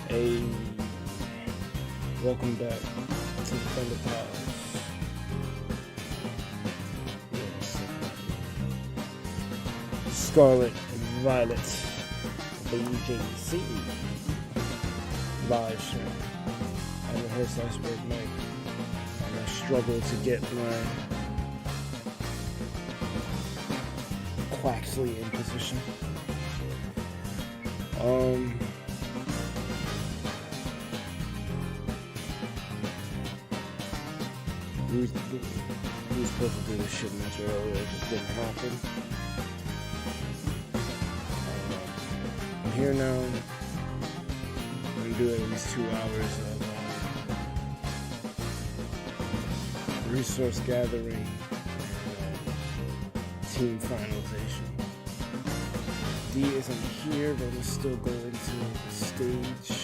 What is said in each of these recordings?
Hey, welcome back to the ThunderPals. Yes. Scarlet and Violet, VGC live stream. I'm your host, IcebergMike, and I struggle to get my Quaxley in position. We were supposed to do this shit much earlier, it just didn't happen. I'm here now. I'm gonna do at least 2 hours of resource gathering and team finalization. D isn't here, but I'm still going to the stage.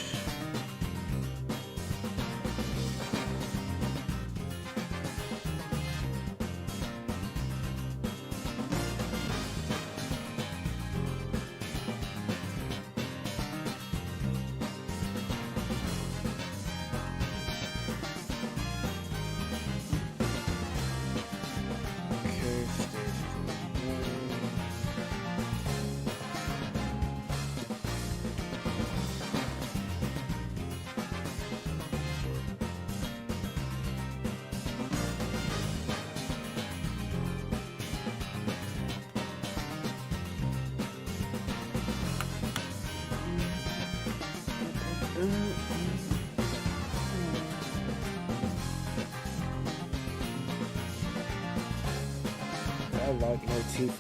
I like my teeth.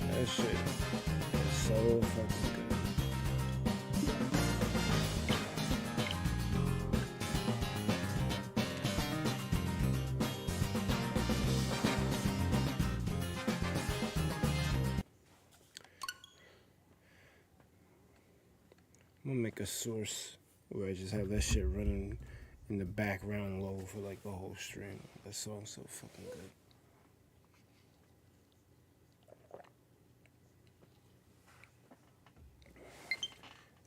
That shit is so fucking good. I'm gonna make a source where I just have that shit running in the background low for like the whole stream. That song's so fucking good.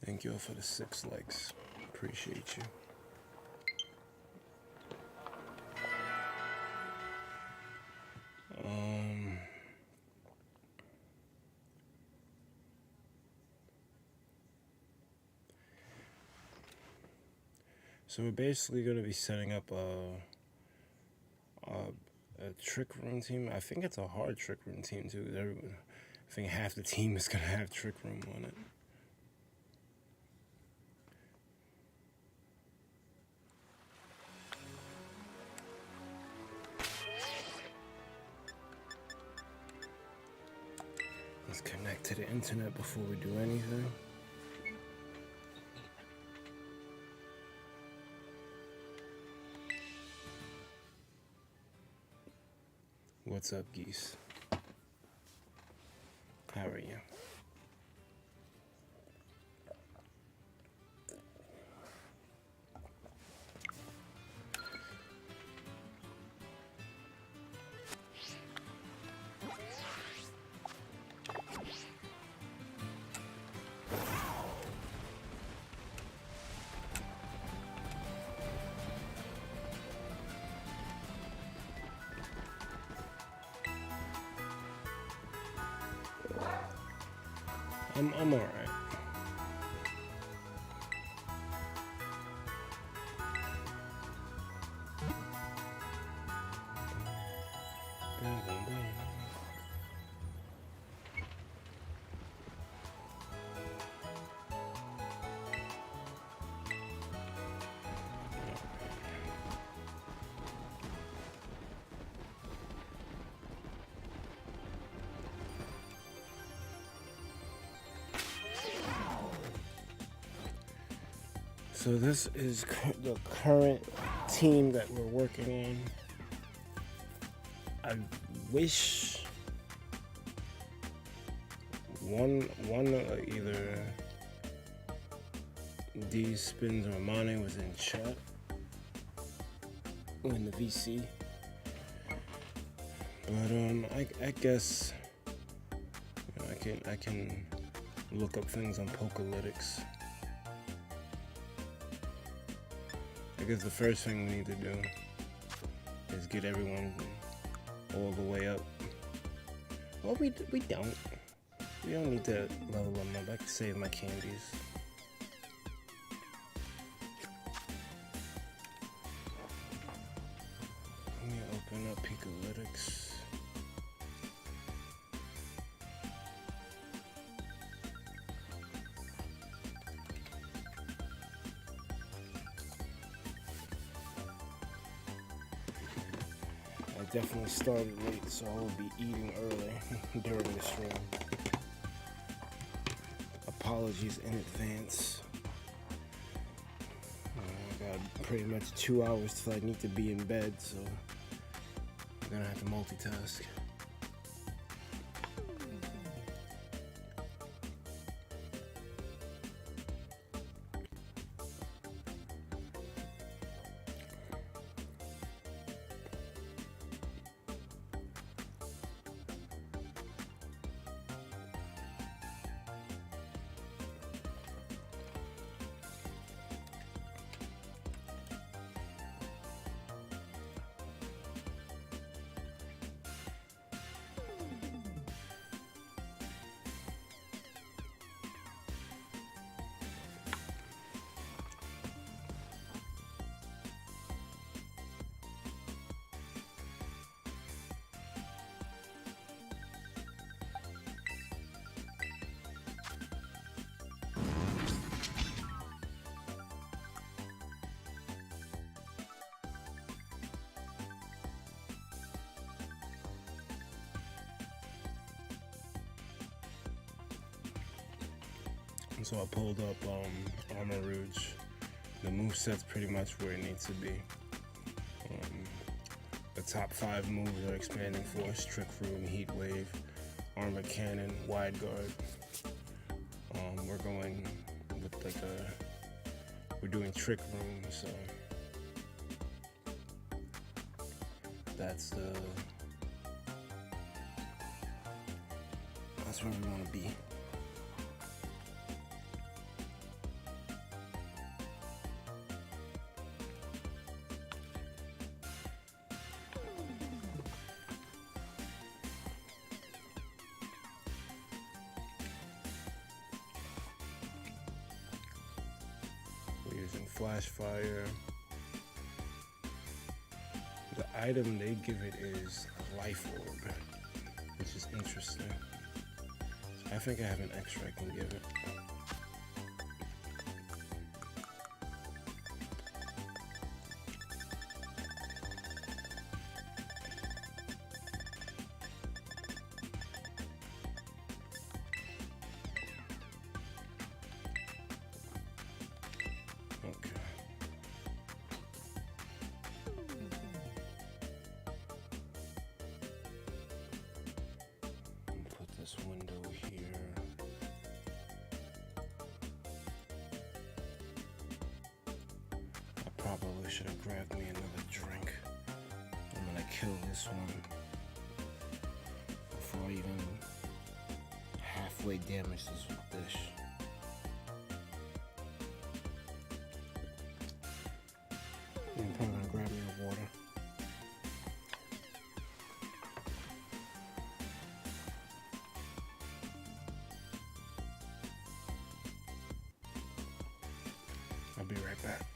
Thank you all for the 6 likes. Appreciate you. So we're basically going to be setting up a trick room team. I think it's a hard trick room team too. I think half the team is going to have trick room on it. Let's connect to the internet before we do anything. What's up, geese? How are you? I'm alright. So this is the current team that we're working on. I wish one either these spins or Mane was in chat or in the VC, but I guess I can look up things on Pokélytics. I guess the first thing we need to do is get everyone all the way up. Well, we don't. We don't need to level them up. I can save my candies. Let me open up Pokélytics. I definitely started late, so I will be eating early during the stream. Apologies in advance. I got pretty much 2 hours till I need to be in bed, so I'm gonna have to multitask. So I pulled up Armor Rouge. The moveset's pretty much where it needs to be. The top 5 moves are Expanding Force, Trick Room, Heat Wave, Armor Cannon, Wide Guard. We're going with we're doing Trick Room, so that's where we want to be. Flash Fire. The item they give it is a Life Orb, which is interesting. So I think I have an extra I can give it. Window here. I probably should have grabbed me another drink. I'm gonna kill this one before I even halfway damage this dish. I'm probably gonna grab me a water. right back.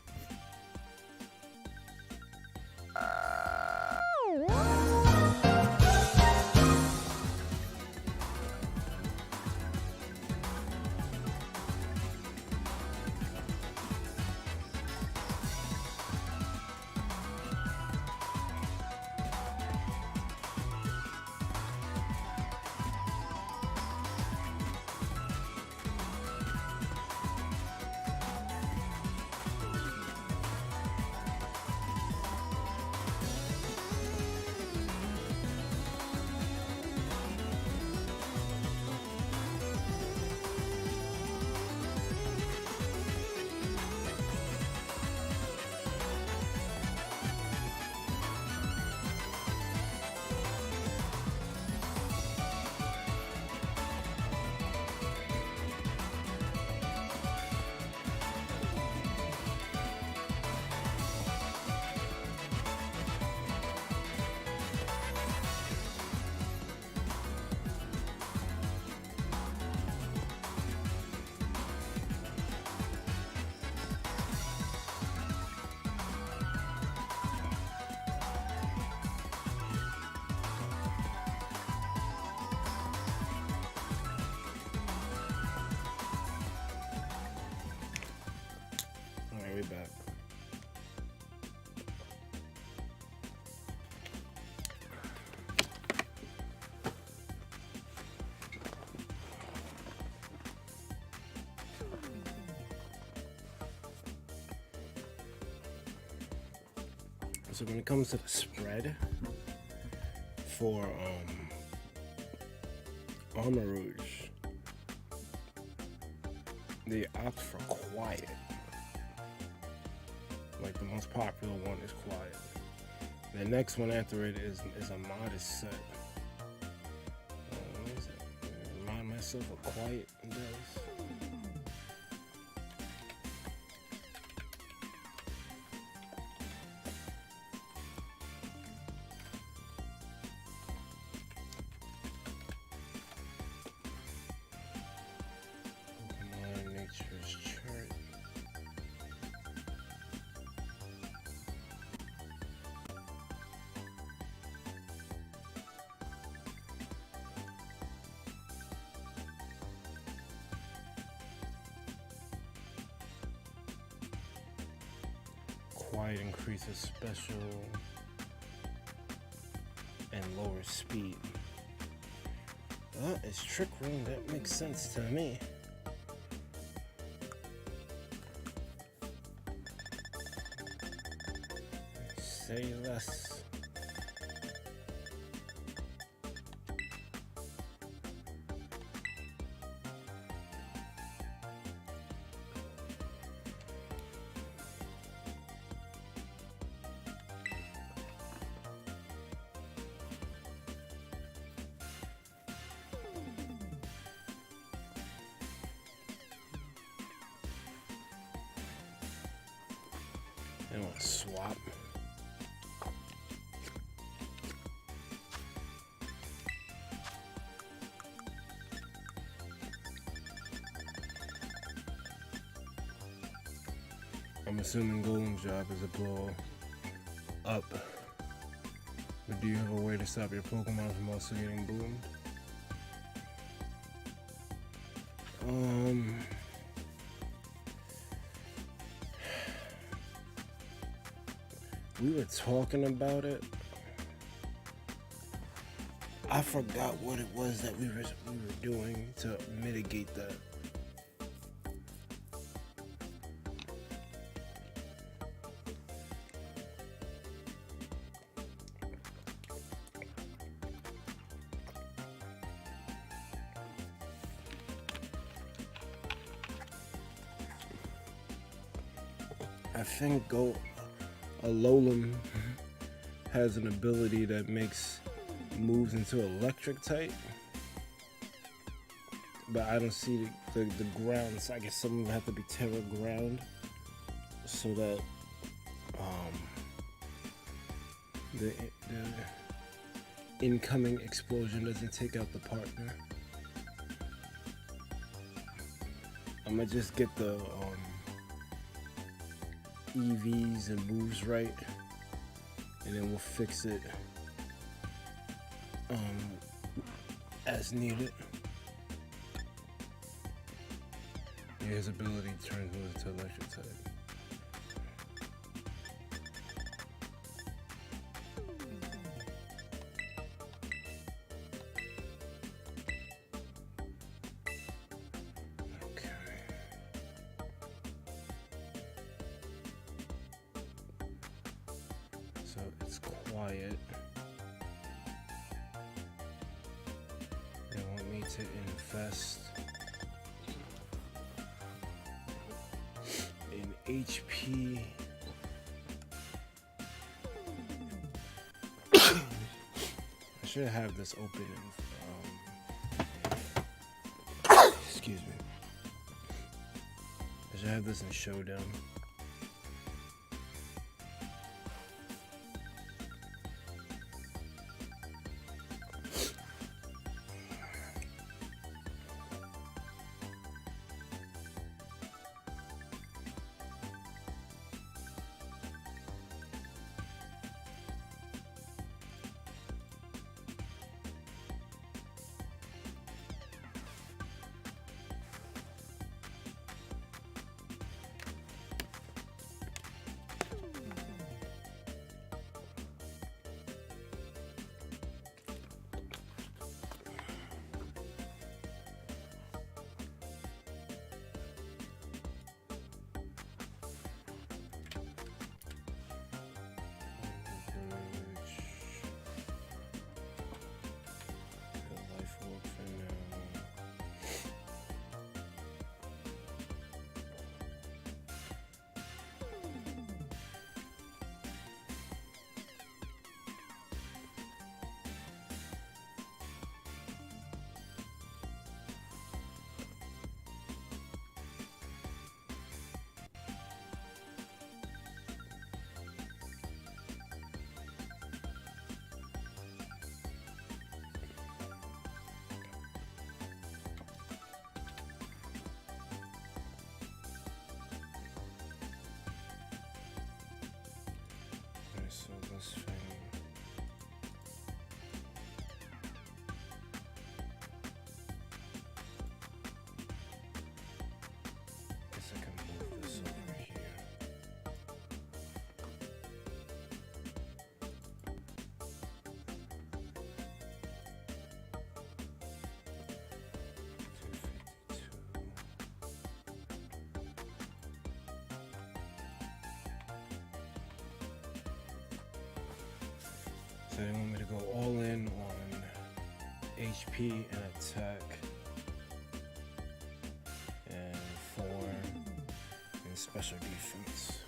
Alright, we back. So when it comes to the spread for Armor Rouge, they opt for quiet. Like the most popular one is quiet. The next one after it is a modest set. What is it? Remind myself of quiet does. Pokemon Nature's Chart. Quiet increases special and lower speed. It's Trick Room, that makes sense to me. Say less. I want to swap. I'm assuming Golem's job is to blow up. But do you have a way to stop your Pokemon from also getting boomed? We were talking about it. I forgot what it was that we were doing to mitigate that. I think Alolan has an ability that makes moves into electric type, but I don't see the ground, so I guess some of them have to be Terra ground so that the incoming explosion doesn't take out the partner. I'm gonna just get the EVs and moves right, and then we'll fix it as needed. Yeah, his ability turns moves to electric type. So it's quiet. They want me to invest in HP. I should have this open in, excuse me. I should have this in Showdown. So this thing, guess I can move this over here. So they want me to go all in on HP and attack, and 4 in special defense.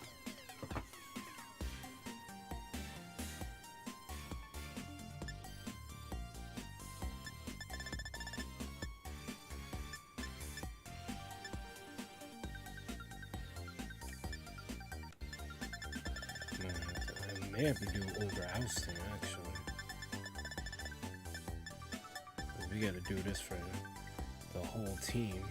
I may have to do over ousting actually. We gotta do this for the whole team.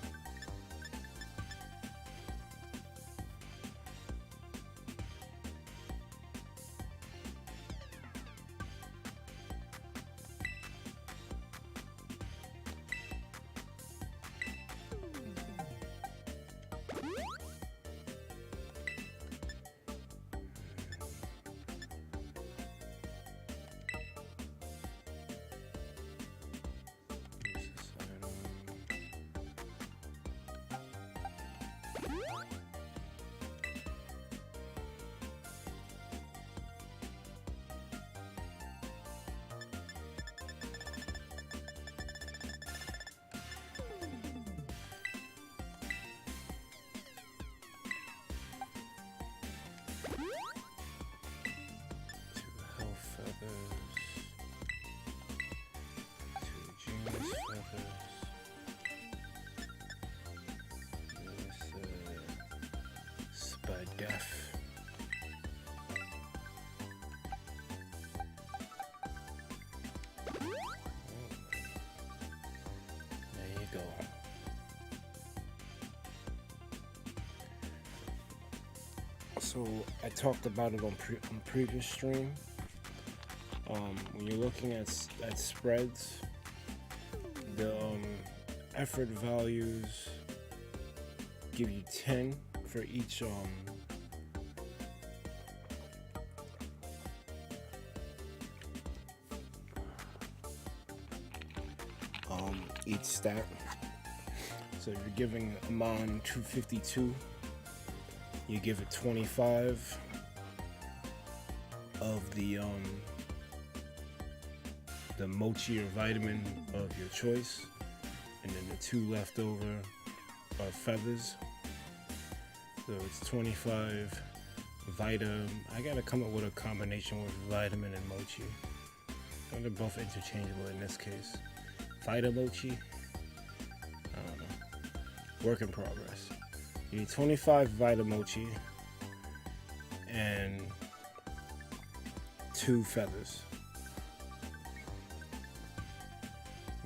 Death. There you go. So I talked about it on previous stream. When you're looking at spreads, the effort values give you 10 for each each stat. So if you're giving Amon 252, you give it 25 of the mochi or vitamin of your choice, and then the 2 left over are feathers. So it's 25 vitamin. I gotta come up with a combination with vitamin and mochi. They're both interchangeable in this case. Vita mochi, I don't know. Work in progress. You need 25 vita mochi and 2 feathers.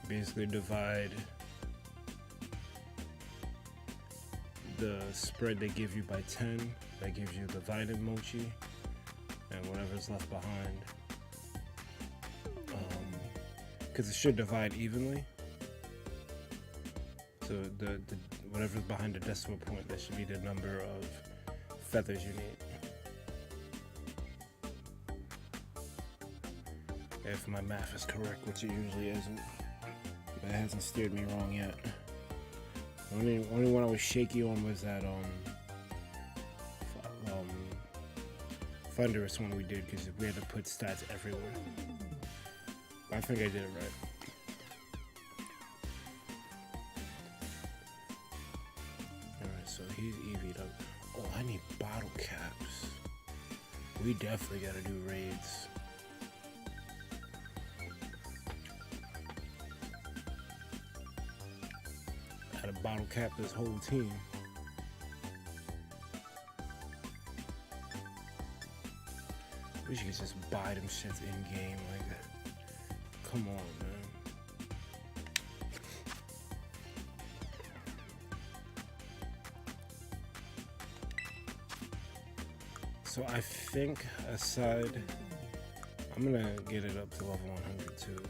Basically divide the spread they give you by 10. That gives you the vitamin mochi and whatever's left behind. Because it should divide evenly. So the whatever's behind the decimal point, that should be the number of feathers you need. If my math is correct, which it usually isn't. But it hasn't steered me wrong yet. The only one I was shaky on was that thunderous one we did, because we had to put stats everywhere. I think I did it right. Alright, so he's EV'd up. Oh, I need bottle caps. We definitely gotta do raids. Gotta bottle cap this whole team. Wish you could just buy them shits in game like that. Come on, man. So I think aside, I'm gonna get it up to level 100 too.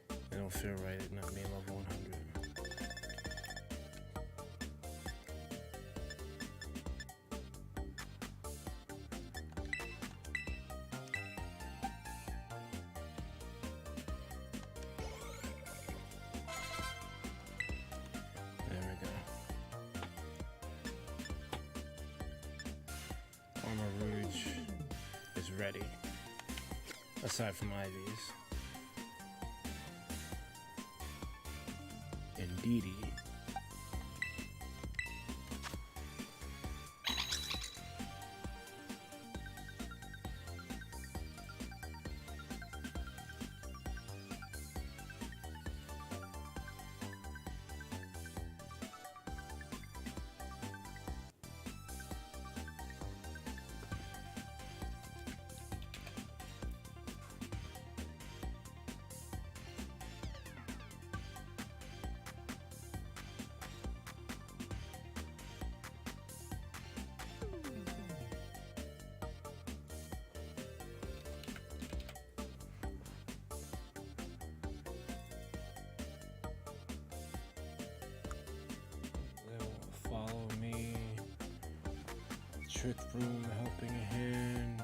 It don't feel right it not being level 100. Ready, aside from IVs. Indeedy. Follow me. Trick room, helping hand.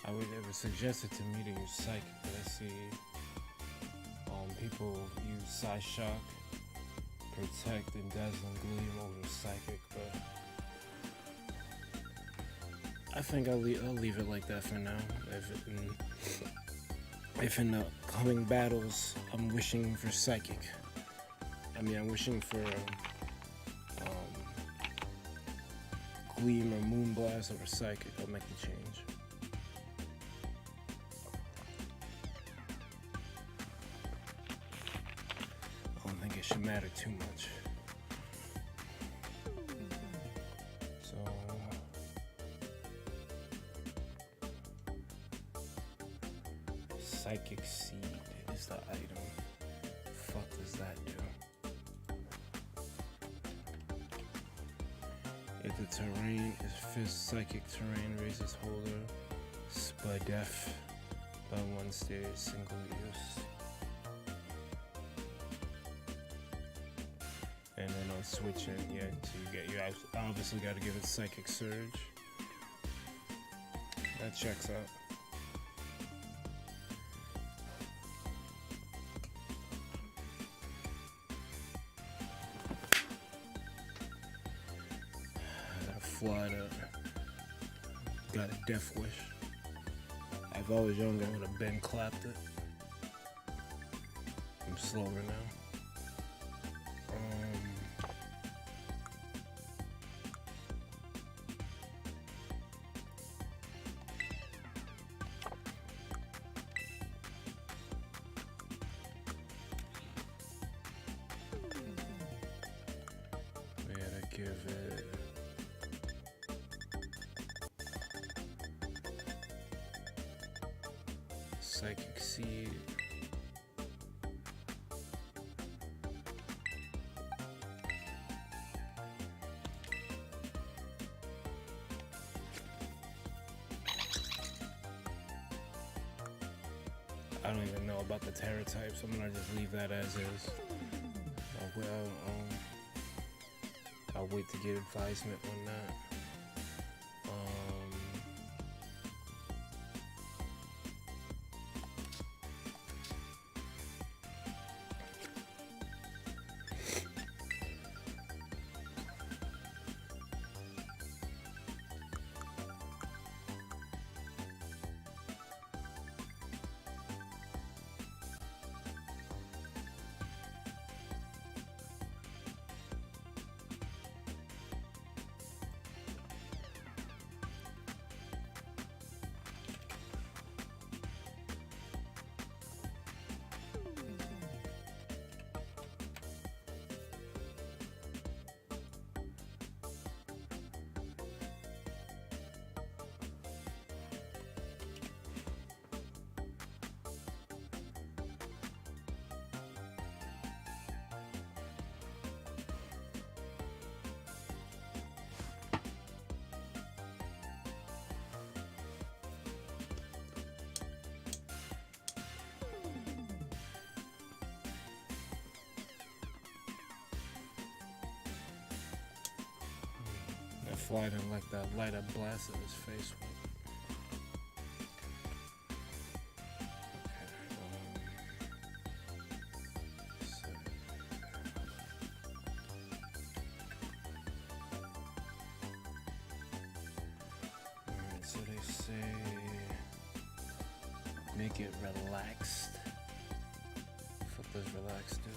I would ever suggest it to me to use psychic, but I see people use Psy Shock, Protect, and Dazzling Gleam over psychic, but I think I'll leave it like that for now. If in the coming battles I'm wishing for psychic, I'm wishing for Gleam or Moonblast over psychic, I'll make the change. I don't think it should matter too much. Psychic Seed is the item. Fuck does that do? If the terrain is fist, psychic terrain raises holder Spadef by 1 stage, single use. And then on switching, yeah, so you obviously got to give it Psychic Surge. That checks out. Florida got a death wish. If I was younger, I would have been clapped it. I'm slower now. We gotta give it. Psychic Seed. I don't even know about the Terra types. I'm gonna just leave that as is. I'll wait to get advisement on that. Fly didn't like that light up blast in his face with. Alright, so they say make it relaxed. What does relaxed do?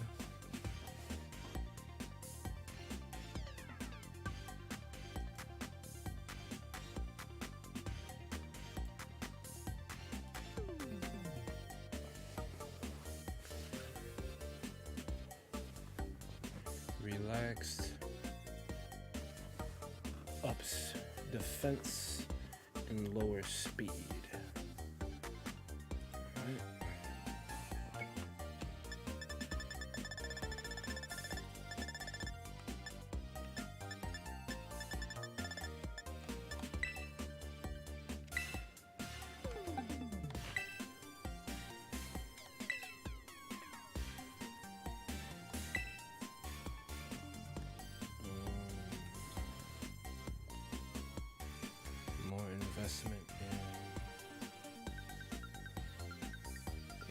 Relaxed ups defense and lower speed. Alright. Investment in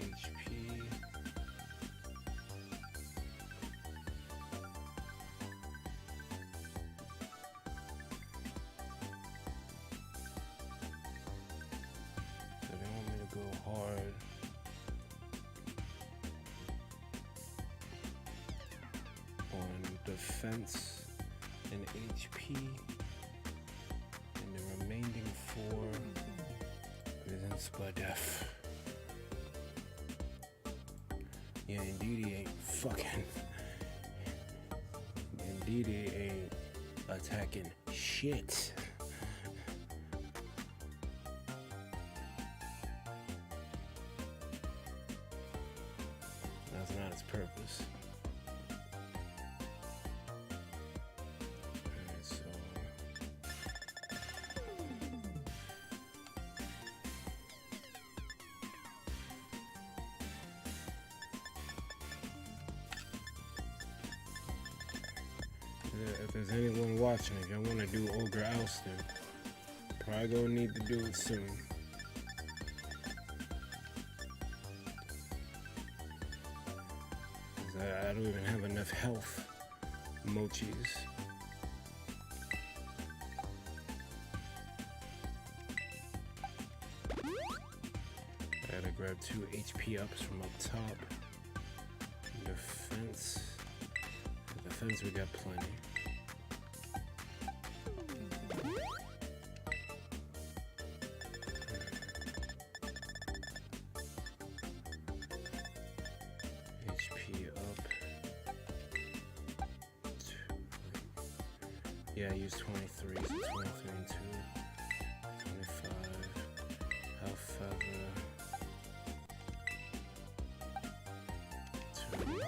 HP. So they want me to go hard. On defense and HP. Remaining 4 within Spadef. Yeah, indeed he ain't fucking. Indeed he ain't attacking shit. purpose. Alright, so if there's anyone watching, if y'all want to do Ogre Ousting, probably gonna need to do it soon. I don't even have enough health mochis. I gotta grab 2 HP ups from up top. Defense. Defense, we got plenty. Yeah, I used 23, so 23 and 2, 25, health feather, 2.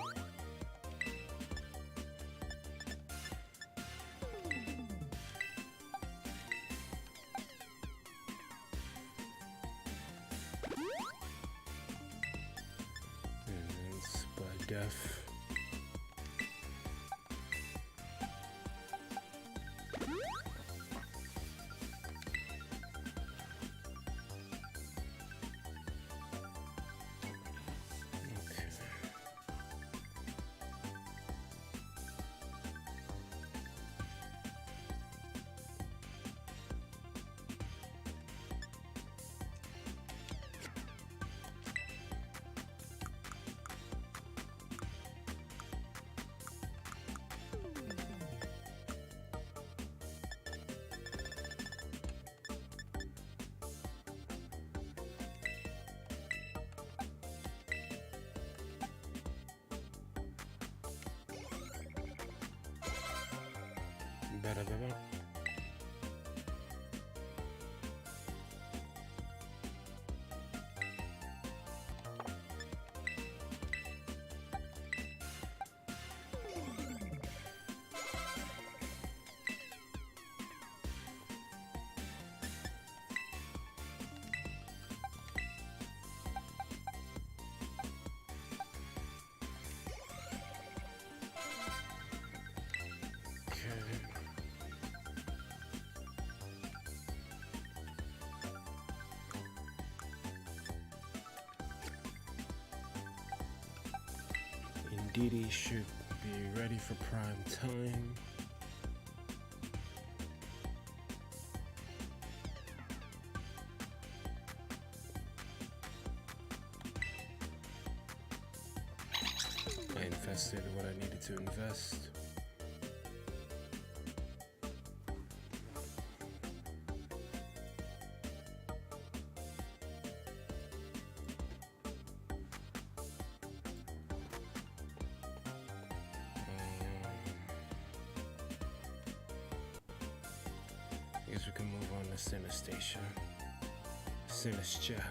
And then Spud Def. Didi should be ready for prime time. I invested what I needed to invest. I guess we can move on to Synesthesia. Synesthesia.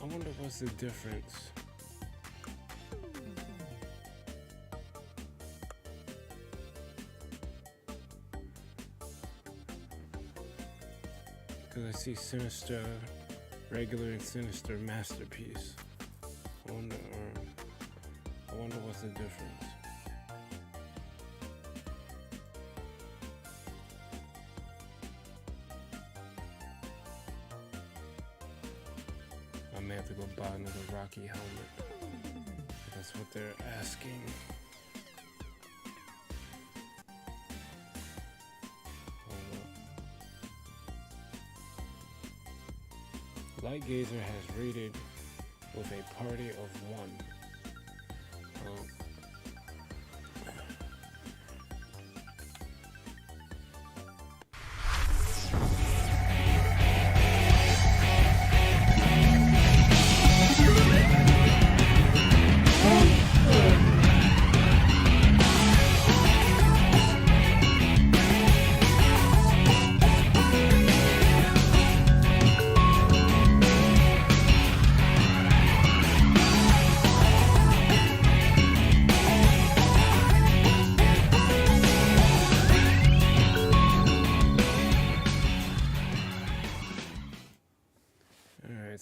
I wonder what's the difference. Because I see Sinister Regular and Sinister Masterpiece. I wonder what's the difference. I may have to go buy another Rocky helmet. That's what they're asking. Light Gazer has raided with a party of 1.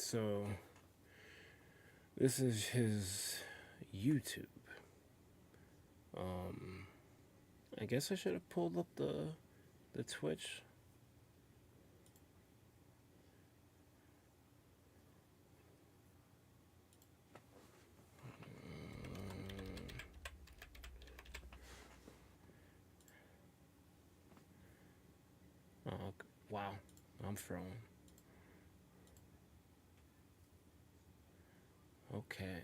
So this is his YouTube. I guess I should have pulled up the Twitch. Oh, wow, I'm thrown. Okay,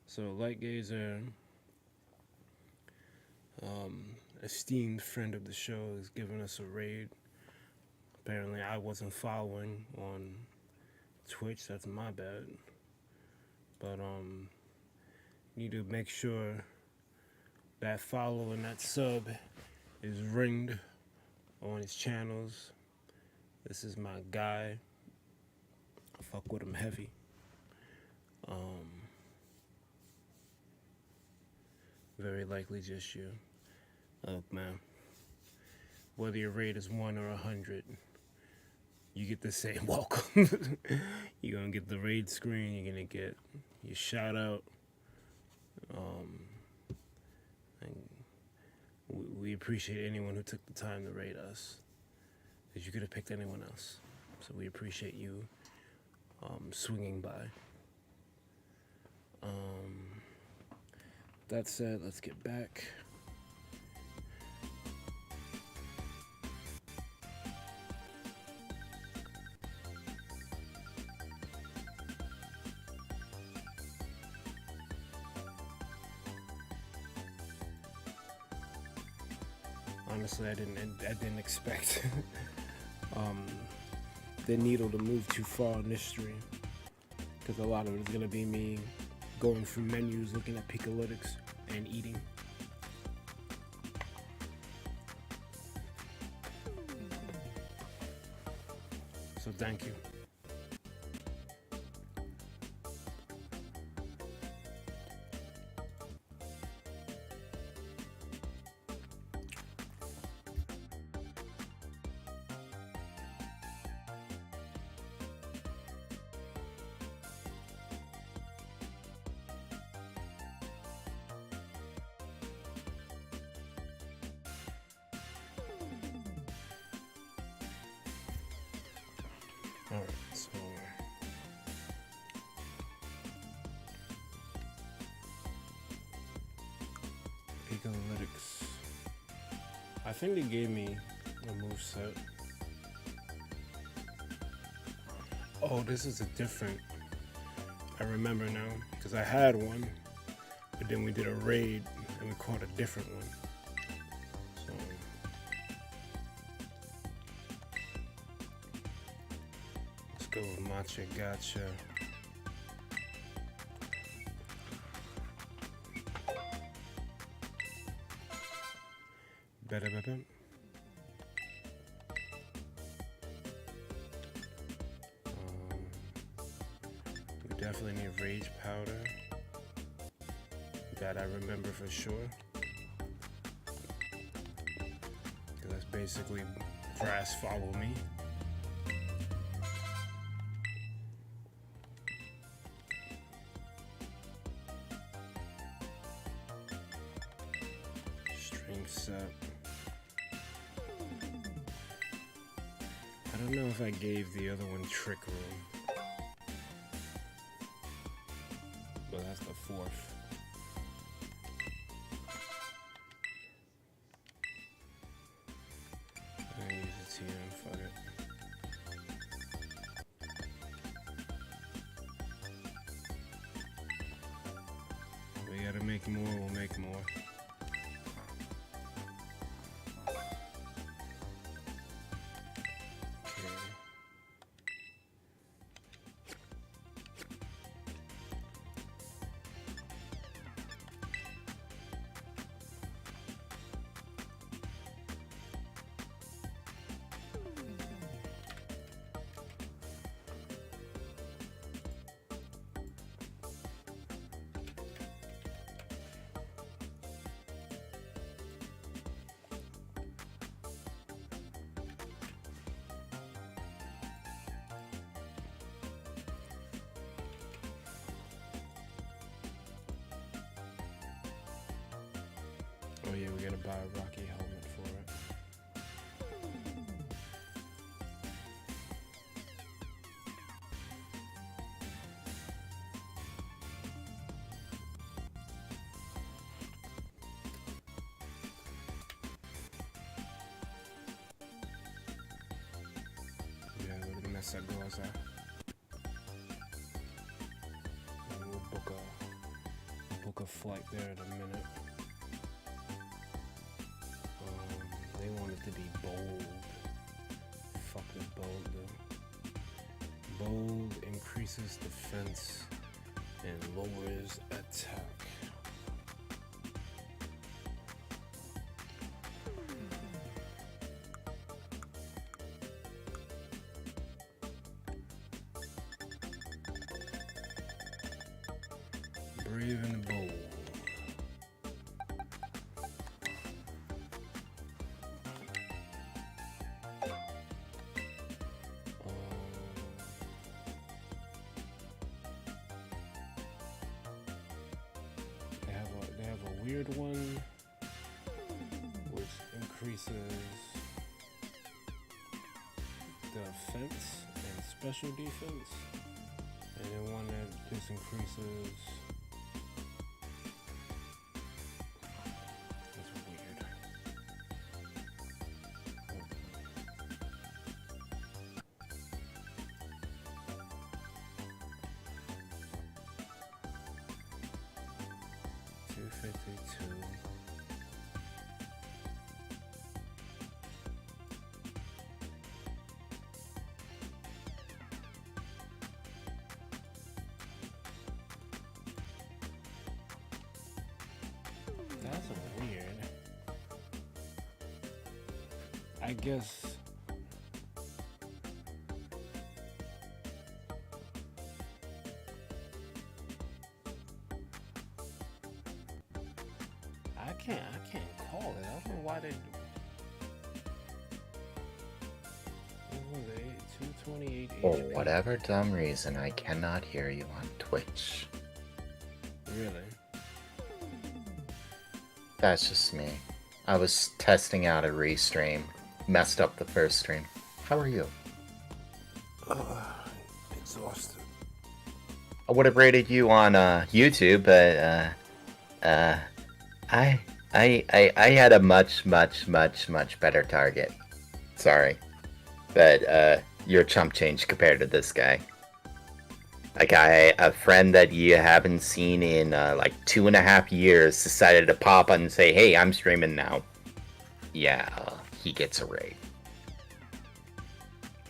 so Light Gazer, esteemed friend of the show, is giving us a raid. Apparently I wasn't following on Twitch, that's my bad. But need to make sure that follow and that sub is ringed on his channels. This is my guy. I fuck with him heavy. Very likely just you. Look, man, whether your rate is 1 or 100, you get the same welcome. You're gonna get the raid screen, you're gonna get your shout out. And we appreciate anyone who took the time to raid us, because you could have picked anyone else. So we appreciate you swinging by. That said, let's get back. Honestly, I didn't expect the needle to move too far in this stream, because a lot of it is gonna be me going through menus, looking at Pikalytics, and eating. So thank you. Alright, so Pikalytics. I think they gave me a moveset. Oh, this is a different. I remember now, because I had one, but then we did a raid and we caught a different one. So let's go with Matcha Gotcha. Better. We definitely need Rage Powder. That I remember for sure. That's basically grass follow me. Strength set. I don't know if I gave the other one Trick Room. But that's the fourth. make more, we'll make more. Oh yeah, we gotta buy a Rocky helmet for it. Yeah, look at the mess that goes out. And we'll book a flight there in a minute. They want it to be bold. Fuck is bold though. Bold increases defense and lowers attack. Brave and bold. Weird one, which increases defense and special defense, and then one that just increases. That's weird. That's weird. I guess I can't call it. I don't know why they do. For whatever dumb reason, I cannot hear you on Twitch. Really? That's just me. I was testing out a restream. Messed up the first stream. How are you? Exhausted. I would have rated you on YouTube, but I had a much better target. Sorry, but you're chump change compared to this guy. Like a friend that you haven't seen in like 2.5 years decided to pop on and say, "Hey, I'm streaming now." Yeah, he gets a raid.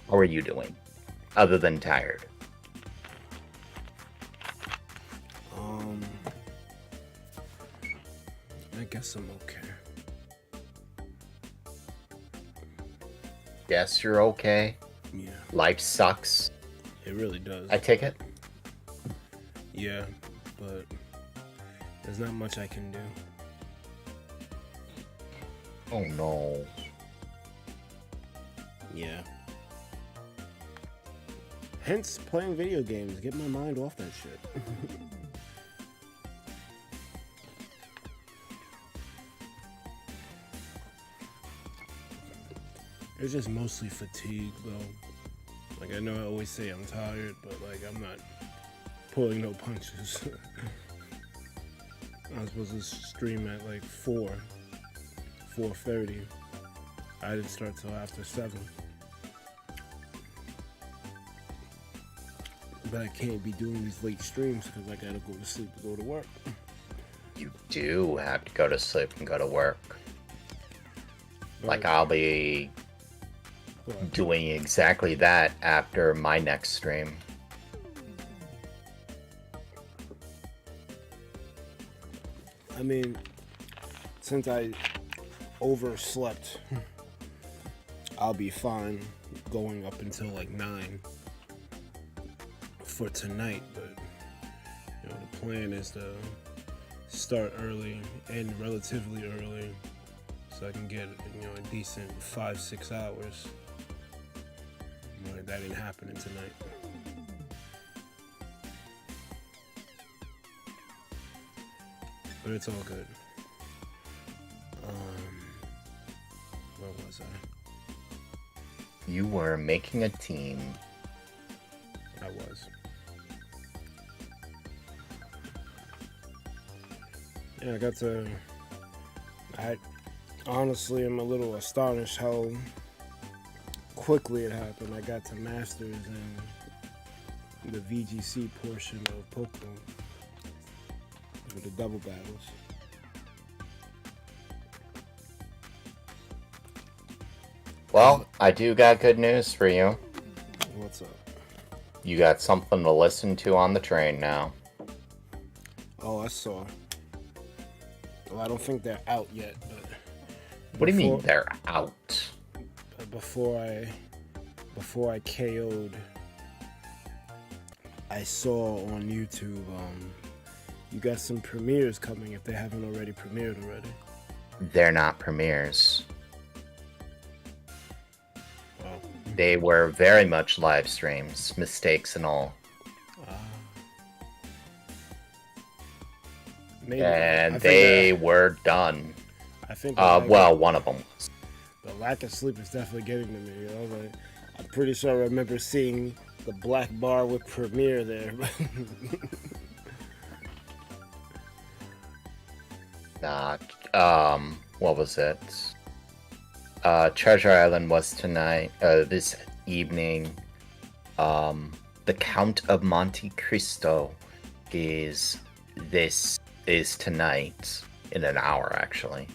How are you doing, other than tired? I guess I'm okay. Yes, you're okay. Yeah. Life sucks. It really does. I take it. Yeah, but there's not much I can do. Oh no. Yeah. Hence playing video games. Get my mind off that shit. It's just mostly fatigue though. Like I know I always say I'm tired, but like I'm not pulling no punches. I was supposed to stream at like 4:30. I didn't start till after 7. But I can't be doing these late streams because I gotta go to sleep to go to work. You do have to go to sleep and go to work. Like, But- I'll be What? doing exactly that after my next stream. I mean, since I overslept, I'll be fine going up until like 9 for tonight, but you know, the plan is to start early and relatively early so I can get, you know, a decent 5-6 hours. But that ain't happening tonight. But it's all good. Where was I? You were making a team. I was. Yeah, I honestly am a little astonished how quickly it happened. I got to Masters in the VGC portion of Pokemon with the double battles. Well, I do got good news for you. What's up? You got something to listen to on the train now. Oh, I saw. Well, I don't think they're out yet, but What do you mean they're out? before I KO'd, I saw on YouTube you got some premieres coming if they haven't already premiered already. They're not premieres. Oh. They were very much live streams, mistakes and all. Maybe. And I think they were done. I think Well, one of them was. the lack of sleep is definitely getting to me. You know? Like, I'm pretty sure I remember seeing the black bar with premiere there. What was it? Treasure Island was tonight, this evening. The Count of Monte Cristo is tonight, in an hour actually.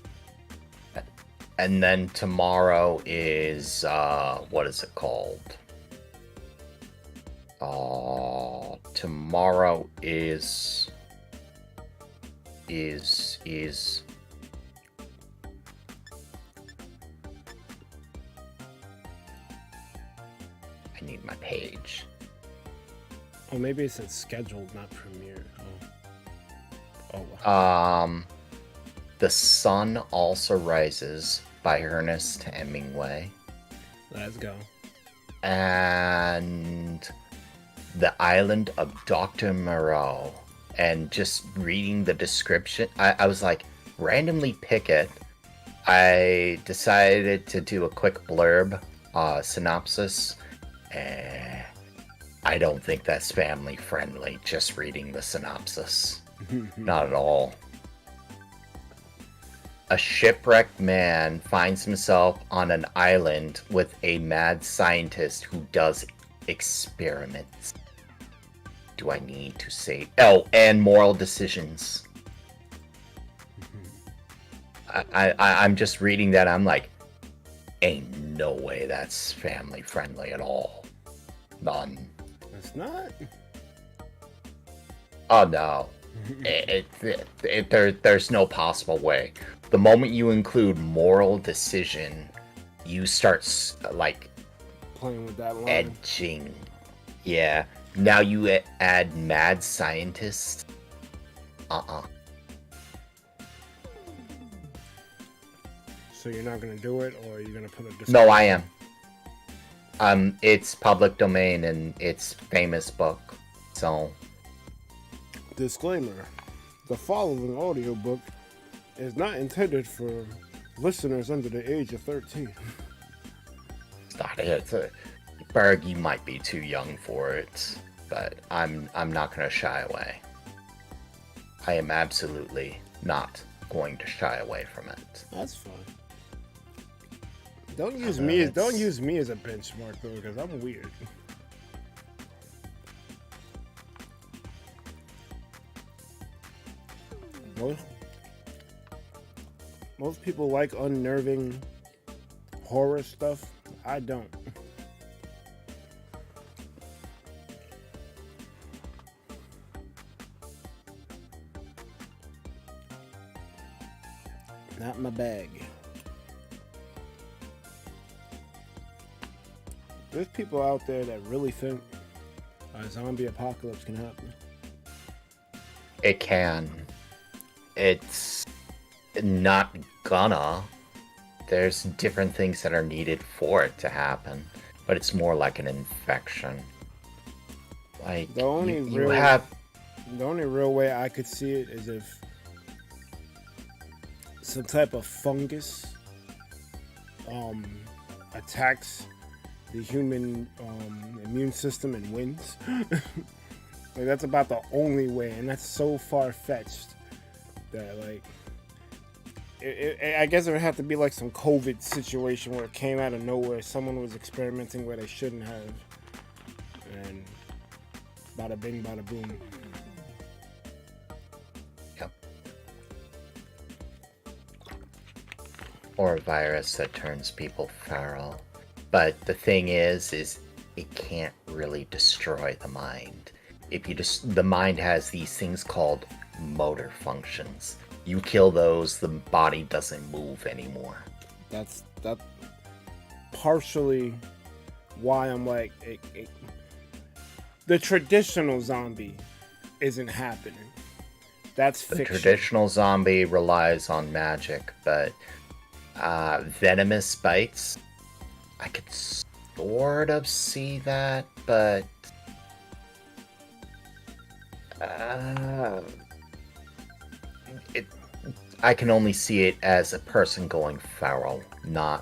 And then tomorrow is, what is it called? Tomorrow is I need my page. Oh, maybe it said scheduled, not premiere. Oh. Wow. The Sun Also Rises by Ernest Hemingway. Let's go. And The Island of Dr. Moreau. And just reading the description, I was like, randomly pick it. I decided to do a quick blurb, synopsis. I don't think that's family friendly, just reading the synopsis. Not at all. A shipwrecked man finds himself on an island with a mad scientist who does experiments. Do I need to say... Oh, and moral decisions. I'm just reading that. I'm like, ain't no way that's family friendly at all. None. It's not. Oh no. There's no possible way. The moment you include moral decision, you start like Playing with that line. edging. Yeah. Now you add mad scientist. So you're not gonna do it, or are you gonna put a? No, I am. It's public domain and it's famous book. So Disclaimer: the following audiobook is not intended for listeners under the age of 13. it's not it. Txbergy might be too young for it, but I'm not gonna shy away. I am absolutely not going to shy away from it. That's fine. Don't use me as a benchmark though, because I'm weird. Most people like unnerving horror stuff. I don't. Not my bag. There's people out there that really think a zombie apocalypse can happen. It can. It's not gonna. There's different things that are needed for it to happen, but it's more like an infection. Like The only real way I could see it is if some type of fungus attacks the human immune system and wins. Like, that's about the only way, and that's so far-fetched that, like, I guess it would have to be like some COVID situation where it came out of nowhere, someone was experimenting where they shouldn't have, and bada bing, bada boom. Yep. Or a virus that turns people feral. But the thing is it can't really destroy the mind. If you the mind has these things called motor functions. You kill those, the body doesn't move anymore. That's partially why I'm like, the traditional zombie isn't happening. That's fiction. The traditional zombie relies on magic, but venomous bites, I could sort of see that, but I can only see it as a person going feral, not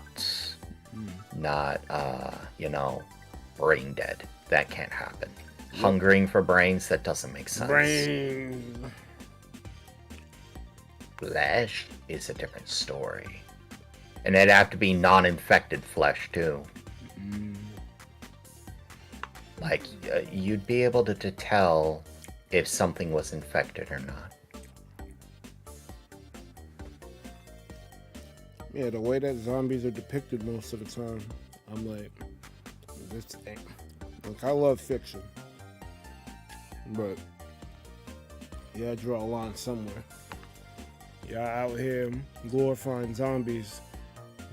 brain dead. That can't happen. Yep. Hungering for brains, that doesn't make sense. Brain. Flesh is a different story. And it'd have to be non-infected flesh, too. Like, you'd be able to tell if something was infected or not. Yeah, the way that zombies are depicted most of the time, I'm like, this ain't. Look, I love fiction, but yeah, I draw a line somewhere. Y'all out here glorifying zombies,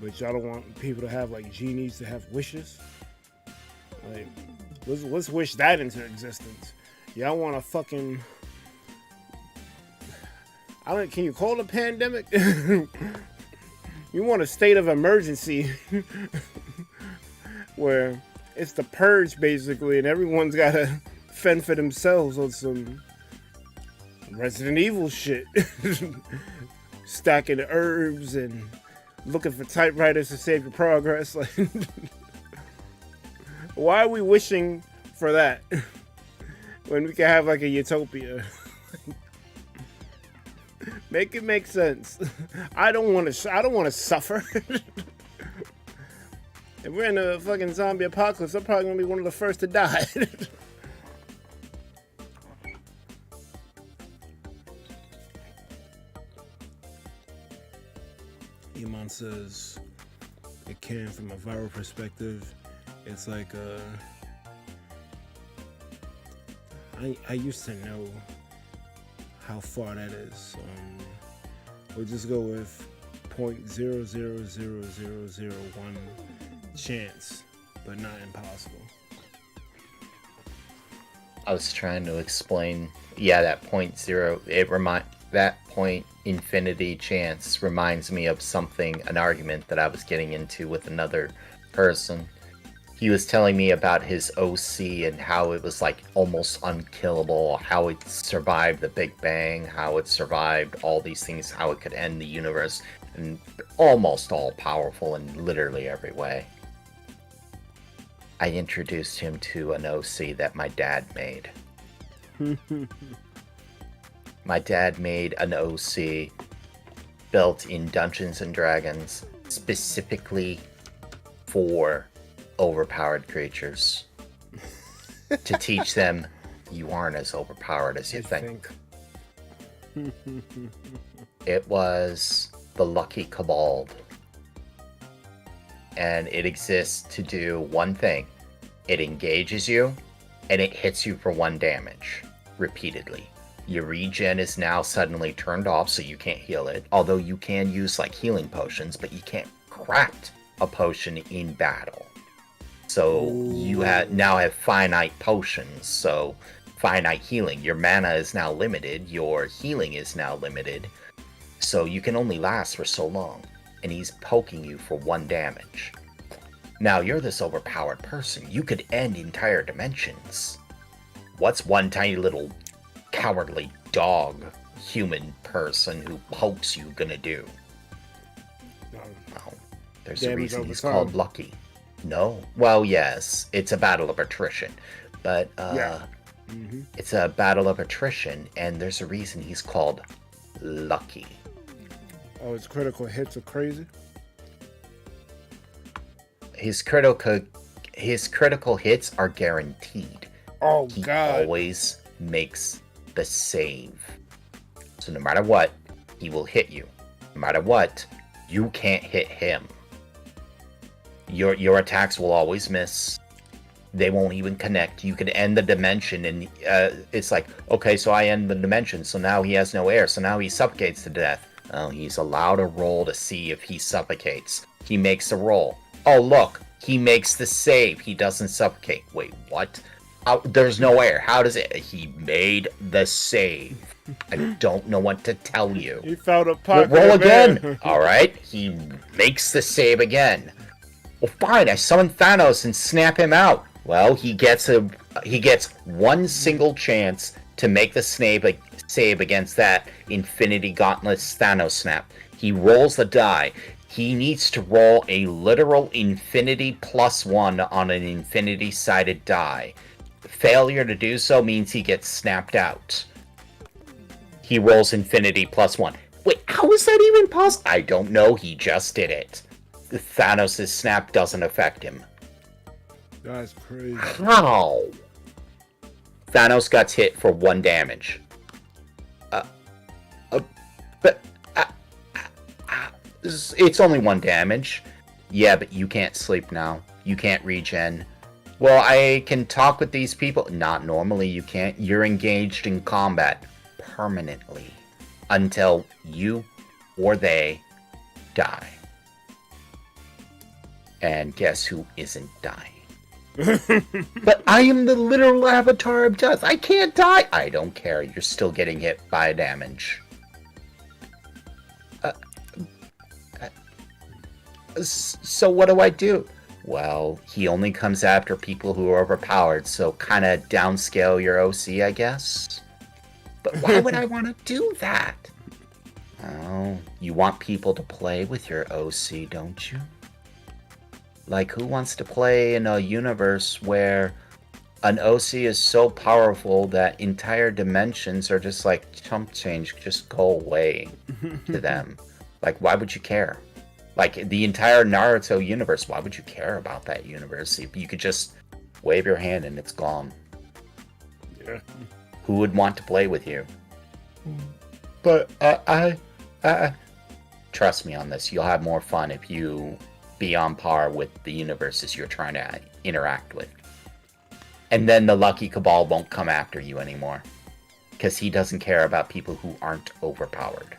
but y'all don't want people to have like genies to have wishes. Like, let's wish that into existence. Y'all want a fucking, can you call it a pandemic? You want a state of emergency where it's the purge basically, and everyone's gotta fend for themselves on some Resident Evil shit. Stacking herbs and looking for typewriters to save your progress. Like, why are we wishing for that when we can have like a utopia? Make it make sense. I don't want to suffer. If we're in a fucking zombie apocalypse, I'm probably gonna be one of the first to die. Iman says it can, from a viral perspective. It's like I used to know how far that is. We'll just go with 0.000001 chance, but not impossible. I was trying to explain, that point infinity chance reminds me of an argument that I was getting into with another person. He was telling me about his OC and how it was like almost unkillable, how it survived the Big Bang, how it survived all these things, how it could end the universe, and almost all powerful in literally every way. I introduced him to an OC that my dad made. My dad made an OC built in Dungeons and Dragons specifically for overpowered creatures to teach them you aren't as overpowered as you think. It was the Lucky Cabal. And it exists to do one thing. It engages you, and it hits you for 1 damage, repeatedly. Your regen is now suddenly turned off, so you can't heal it. Although you can use, like, healing potions, but you can't craft a potion in battle. So you now have finite potions, so finite healing. Your mana is now limited, your healing is now limited, so you can only last for so long. And he's poking you for 1 damage. Now, you're this overpowered person. You could end entire dimensions. What's one tiny little cowardly dog human person who pokes you gonna do? Well, there's a reason he's called Lucky. No? Well, yes. It's a battle of attrition. But, it's a battle of attrition, and there's a reason he's called Lucky. Oh, his critical hits are crazy? His critical hits are guaranteed. Oh, he God. Always makes the save. So no matter what, he will hit you. No matter what, you can't hit him. Your attacks will always miss. They won't even connect. You could end the dimension, and it's like, okay, so I end the dimension, so now he has no air, so now he suffocates to death. Oh, he's allowed a roll to see if he suffocates. He makes a roll. Oh, look, he makes the save. He doesn't suffocate. Wait, what? Oh, there's no air. How does it? He made the save. I don't know what to tell you. He found a pocket. Roll again. All right, he makes the save again. Well, fine. I summon Thanos and snap him out. Well, he gets 1 single chance to make the save against that Infinity Gauntlet Thanos snap. He rolls the die. He needs to roll a literal infinity +1 on an infinity-sided die. Failure to do so means he gets snapped out. He rolls infinity +1. Wait, how is that even possible? I don't know. He just did it. Thanos' snap doesn't affect him. That's crazy. How? Thanos got hit for 1 damage. It's only 1 damage. Yeah, but you can't sleep now. You can't regen. Well, I can talk with these people. Not normally, you can't. You're engaged in combat permanently until you or they die. And guess who isn't dying? But I am the literal avatar of death. I can't die. I don't care. You're still getting hit by damage. So what do I do? Well, he only comes after people who are overpowered, so kind of downscale your OC, I guess. But why would I want to do that? Oh, you want people to play with your OC, don't you? Like, who wants to play in a universe where an OC is so powerful that entire dimensions are just like chump change, just go away to them? Like, why would you care? Like, the entire Naruto universe, why would you care about that universe if you could just wave your hand and it's gone? Yeah. Who would want to play with you? But trust me on this, you'll have more fun if you be on par with the universes you're trying to interact with. And then the Lucky Cabal won't come after you anymore. Because he doesn't care about people who aren't overpowered.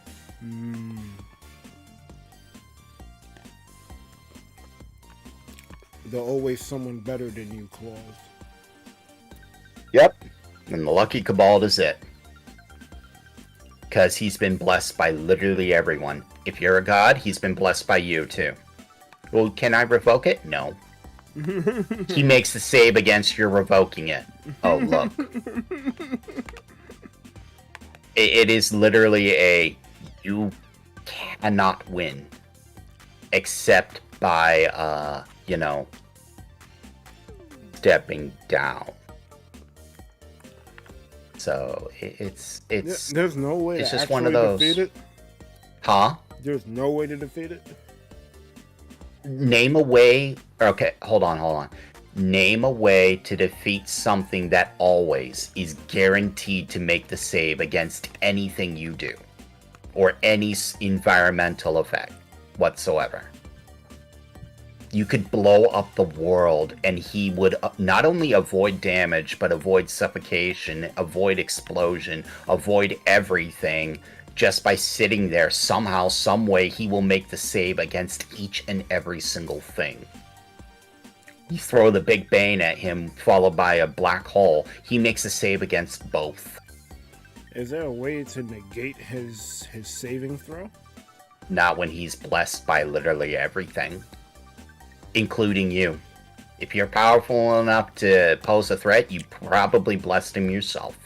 There's always someone better than you, Claus. Yep. And the Lucky Cabal is it. Because he's been blessed by literally everyone. If you're a god, he's been blessed by you too. Well, can I revoke it? No. He makes the save against your revoking it. Oh, look. It is literally a... You cannot win. Except by, stepping down. So, it's There's no way it's to just actually one of those. defeat it? Huh? There's no way to defeat it? Name a way... Okay, hold on. Name a way to defeat something that always is guaranteed to make the save against anything you do. or any environmental effect whatsoever. You could blow up the world and he would not only avoid damage, but avoid suffocation, avoid explosion, avoid everything just by sitting there. Somehow, some way, he will make the save against each and every single thing. You throw the big bane at him, followed by a black hole, he makes a save against both. Is there a way to negate his saving throw? Not when he's blessed by literally everything. Including you. If you're powerful enough to pose a threat, you probably blessed him yourself.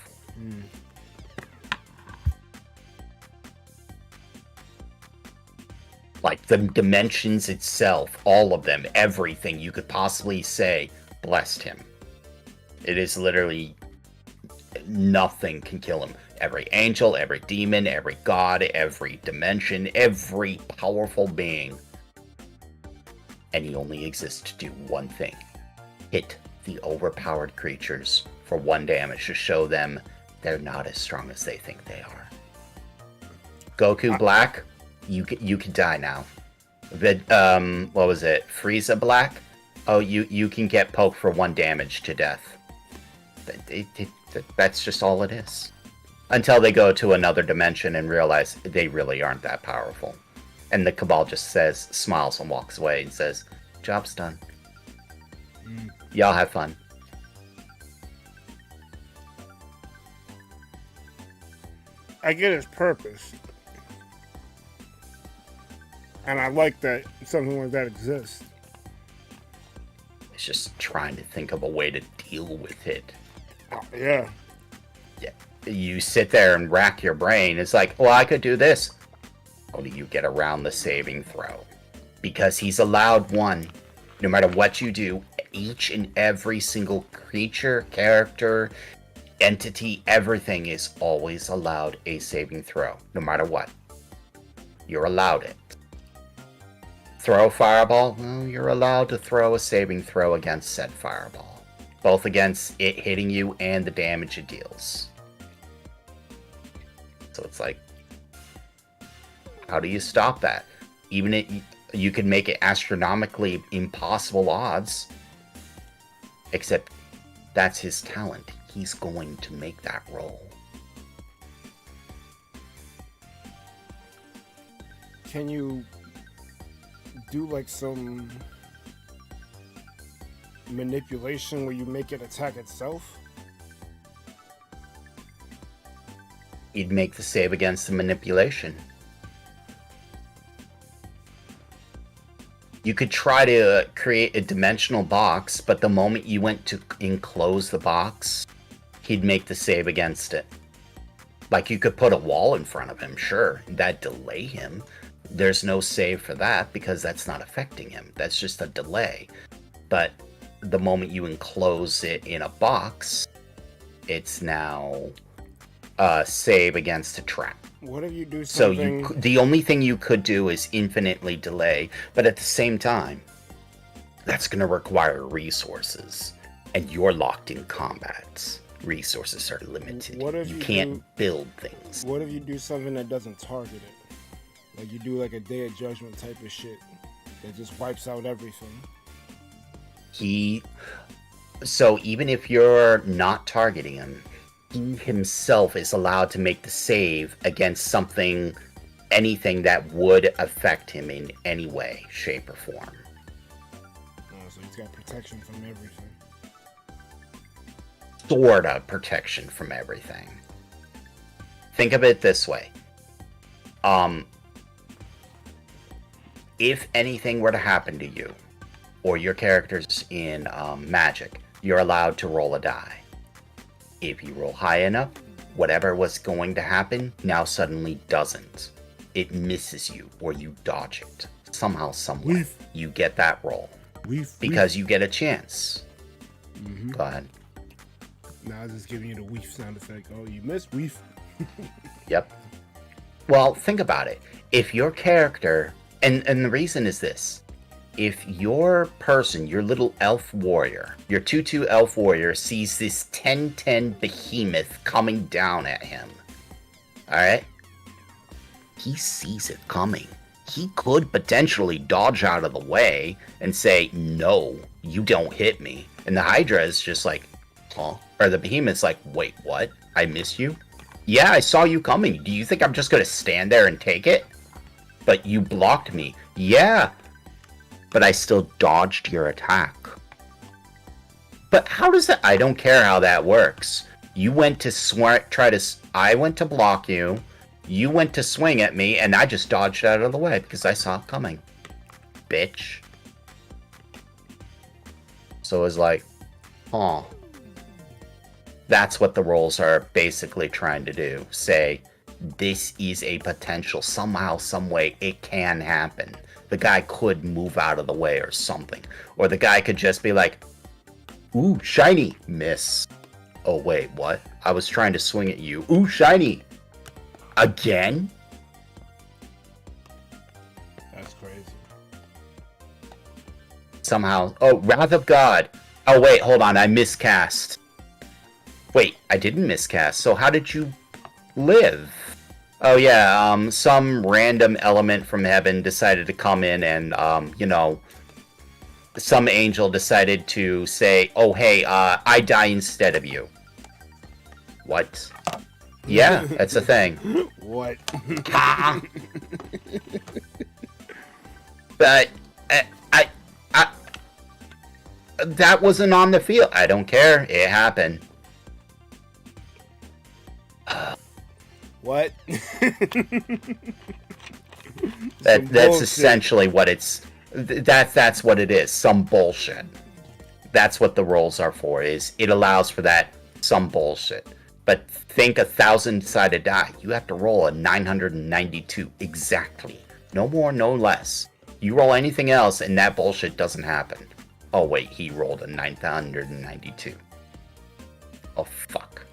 Like the dimensions itself, all of them, everything you could possibly say, blessed him. It is literally nothing can kill him. Every angel, every demon, every god, every dimension, every powerful being. And he only exists to do one thing. Hit the overpowered creatures for 1 damage to show them they're not as strong as they think they are. Goku Black, you can die now. What was it? Frieza Black? Oh, you can get poked for 1 damage to death. That's just all it is. Until they go to another dimension and realize they really aren't that powerful. And the Cabal just says, smiles and walks away and says, job's done. Y'all have fun. I get his purpose. And I like that something like that exists. It's just trying to think of a way to deal with it. Oh, yeah. Yeah. You sit there and rack your brain. It's like, well, I could do this. How do you get around the saving throw? Because he's allowed one. No matter what you do, each and every single creature, character, entity, everything is always allowed a saving throw. No matter what. You're allowed it. Throw a fireball? Well, you're allowed to throw a saving throw against said fireball. Both against it hitting you and the damage it deals. So it's like, how do you stop that? Even you could make it astronomically impossible odds. Except that's his talent. He's going to make that roll. Can you do like some manipulation where you make it attack itself? You'd make the save against the manipulation. You could try to create a dimensional box, but the moment you went to enclose the box, he'd make the save against it. Like, you could put a wall in front of him, sure. That'd delay him. There's no save for that because that's not affecting him. That's just a delay. But the moment you enclose it in a box, it's now a save against a trap. What if you do So something... the only thing you could do is infinitely delay, but at the same time, that's going to require resources, and you're locked in combat. Resources are limited. What if you can't build things. What if you do something that doesn't target it? Like you do like a Day of Judgment type of shit that just wipes out everything. So even if you're not targeting him, he himself is allowed to make the save against anything that would affect him in any way, shape, or form. Oh, so he's got protection from everything. Sort of protection from everything. Think of it this way. If anything were to happen to you, or your character's in Magic, you're allowed to roll a die. If you roll high enough, whatever was going to happen now suddenly doesn't. It misses you, or you dodge it. Somehow, someway, you get that roll. Because you get a chance. Mm-hmm. Go ahead. Now I was just giving you the weef sound effect. Oh, you missed weef. Yep. Well, think about it. If your character, and the reason is this. If your person, your little elf warrior, your 2/2 elf warrior sees this 10/10 behemoth coming down at him, alright? he sees it coming. He could potentially dodge out of the way and say, no, you don't hit me. And the Hydra is just like, huh? Or the Behemoth's like, wait, what? I miss you? Yeah, I saw you coming. Do you think I'm just going to stand there and take it? But you blocked me. Yeah. But I still dodged your attack. But how does that... I don't care how that works. You went to I went to block you. You went to swing at me, and I just dodged out of the way because I saw it coming. Bitch. So it was like, huh. That's what the roles are basically trying to do. Say, this is a potential. Somehow, some way, it can happen. The guy could move out of the way or something. Or the guy could just be like, ooh, shiny. Miss. Oh, wait, what? I was trying to swing at you. Ooh, shiny. Again? That's crazy. Somehow. Oh, Wrath of God. Oh, wait, hold on. I miscast. Wait, I didn't miscast. So how did you live? Oh, yeah, some random element from heaven decided to come in and, you know, some angel decided to say, oh, hey, I die instead of you. What? Yeah, that's a thing. What? But I that wasn't on the field. I don't care. It happened. What? That's essentially what it's. That's what it is. Some bullshit. That's what the rolls are for. Is it allows for that some bullshit. But think 1,000 sided die. You have to roll a 992 exactly. No more, no less. You roll anything else, and that bullshit doesn't happen. Oh wait, he rolled a 992. Oh fuck.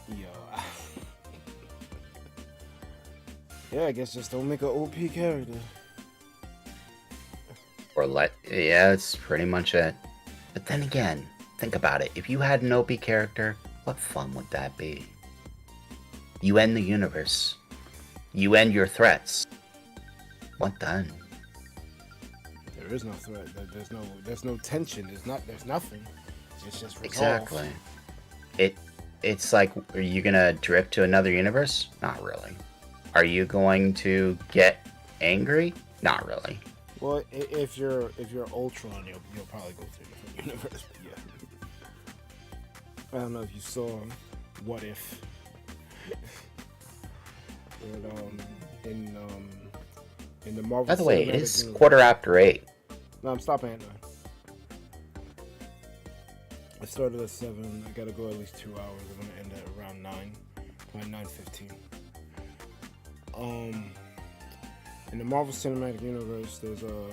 Yo. Yeah, I guess just don't make an OP character. Or yeah, that's pretty much it. But then again, think about it. If you had an OP character, what fun would that be? You end the universe. You end your threats. What then? There is no threat. There's no tension. There's nothing. It's just resolved. Exactly. It's like, are you gonna drift to another universe? Not really. Are you going to get angry? Not really. Well, if you're Ultron, you'll probably go to a different universe. But yeah, I don't know if you saw What If. In the Marvel. By the way, it is universe. 8:15. No, I'm stopping at 9. I started at 7. I gotta go at least 2 hours. I'm gonna end at around 9, by 9:15. In the Marvel Cinematic Universe, there's a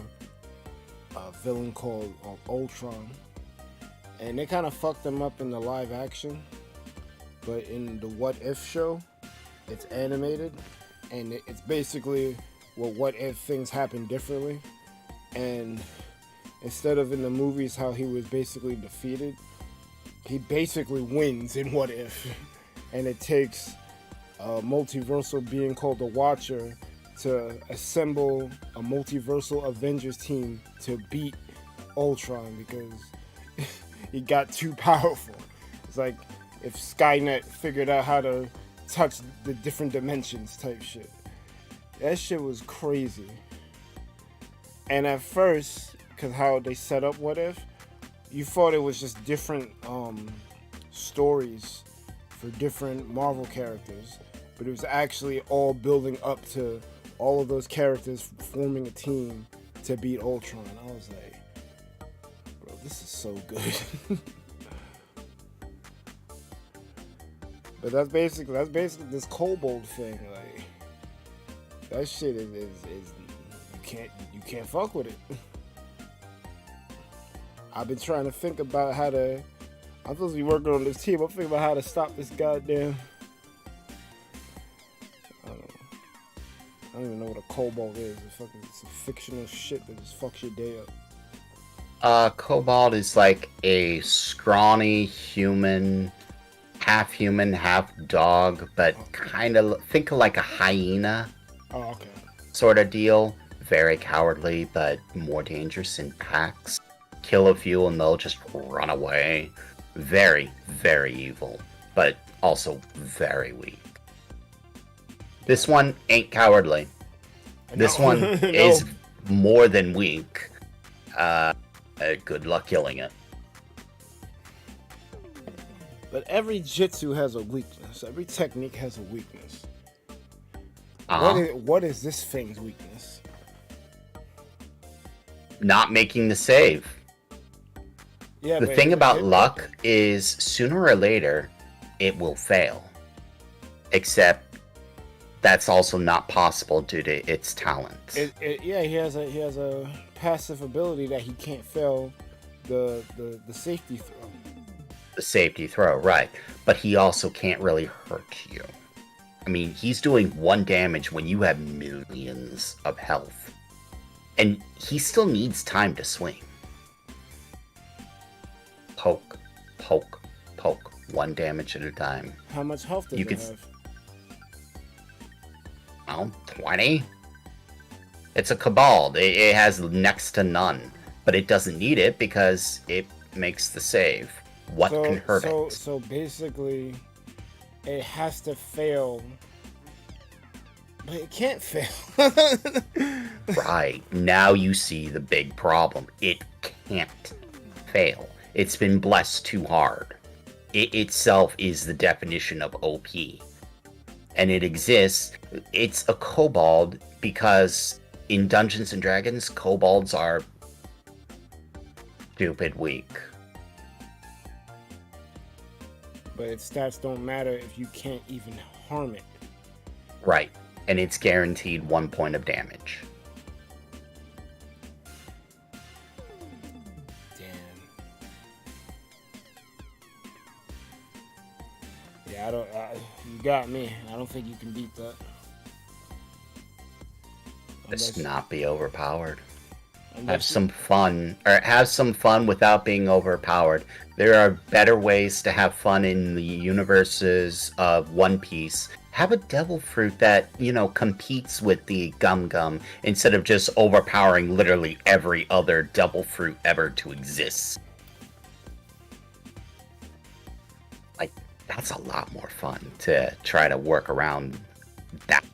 villain called Ultron, and they kind of fucked him up in the live action. But in the What If show, it's animated, and it's basically what if things happen differently. And instead of in the movies how he was basically defeated, he basically wins in What If. And it takes a multiversal being called the Watcher to assemble a multiversal Avengers team to beat Ultron because he got too powerful. It's like if Skynet figured out how to touch the different dimensions type shit. That shit was crazy. And at first, because how they set up What If, you thought it was just different stories for different Marvel characters, but it was actually all building up to all of those characters forming a team to beat Ultron. I was like, bro, this is so good. But that's basically this kobold thing. Like that shit is you can't fuck with it. I've been trying to think about how to. I'm supposed to be working on this team. I'm thinking about how to stop this goddamn. I don't even know what a kobold is. It's a fictional shit that just fucks your day up. Kobold is like a scrawny human half human, half dog, but kind of think of like a hyena. Oh, okay. Sort of deal. Very cowardly, but more dangerous in packs. Kill a few and they'll just run away. Very, very evil, but also very weak. This one ain't cowardly. This one is more than weak. Good luck killing it. But every jitsu has a weakness. Every technique has a weakness. What is this thing's weakness? Not making the save. Yeah. The thing about luck is sooner or later it will fail. Except that's also not possible due to its talents. Yeah, he has a passive ability that he can't fail the safety throw. The safety throw, right. But he also can't really hurt you. I mean, he's doing 1 damage when you have millions of health. And he still needs time to swing. Poke, poke, poke. 1 damage at a time. How much health does it have? Well, 20? It's a Cabal. It has next to none. But it doesn't need it because it makes the save. What can hurt it? So basically, it has to fail. But it can't fail. Right. Now you see the big problem. It can't fail. It's been blessed too hard. It itself is the definition of OP. And it exists. It's a kobold because in Dungeons and Dragons, kobolds are stupid weak. But its stats don't matter if you can't even harm it. Right. And it's guaranteed 1 point of damage. Yeah, you got me. I don't think you can beat that. Just not be overpowered. Have some fun, or have some fun without being overpowered. There are better ways to have fun in the universes of One Piece. Have a devil fruit that, competes with the Gum Gum instead of just overpowering literally every other devil fruit ever to exist. Like, that's a lot more fun to try to work around that.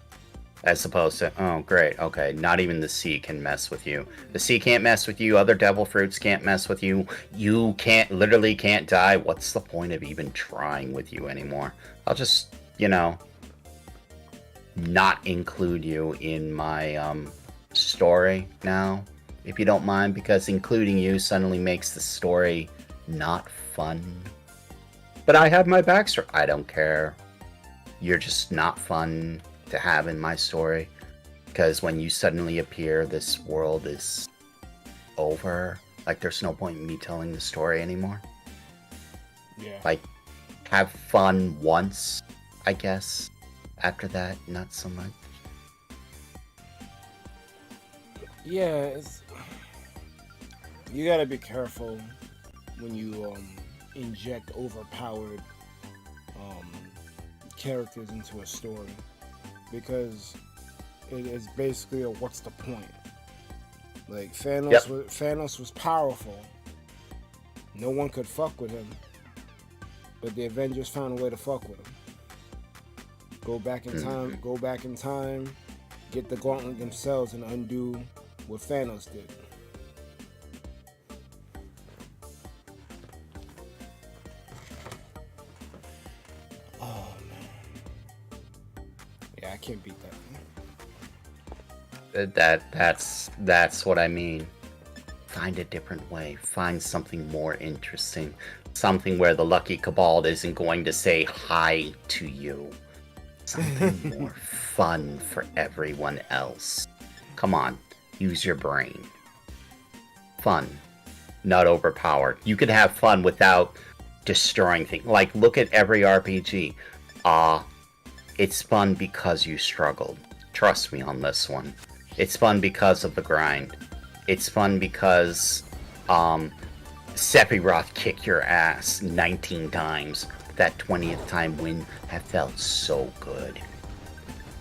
As opposed to, oh great, okay, not even the sea can mess with you. The sea can't mess with you, other devil fruits can't mess with you, you literally can't die. What's the point of even trying with you anymore? I'll just, not include you in my story now, if you don't mind, because including you suddenly makes the story not fun. But I have my backstory. I don't care. You're just not fun to have in my story, because when you suddenly appear, this world is over. Like, there's no point in me telling the story anymore. Yeah. Like, have fun once, I guess. After that, not so much. Yeah, you gotta be careful when you inject overpowered characters into a story, because it is basically a what's the point? Like, Thanos was powerful. No one could fuck with him, but the Avengers found a way to fuck with him. Go back in time, get the gauntlet themselves and undo what Thanos did. Oh man. Yeah, I can't beat that. That's what I mean. Find a different way. Find something more interesting. Something where the lucky Cabal isn't going to say hi to you. Something more fun for everyone else. Come on, use your brain. Fun, not overpowered. You could have fun without destroying things. Like, look at every RPG. It's fun because you struggled. Trust me on this one. It's fun because of the grind. It's fun because Sephiroth kicked your ass 19 times. that 20th time win have felt so good.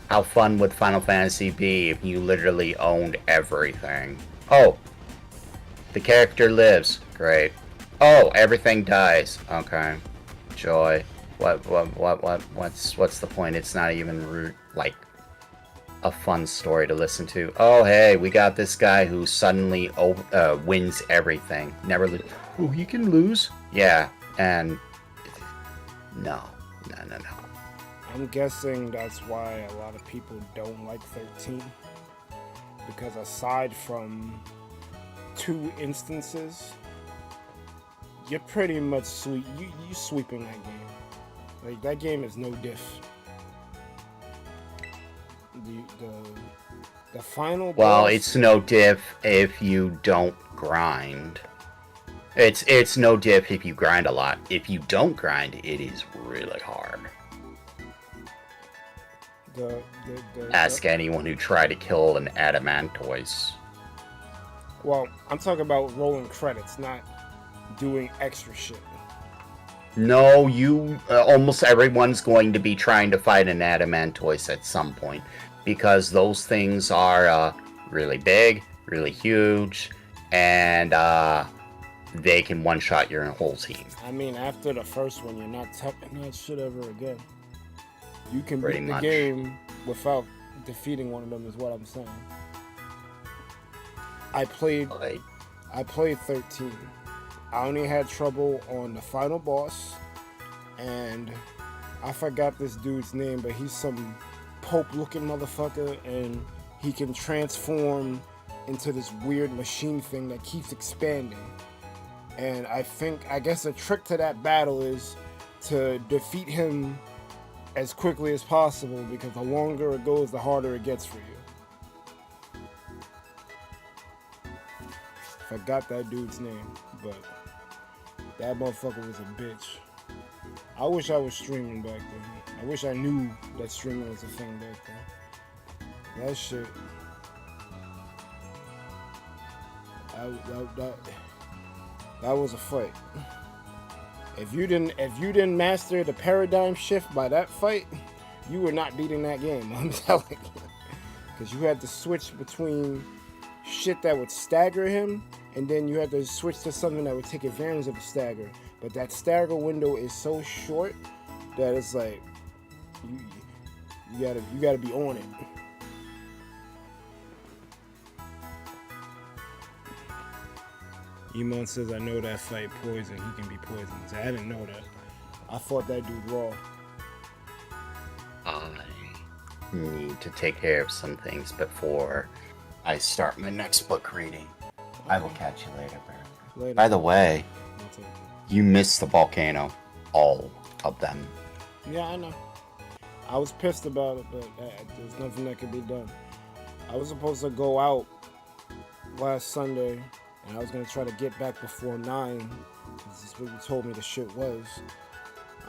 How fun would Final Fantasy be if you literally owned everything? Oh, the character lives. Great. Oh, everything dies. Okay. Joy. What's the point? It's not even like a fun story to listen to. Oh, hey, we got this guy who suddenly wins everything. Never lose. Oh, he can lose? Yeah, and no. I'm guessing that's why a lot of people don't like 13. Because aside from 2 instances, you're pretty much you sweeping that game. Like, that game is no diff. The final boss... Well, it's no diff if you don't grind. It's no diff if you grind a lot. If you don't grind, it is really hard. Ask anyone who tried to kill an Adamantoise. Well, I'm talking about rolling credits, not doing extra shit. No, almost everyone's going to be trying to fight an Adamantoise at some point, because those things are really big, really huge, and they can one-shot your whole team. I mean, after the first one, you're not tapping that shit ever again. You can Pretty beat the much. game without defeating one of them, is what I'm saying. I played 13. I only had trouble on the final boss, and I forgot this dude's name, but he's some Pope-looking motherfucker, and he can transform into this weird machine thing that keeps expanding. And I guess the trick to that battle is to defeat him as quickly as possible, because the longer it goes, the harder it gets for you. Forgot that dude's name, but that motherfucker was a bitch. I wish I was streaming back then. I wish I knew that streaming was a thing back then. That shit. That was a fight. If you didn't master the paradigm shift by that fight, you were not beating that game. I'm telling you, because you had to switch between shit that would stagger him, and then you had to switch to something that would take advantage of the stagger. But that stagger window is so short that it's like you gotta be on it. Emon says, I know that fight poison. He can be poisonous. I didn't know that. I fought that dude raw. I need to take care of some things before I start my next book reading. I will catch you later, Barry. By the way, you missed the volcano. All of them. Yeah, I know. I was pissed about it, but there's nothing that could be done. I was supposed to go out last Sunday, and I was going to try to get back before 9. This is what you told me the shit was.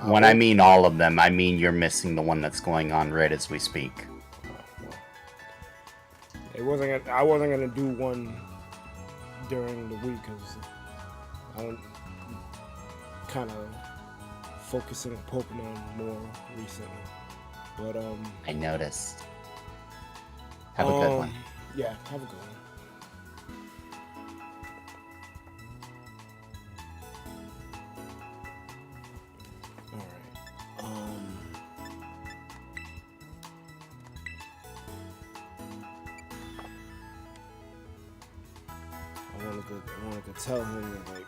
When I mean all of them, I mean you're missing the one that's going on right as we speak. I wasn't going to do one during the week, because I'm kind of focusing on Pokemon more recently. But I noticed. Have a good one. Yeah, have a good one. I wanted to tell him that, like,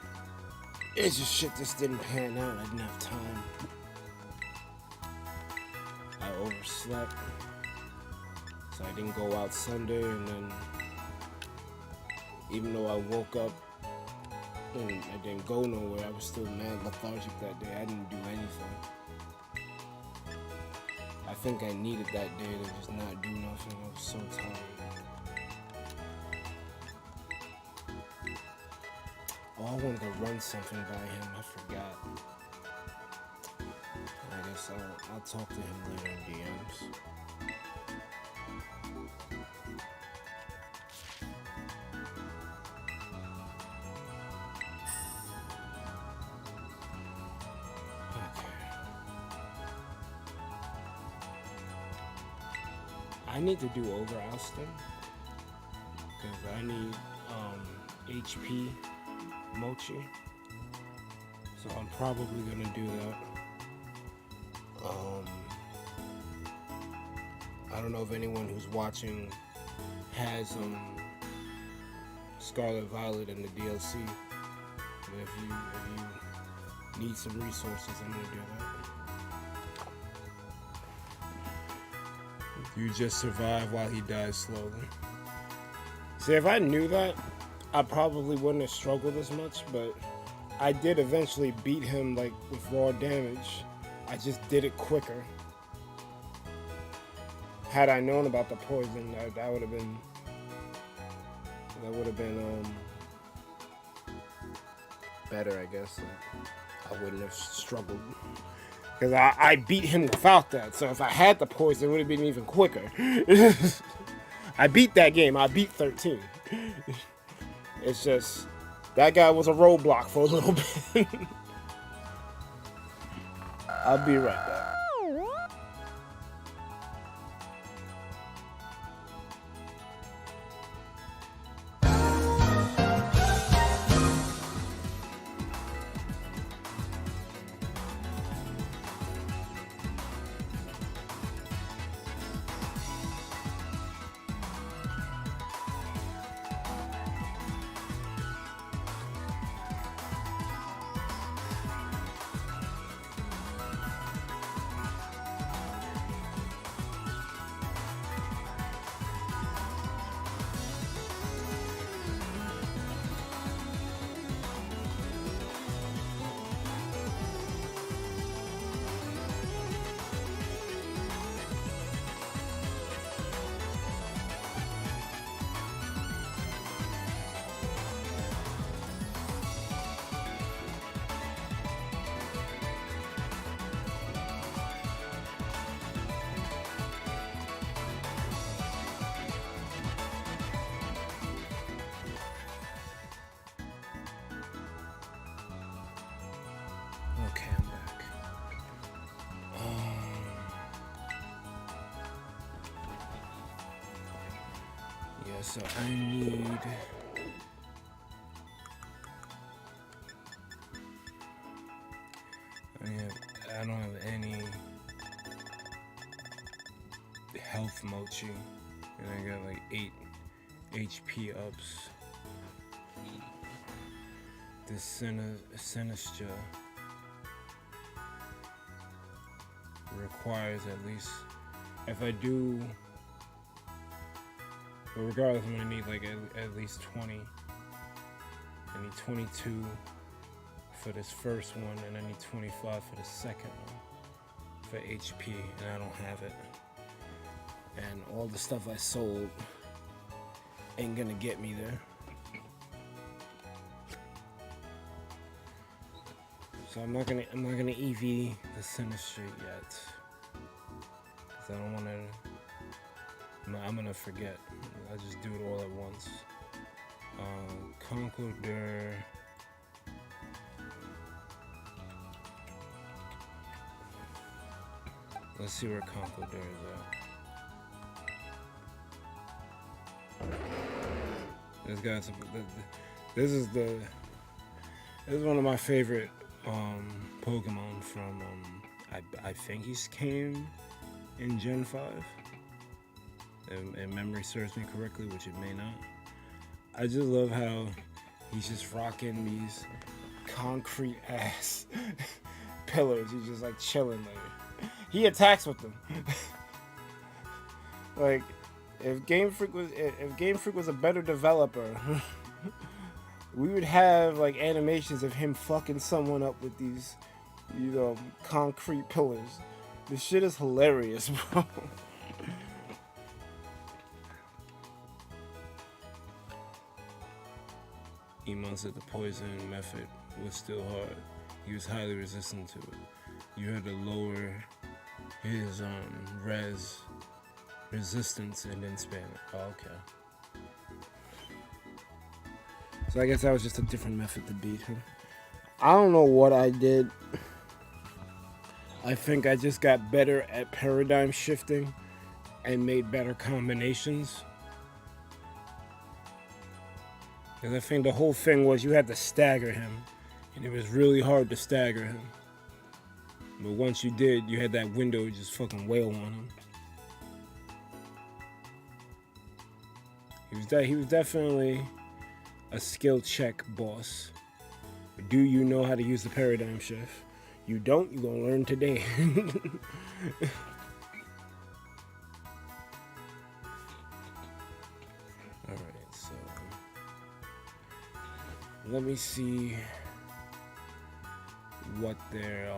it's just shit just didn't pan out. I didn't have time. I overslept, so I didn't go out Sunday, and then even though I woke up and I didn't go nowhere, I was still mad lethargic that day. I didn't do anything. I think I needed that day to just not do nothing. I was so tired. Oh, I wanted to run something by him. I forgot. I guess I'll talk to him later in DMs. Okay. I need to do over ousting because I need HP mochi. So I'm probably gonna do that. I don't know if anyone who's watching has Scarlet Violet in the DLC, but if you need some resources, I'm gonna do that. You just survive while he dies slowly. See, if I knew that, I probably wouldn't have struggled as much, but I did eventually beat him like with raw damage. I just did it quicker. Had I known about the poison, that would have been better, I guess. I wouldn't have struggled because I beat him without that. So if I had the poison, it would have been even quicker. I beat that game. I beat 13. It's just that guy was a roadblock for a little bit. I'll be right back. Okay, I'm back. Yeah, so I don't have any health mochi, and I got like 8 HP ups. This Sinister requires at least, if I do, but regardless, I'm gonna need like at least 20. I need 22 for this first one, and I need 25 for the second one for HP, and I don't have it. And all the stuff I sold ain't gonna get me there. So I'm not gonna EV the Sinister yet, cause I don't wanna. I'm gonna forget. I just do it all at once. Conqueror. Let's see where Conqueror is at. This guy's. This is one of my favorite Pokemon from. I think he came in Gen 5. If memory serves me correctly, which it may not. I just love how he's just rocking these concrete ass pillars. He's just like chilling there. He attacks with them. Like if Game Freak was a better developer, we would have like animations of him fucking someone up with these, concrete pillars. This shit is hilarious, bro. Emon said the poison method was still hard. He was highly resistant to it. You had to lower his resistance and then spam it. Oh, okay. So I guess that was just a different method to beat him. I don't know what I did. I think I just got better at paradigm shifting and made better combinations. Because I think the whole thing was you had to stagger him, and it was really hard to stagger him. But once you did, you had that window to just fucking wail on him. He was definitely a skill check boss. But do you know how to use the paradigm shift? You don't, you're gonna learn today. Alright, so let me see what their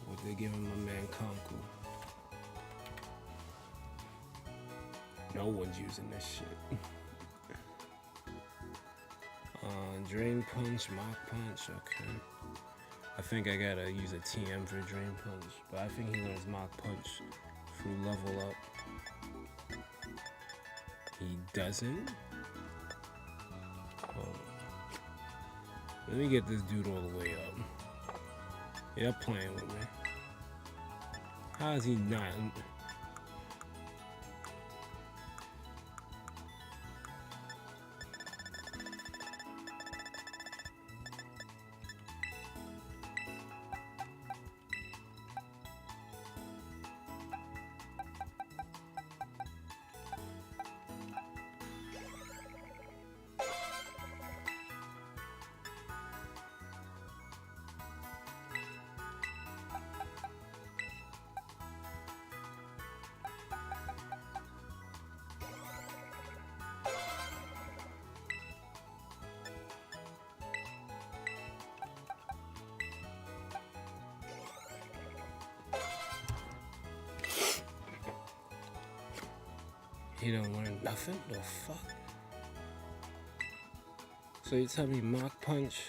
what they're giving my man Konku. No one's using this shit. Drain Punch, Mach Punch, okay. I think I gotta use a TM for Drain Punch, but I think he learns Mach Punch through level up. He doesn't? Let me get this dude all the way up. Yeah, playing with me. How is he not? He don't learn nothing? The fuck? So you tell me Mach Punch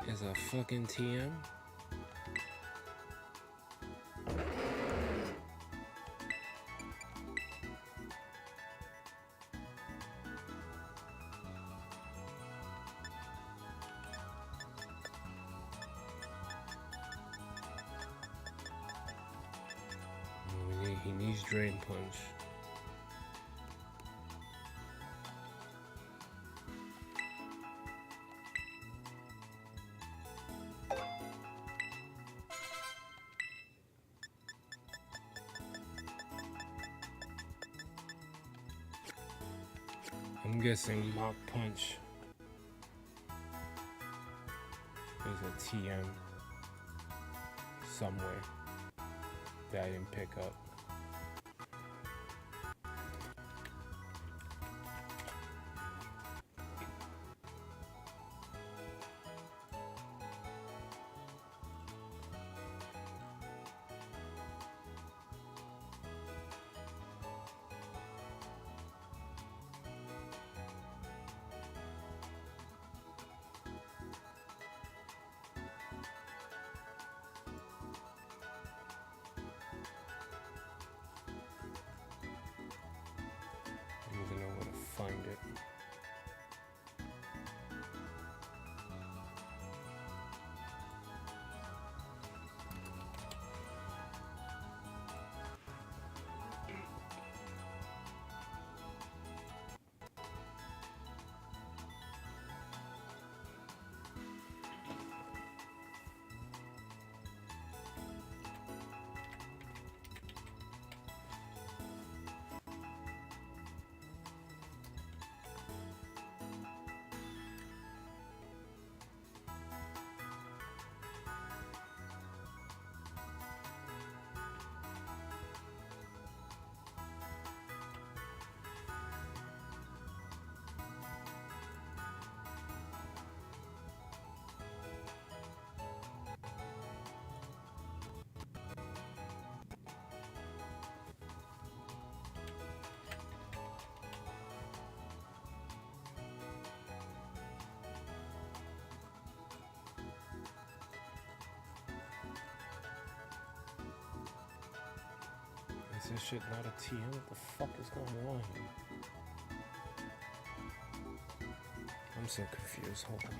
is a fucking TM? He needs Drain Punch. I'm guessing Mach Punch is a TM somewhere that I didn't pick up. Find it. Is this shit not a TM? What the fuck is going on here? I'm I'm so confused. Hold on.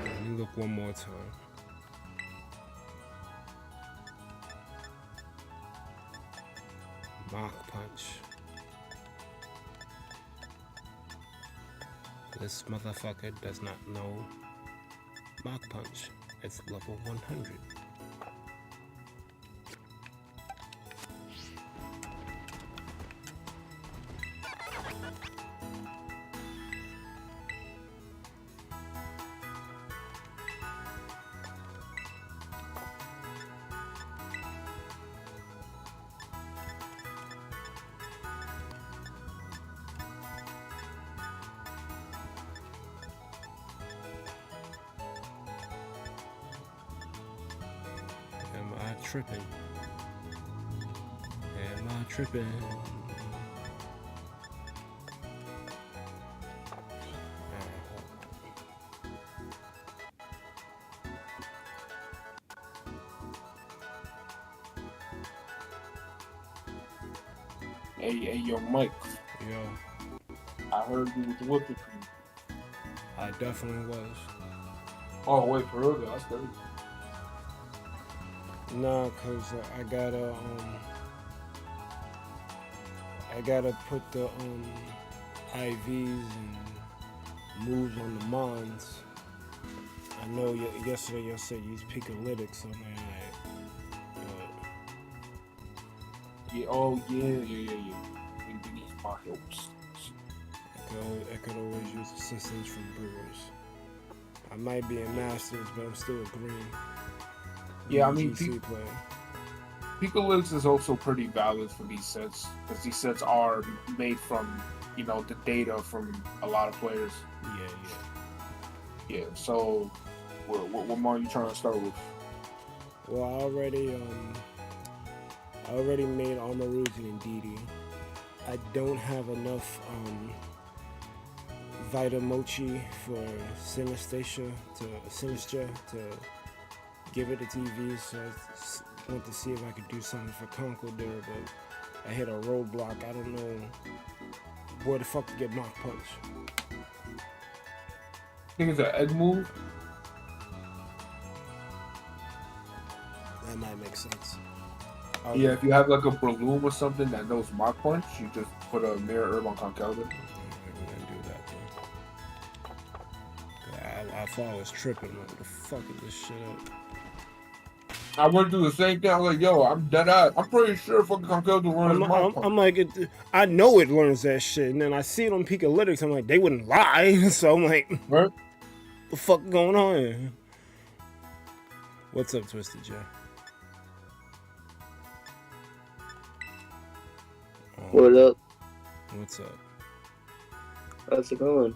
Let me look one more time. Mach punch. This motherfucker does not know Mach punch. It's level 100. Am I tripping? Am I tripping? Hey, yo, Mike. Yo, I heard you with the whipping cream. I definitely was. Oh, wait, for real? That's crazy. Nah, cause I gotta put the IVs and moves on the Mons. I know yesterday you said you used Picolytics, so man, Yeah, oh, yeah. We need my helps. I could always use assistance from Brewers. I might be in Masters, but I'm still a green. Yeah, I mean, VGC player. Picolytics is also pretty valid for these sets, because these sets are made from, the data from a lot of players. Yeah, so what more are you trying to start with? Well, I already made Armaruzi and Didi. I don't have enough Vita Mochi for Sinistra to give it a TV, so I went to see if I could do something for Conqueror, but I hit a roadblock. I don't know where the fuck to get Mach Punch. I think it's an egg move. That might make sense. Yeah, if you have like a Breloom or something that knows Mach Punch, you just put a Mirror Herb on Conqueror. I'm gonna do that though. I thought I was tripping. What the fuck is this shit up? I went through the same thing. I was like, yo, I'm dead ass. I'm pretty sure fucking Conqueror runs Mach Punch. I'm like, I know it learns that shit, and then I see it on Picolytics. I'm like, they wouldn't lie. So I'm like, right? The fuck going on here? What's up, Twisted J? What up? What's up? How's it going?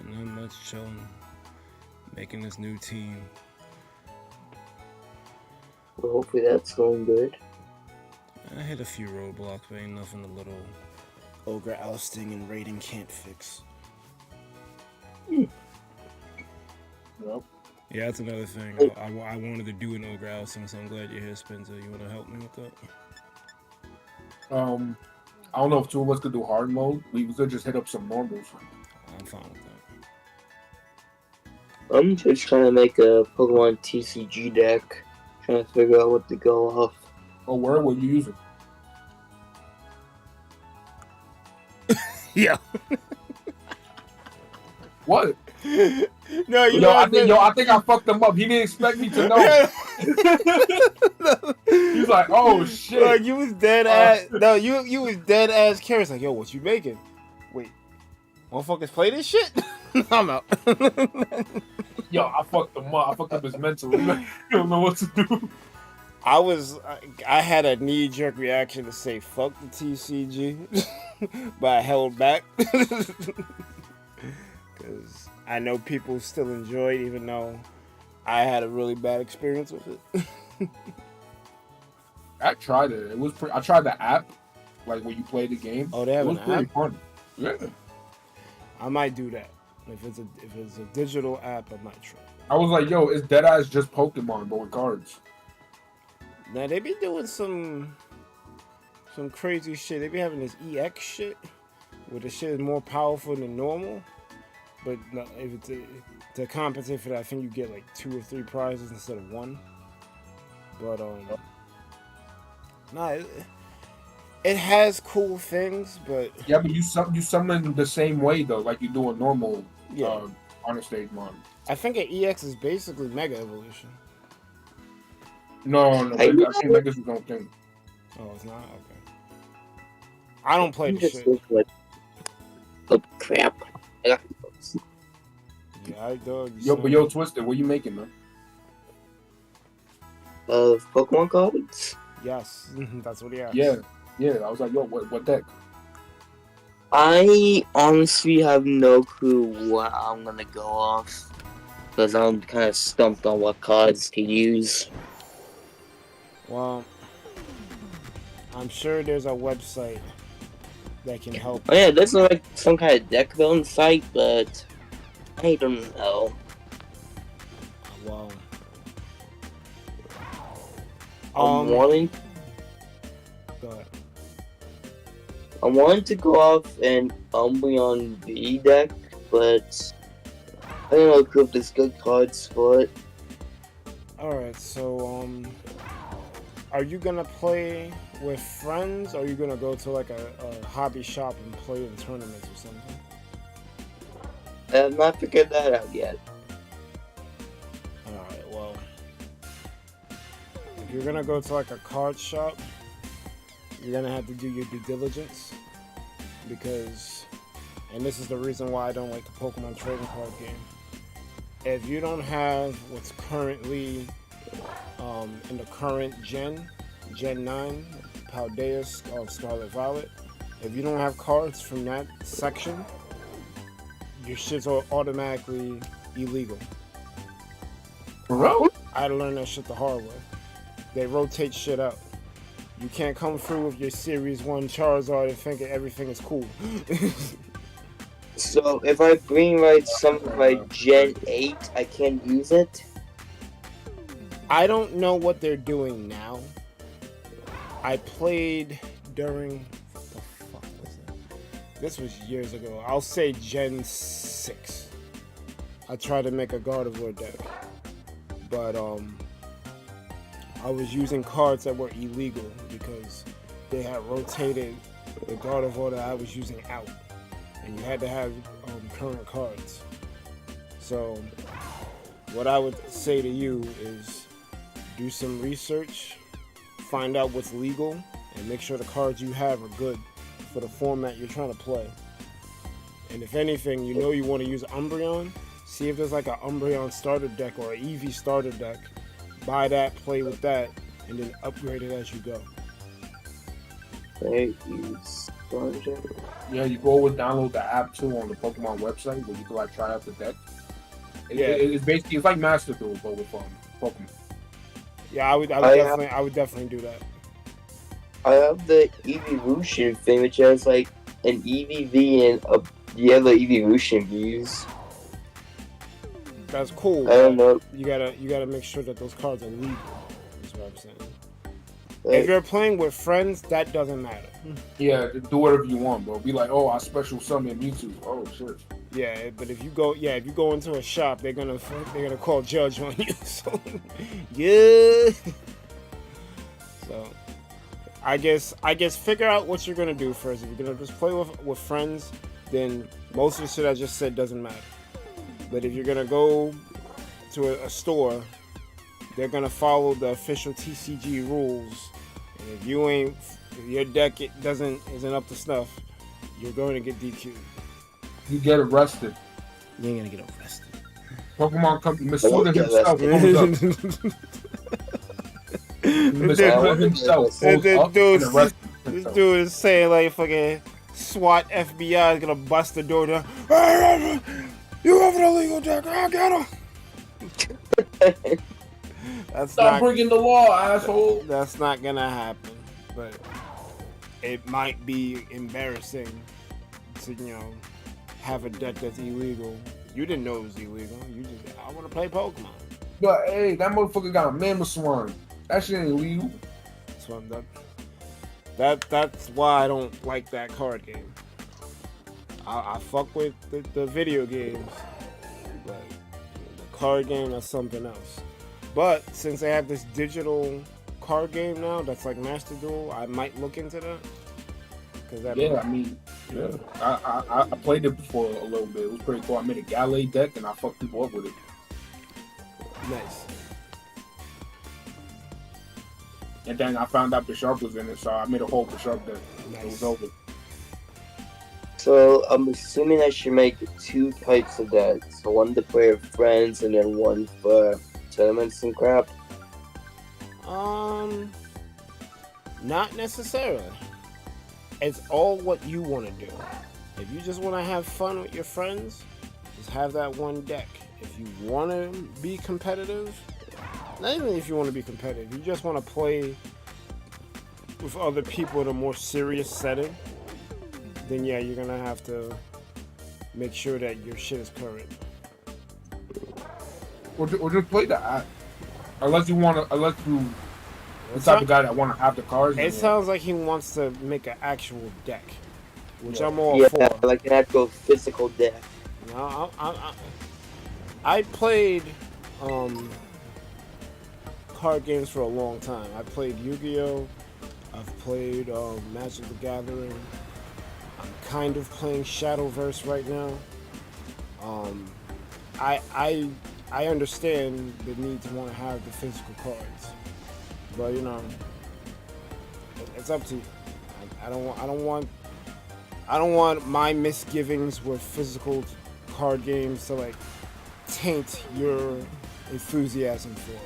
Not much, chilling. Making this new team. Well, hopefully that's going good. I hit a few roadblocks, but ain't nothing a little ogre ousting and raiding can't fix. Yep. Yeah, that's another thing. I wanted to do an ogre ousting, so I'm glad you're here, Spencer. You want to help me with that? I don't know if two of us could do hard mode. We could just hit up some normals. I'm fine with that. I'm just trying to make a Pokemon TCG deck. Trying to figure out what to go off. Oh, where would you use it? Yeah. What? No, I think I fucked him up. He didn't expect me to know. He's like, oh shit. Like, you was dead ass. No, you was dead ass curious. Like, yo, what you making? Wait, motherfuckers play this shit? I'm out. Yo, I fucked him up. I fucked up his mental. I don't know what to do. I had a knee-jerk reaction to say fuck the TCG, but I held back because I know people still enjoy it, even though I had a really bad experience with it. I tried it. It was I tried the app, like when you play the game. Oh, they have an app? It was pretty fun. Yeah. I might do that. If it's a digital app, I might try. I was like, yo, it's deadass just Pokemon, but with cards. Now they be doing some crazy shit. They be having this EX shit. where the shit is more powerful than normal. But no, if it's to compensate for that, I think you get like 2 or 3 prizes instead of 1. But nah, it has cool things, but Yeah, but you summon the same way though, like you do a normal honor stage mod. I think an EX is basically Mega Evolution. No, I think Mega's its own thing. Oh, it's not? Okay. I don't play the shit. Like, oh crap! I got Yeah, I do. Yo, Twisted, what you making, man? of Pokemon cards. Yes, that's what he asked. Yeah. I was like, yo, what deck? I honestly have no clue what I'm gonna go off because I'm kind of stumped on what cards to use. Well, I'm sure there's a website that can help. Oh yeah, there's like some kind of deck building site, but I don't know. Well, I'm wanting to go off an Umbreon V deck, but I don't know if there's good cards for it. Alright, so, are you gonna play with friends, or are you gonna go to like a hobby shop and play in tournaments or something? I have not figured that out yet. Alright, well, if you're gonna go to like a card shop, you're gonna have to do your due diligence, because, and this is the reason why I don't like the Pokemon trading card game. If you don't have what's currently in the current Gen 9, Paldeus of Scarlet Violet, if you don't have cards from that section, your shit's automatically illegal. Bro? I had to learn that shit the hard way. They rotate shit out. You can't come through with your Series 1 Charizard and think everything is cool. So if I bring like something like Gen 8, I can't use it? I don't know what they're doing now. I played during... What the fuck was that? This was years ago. I'll say Gen 6. I tried to make a Gardevoir deck. But, I was using cards that were illegal because they had rotated the Gardevoir that I was using out. And you had to have current cards. So, what I would say to you is do some research, find out what's legal, and make sure the cards you have are good for the format you're trying to play. And if anything, you know you want to use Umbreon, see if there's like an Umbreon starter deck or an Eevee starter deck. Buy that, play with that, and then upgrade it as you go. Yeah, you go and download the app too on the Pokemon website where you can like try out the deck. It's basically it's like Master Duel but with Pokemon. Yeah, I would definitely do that. I have the Evolution thing, which has like an EVV and the other Evolution views. That's cool. I don't know. You gotta make sure that those cards are legal. Is what I'm saying. If you're playing with friends, that doesn't matter. Yeah, do whatever you want, bro. Be like, oh, I special summon Mewtwo. Oh shit. Yeah, but if you go into a shop, they're gonna call judge on you. So yeah. So I guess figure out what you're gonna do first. If you're gonna just play with friends, then most of the shit I just said doesn't matter. But if you're gonna go to a store, they're gonna follow the official TCG rules. And if your deck isn't up to snuff, you're going to get DQ'd. You get arrested. You ain't gonna get arrested. Pokemon company Masuda himself comes up. Masuda himself goes up and this dude is saying like fucking SWAT FBI is gonna bust the door down. You have an illegal deck. I'll get him. Stop breaking the law, asshole. That's not gonna happen. But it might be embarrassing to have a deck that's illegal. You didn't know it was illegal. You just I want to play Pokemon. But hey, that motherfucker got a Mammoth Swarm. That shit ain't illegal. That's why I don't like that card game. I fuck with the video games, but the card game is something else. But since they have this digital card game now that's like Master Duel, I might look into that. Yeah, I mean, yeah, I played it before a little bit. It was pretty cool. I made a Galley deck and I fucked people up with it. Nice. And then I found out Bisharp was in it, so I made a whole Bisharp deck. Nice. It was over. So I'm assuming I should make 2 types of decks. So one to play with friends and then one for tournaments and crap. Not necessarily. It's all what you want to do. If you just want to have fun with your friends, just have that one deck. If you want to be competitive, not even if you want to be competitive, you just want to play with other people in a more serious setting, then yeah, you're gonna have to make sure that your shit is current. Or just play the app. Unless you the type of guy that want to have the cards. It sounds like he wants to make an actual deck, which Yeah. I'm all Yeah, for. like an actual physical deck. No, I played card games for a long time. I played Yu-Gi-Oh! I've played Magic the Gathering. I'm kind of playing Shadowverse right now. I understand the need to want to have the physical cards, but you know, it's up to you. I don't want my misgivings with physical card games to like taint your enthusiasm for it.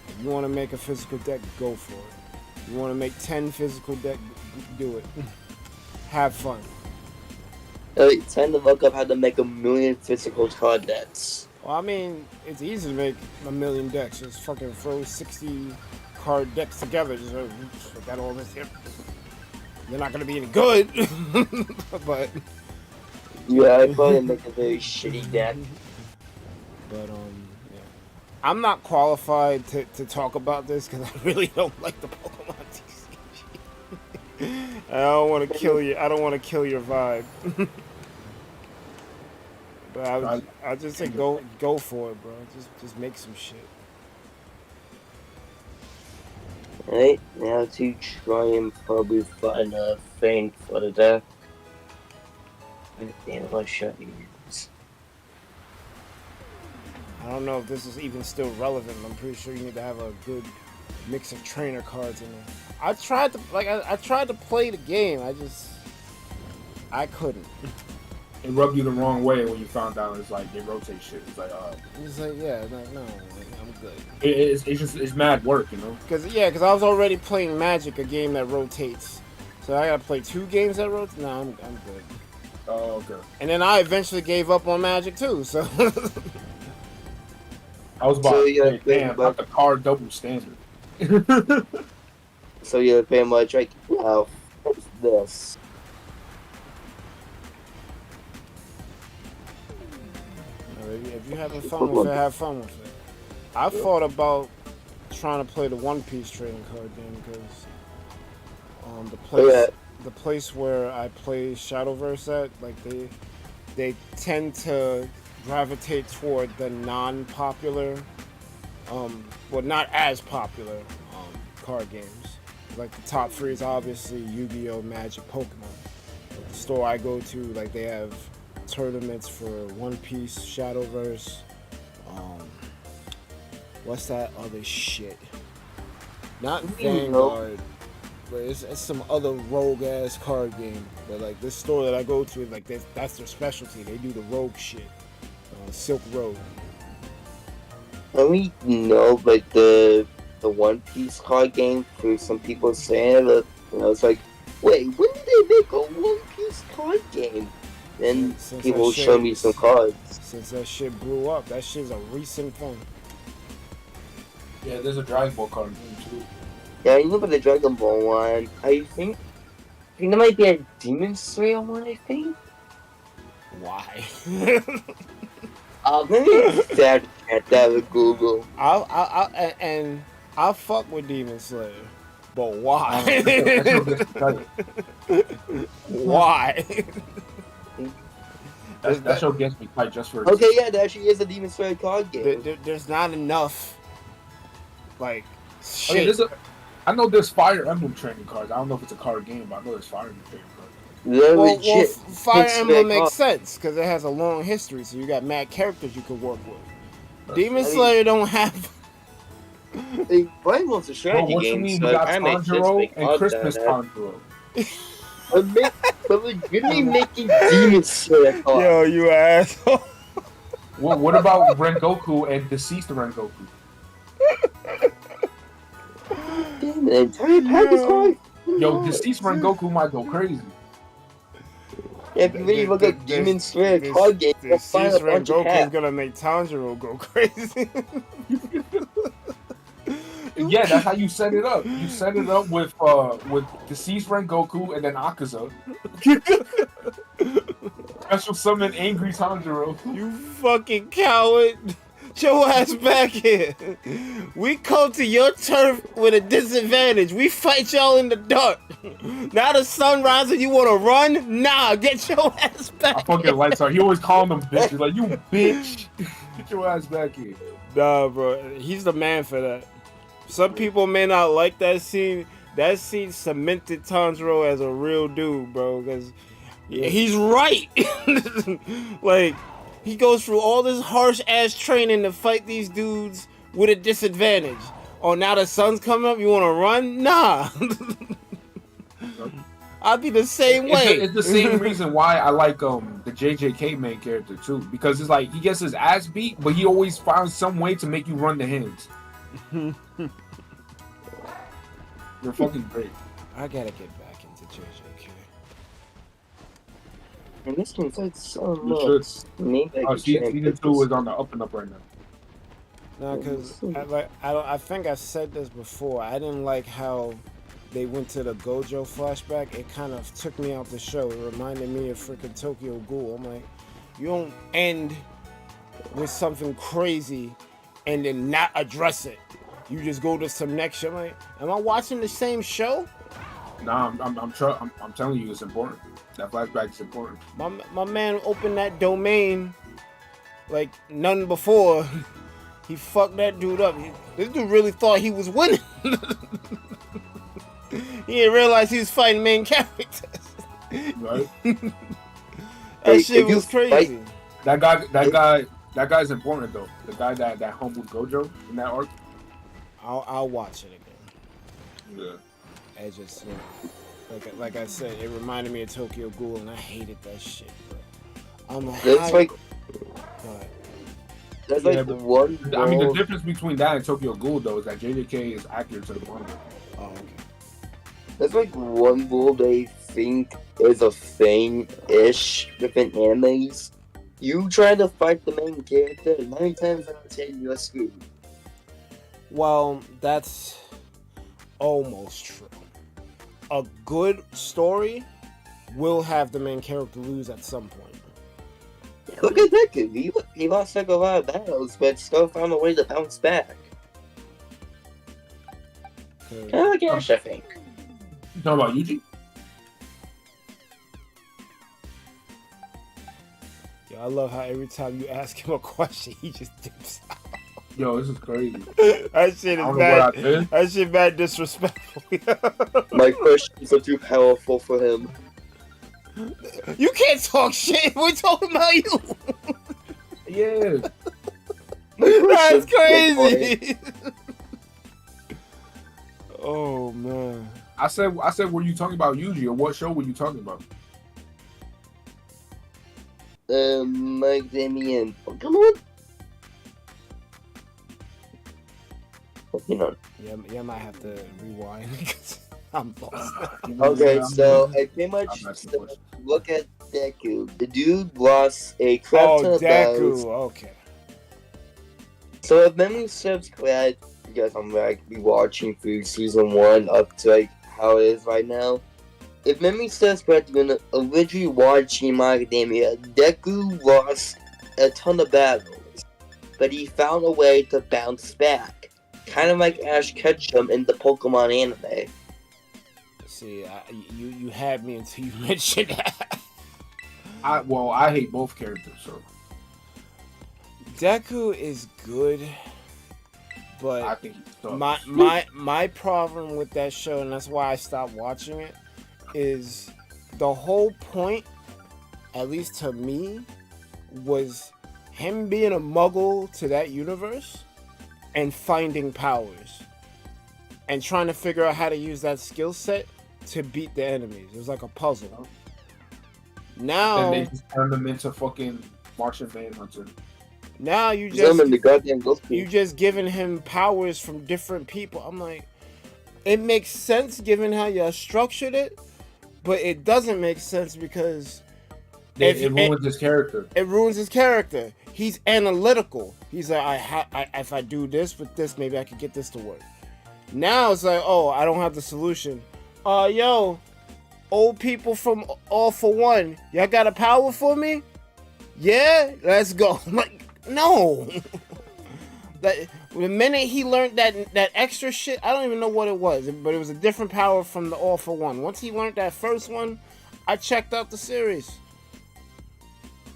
If you want to make a physical deck, go for it. You want to make 10 physical deck, do it. Have fun. It's time to look up how to make 1,000,000 physical card decks. Well, I mean, it's easy to make 1,000,000 decks. Just fucking throw 60 card decks together. Just got all this here. They're not gonna be any good, but Yeah, I probably make a very shitty deck. But yeah. I'm not qualified to talk about this because I really don't like the Pokemon TCG. I don't want to kill you. I don't want to kill your vibe. But I just say go for it, bro. Just make some shit. Right, now to try and probably find a thing for the deck. Damn, what should I use? I don't know if this is even still relevant. I'm pretty sure you need to have a good mix of trainer cards in there. I tried to play the game. I couldn't. It rubbed you the wrong way when you found out it's like they rotate shit. It's like, It's like, yeah, no, I'm good. It's mad work, you know. Because I was already playing Magic, a game that rotates. So I gotta play 2 games that rotate. No, I'm good. Oh, okay. And then I eventually gave up on Magic too. So I was about So, to yeah, say, damn, not the card double standard. So you're pretty much like, wow, what's this? if you're having fun with it, have fun with it. I thought about trying to play the One Piece trading card game because the place where I play Shadowverse at, like they tend to gravitate toward the non-popular, well, not as popular card games. Like the top 3 is obviously Yu-Gi-Oh, Magic, Pokemon. Like the store I go to, like they have tournaments for One Piece, Shadowverse, what's that other shit? Not Vanguard, but it's some other rogue ass card game. But like this store that I go to, like that's their specialty. They do the rogue shit, Silk Road. I mean, like the One Piece card game, for some people saying that, it's like, wait, when did they make a One Piece card game? Then Since people that shit- show me some cards. Since that shit blew up, that shit's a recent thing. Yeah, there's a Dragon Ball card game too. Yeah, you look at the Dragon Ball one. I think there might be a Demon Slayer one. I think. Why? Maybe that with Google. I'll fuck with Demon Slayer, but why? Why? That show gets me hyped just for. Okay, yeah, that actually is a Demon Slayer card game. There's not enough, like, I mean, shit. I know there's Fire Emblem training cards. I don't know if it's a card game, but I know there's Fire Emblem training cards. They're Well, legit. Fire It's Emblem like, makes sense because it has a long history, so you got mad characters you can work with. Demon I mean- Slayer don't have. They probably wants a Bro, strategy what you game, mean? so We got that makes sense. Tanjiro Make and odds Christmas on that. Tanjiro. But legitimately making Demon Slayer cards. Yo, you asshole. What about Rengoku and deceased Rengoku? Damn, the entire pack is hard. Yo, deceased Rengoku might go crazy. Yeah, if you really look at Demon Slayer card game, you'll find a bunch of Goku's packs. gonna make Tanjiro go crazy. Yeah, that's how you set it up. You set it up with deceased Rengoku and then Akaza. Special summon angry Tanjiro. You fucking coward. Get your ass back here. We come to your turf with a disadvantage. We fight y'all in the dark. Now the sun rises, you wanna run? Nah, get your ass back. I fucking like her. He always calling them bitches. Like, you bitch. Get your ass back here. Nah, bro. He's the man for that. Some people may not like that scene. That scene cemented Tanjiro as a real dude, bro. Because he's right. Like, he goes through all this harsh ass training to fight these dudes with a disadvantage. Oh, now the sun's coming up, you want to run? Nah. I'd be the same way. It's the same reason why I like the JJK main character too, because it's like he gets his ass beat, but he always finds some way to make you run the hands. You're fucking great. I gotta get back into JJK. And this one's like so You much. should. Maybe I could try and Season put 2 this- is on the up and up right now. No, because I think I said this before. I didn't like how they went to the Gojo flashback. It kind of took me out the show. It reminded me of freaking Tokyo Ghoul. I'm like, you don't end with something crazy and then not address it. You just go to some next show. I'm like, am I watching the same show? Nah, I'm telling you, it's important. That flashback is important. My man opened that domain like none before. He fucked that dude up. This dude really thought he was winning. He didn't realize he was fighting main characters. Right? That shit was crazy. That guy's important though. The guy that humbled Gojo in that arc. I'll watch it again. Yeah. I just, you know, like I said, it reminded me of Tokyo Ghoul, and I hated that shit, bro. That's like God. that's Yeah, like but- one. I mean, the world- difference between that and Tokyo Ghoul though is that JJK is accurate to the manga. Oh, okay. That's like one rule they think is a thing-ish within animes. You try to fight the main character, 9 times out of 10 you're screwed. Well, that's almost true. A good story will have the main character lose at some point. Look at Deku. He lost like a lot of battles, but still found a way to bounce back. 'Cause- Kind of like Ash, I think. You talking about Yuji? Yo, I love how every time you ask him a question, he just dips out. Yo, this is crazy. That shit I is don't know what I bad. did. That shit bad disrespectful. My questions are too powerful for him. You can't talk shit. We're talking about you. Yeah. That's Questions are crazy. Oh man. I said, were you talking about Yuji or what show were you talking about? Mike, Damien, Pokemon? You know. Yeah, I might have to rewind because I'm lost. Okay, so I pretty I'm much asking so questions. look at Deku. The dude lost a crap ton Oh, of battles. Deku. Okay. So if memory serves correct, because I'm like rewatching through season 1 up to like how it is right now. If memory serves correct, when originally watching My Academia, Deku lost a ton of battles, but he found a way to bounce back, kind of like Ash Ketchum in the Pokemon anime. See, you had me until you mentioned that. I hate both characters. So Deku is good, I but think he sucks. my problem with that show, and that's why I stopped watching it, is the whole point, at least to me, was him being a muggle to that universe and finding powers and trying to figure out how to use that skill set to beat the enemies. It was like a puzzle. Now Then they just turned him into fucking Martian Manhunter. now you Summon the just goddamn ghost you people. just giving him powers from different people. I'm like, it makes sense given how you structured it, but it doesn't make sense because It ruins his character. it ruins his character. He's analytical. He's like, if I do this with this, maybe I could get this to work. Now it's like, oh, I don't have the solution. Yo, old people from All for One, y'all got a power for me? Yeah, let's go. I'm like, no. That the minute he learned that extra shit, I don't even know what it was, but it was a different power from the All for One. Once he learned that first one, I checked out the series.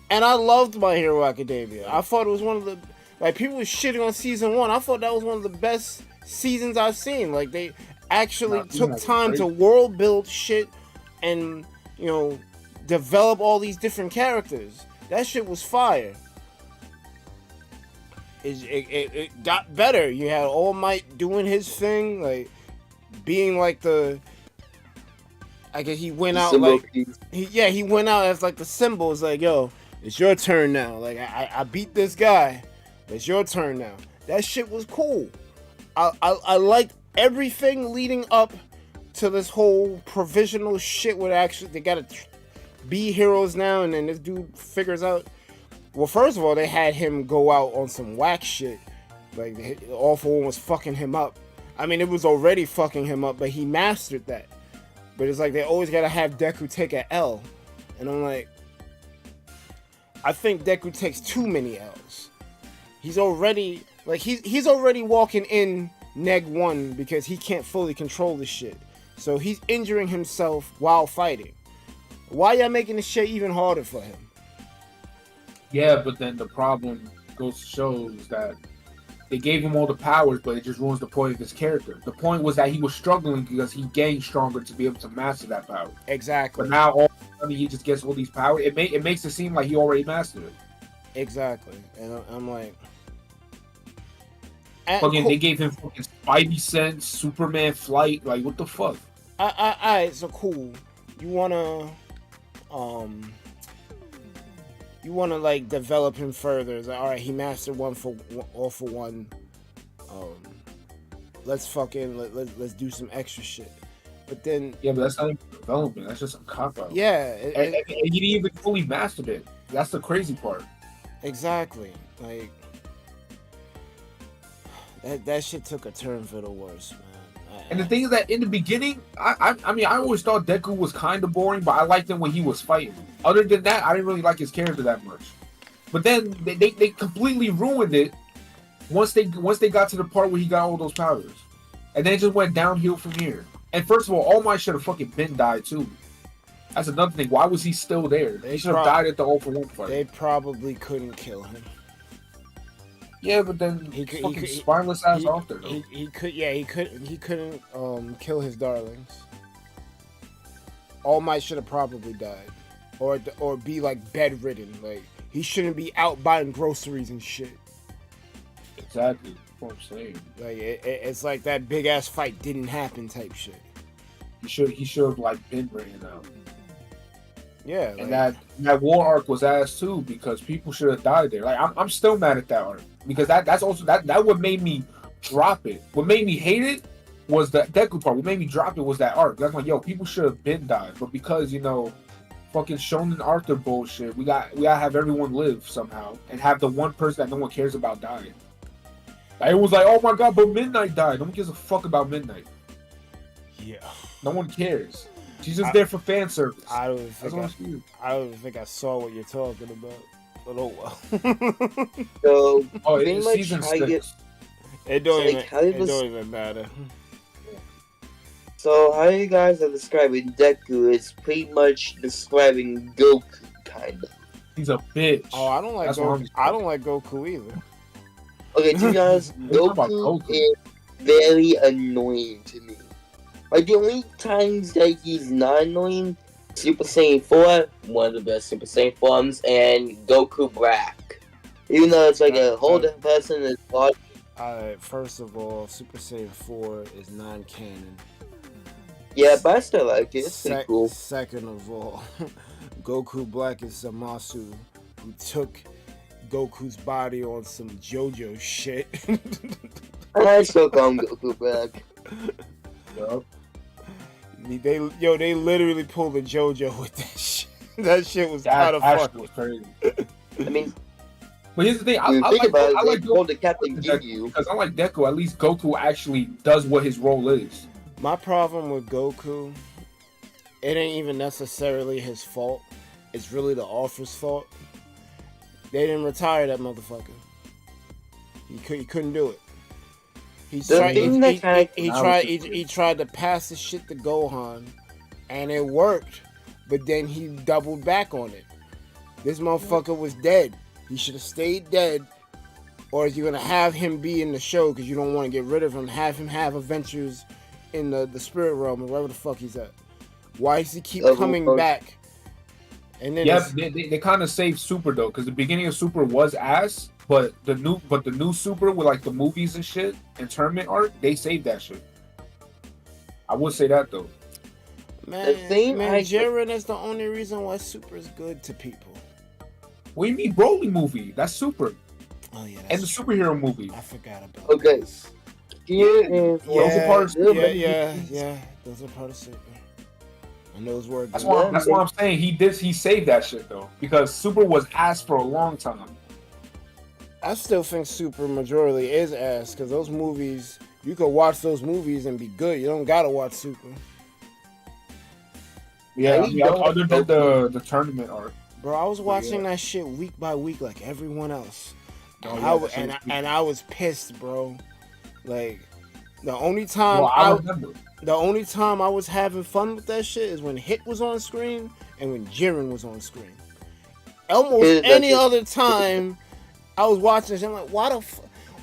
And I loved My Hero Academia. I thought it was one of the, like, people were shitting on season 1. I thought that was one of the best seasons I've seen. Like, they actually took time to world build shit and, you know, develop all these different characters. That shit was fire. It got better. You had All Might doing his thing, like, being like the, I guess he went out like, he went out as like the symbol. It's like, yo, it's your turn now. Like, I beat this guy. It's your turn now. That shit was cool. I liked everything leading up to this whole provisional shit where actually they gotta be heroes now, and then this dude figures out. Well, first of all, they had him go out on some whack shit. Like, All for One was fucking him up. I mean, it was already fucking him up, but he mastered that. But it's like they always gotta have Deku take a L. And I'm like, I think Deku takes too many L's. He's already, like, he's already walking in neg 1 because he can't fully control the shit. So he's injuring himself while fighting. Why y'all making this shit even harder for him? Yeah, but then the problem goes to show is that they gave him all the powers, but it just ruins the point of his character. The point was that he was struggling because he gained stronger to be able to master that power. Exactly. But now all of a sudden he just gets all these powers. It makes it seem like he already mastered it. Exactly. And I'm like, fucking, they gave him fucking Spidey sense, Superman flight. Like, what the fuck? Alright, so cool. You wanna like develop him further. It's like, all right, he mastered All for One. Let's do some extra shit. But then, yeah, but that's not even development. That's just a cop out. Yeah, and he didn't even fully mastered it. That's the crazy part. Exactly. Like, that shit took a turn for the worse, man. And the thing is that in the beginning, I mean, I always thought Deku was kind of boring, but I liked him when he was fighting. Other than that, I didn't really like his character that much. But then they completely ruined it once they got to the part where he got all those powers, and then it just went downhill from here. And first of all Might should have fucking been died too. That's another thing. Why was he still there? He should have died at the All for One fight. They probably couldn't kill him. Yeah, but then he spineless ass off there though. He couldn't kill his darlings. All Might should have probably died, or be like bedridden. Like, he shouldn't be out buying groceries and shit. Exactly, that's what I'm saying. Like, it's like that big ass fight didn't happen type shit. He should have like been ran out. Yeah, and that war arc was ass too, because people should have died there. Like, I'm still mad at that arc because that's also that what made me drop it. What made me hate it was the Deku part. What made me drop it was that arc. That's like, yo, people should have been died, but because, you know, fucking Shonen Arthur bullshit, we gotta have everyone live somehow and have the one person that no one cares about dying. Like, it was like, oh my god, but Midnight died. No one gives a fuck about Midnight. Yeah, no one cares. She's just there for fan service. I don't think I saw what you're talking about, but oh well. So, it's season 6. It don't even matter. So how you guys are describing Deku is pretty much describing Goku kind of. He's a bitch. Oh, I don't like That's what Goku. I'm- I don't like Goku either. Okay, to be honest, What about Goku Goku? is very annoying to me. Like, the only times that he's not annoying, Super Saiyan 4, one of the best Super Saiyan forms, and Goku Black. Even though it's like a whole different person, it's hard. Alright, first of all, Super Saiyan 4 is non-canon. Yeah, but I still like it. It's pretty cool. Second of all, Goku Black is Zamasu, who took Goku's body on some JoJo shit. I still call him Goku Black. Yup. They literally pulled a JoJo with that shit. That shit was That kind of actually fun. was crazy. I mean, But here's the thing, I when you think like about it, I like they called Goku the Captain because Ginyu. unlike Deku, at least Goku actually does what his role is. My problem with Goku, it ain't even necessarily his fault. It's really the author's fault. They didn't retire that motherfucker. He couldn't do it. He The tried. thing that kinda- He tried to pass the shit to Gohan, and it worked. But then he doubled back on it. This motherfucker was dead. He should have stayed dead. Or if you're gonna have him be in the show because you don't want to get rid of him, have him have adventures in the spirit realm or wherever the fuck he's at. Why does he keep coming back? And then Yeah, they kind of saved Super though, because the beginning of Super was ass, but the new Super with like the movies and shit and tournament art, they saved that shit. I would say that though. man, thing man, I- Jiren is the only reason why Super is good to people. What do you mean Broly movie? That's Super. Oh yeah, And the that's true. superhero movie. I forgot about. Okay. this. Here is Those are part of Super. Yeah. Those are part of Super. And those were. That's good. why I'm saying he saved that shit though, because Super was ass for a long time. I still think Super majority is ass because those movies, you could watch those movies and be good. You don't gotta watch Super. Yeah, I don't other than the tournament art. Bro, I was watching that shit week by week like everyone else. Oh, And, yeah, I, that shit was and I was pissed, bro. Like, the only time Well, I remember. the only time I was having fun with that shit is when Hit was on screen and when Jiren was on screen. Almost Yeah, that's any it. other time I was watching this, I'm like,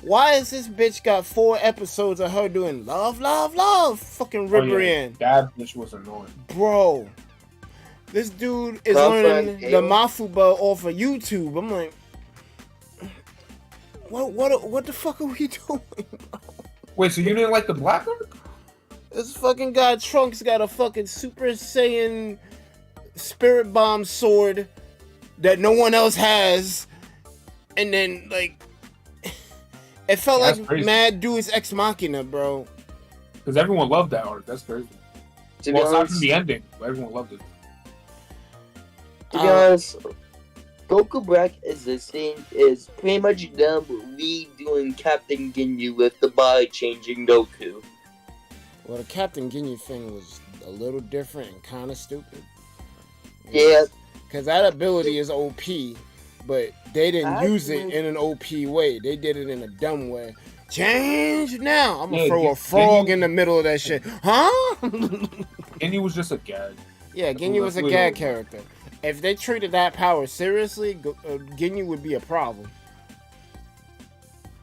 why is this bitch got 4 episodes of her doing love, fucking Ribrian? That bitch was annoying. Bro, this dude is Girlfriend, learning the Halo. Mafuba off of YouTube. I'm like, what the fuck are we doing? Wait, so you didn't like the black art? This fucking guy Trunks got a fucking Super Saiyan Spirit Bomb sword that no one else has, and then like it felt That's like crazy. Mad Deus Ex Machina, bro. Because everyone loved that art. That's crazy. To be Well, aside honest, from the ending, but everyone loved it. to be honest, Goku Black existing is pretty much them redoing Captain Ginyu with the body changing Goku. Well, the Captain Ginyu thing was a little different and kind of stupid. Yeah. Because that ability is OP, but they didn't I use it think- in an OP way. They did it in a dumb way. Change now! I'm gonna Yeah, throw a Ginyu- frog in the middle of that shit. Huh? And he was just a gag. Yeah, Ginyu was a That's gag weird. character. If they treated that power seriously, Ginyu would be a problem.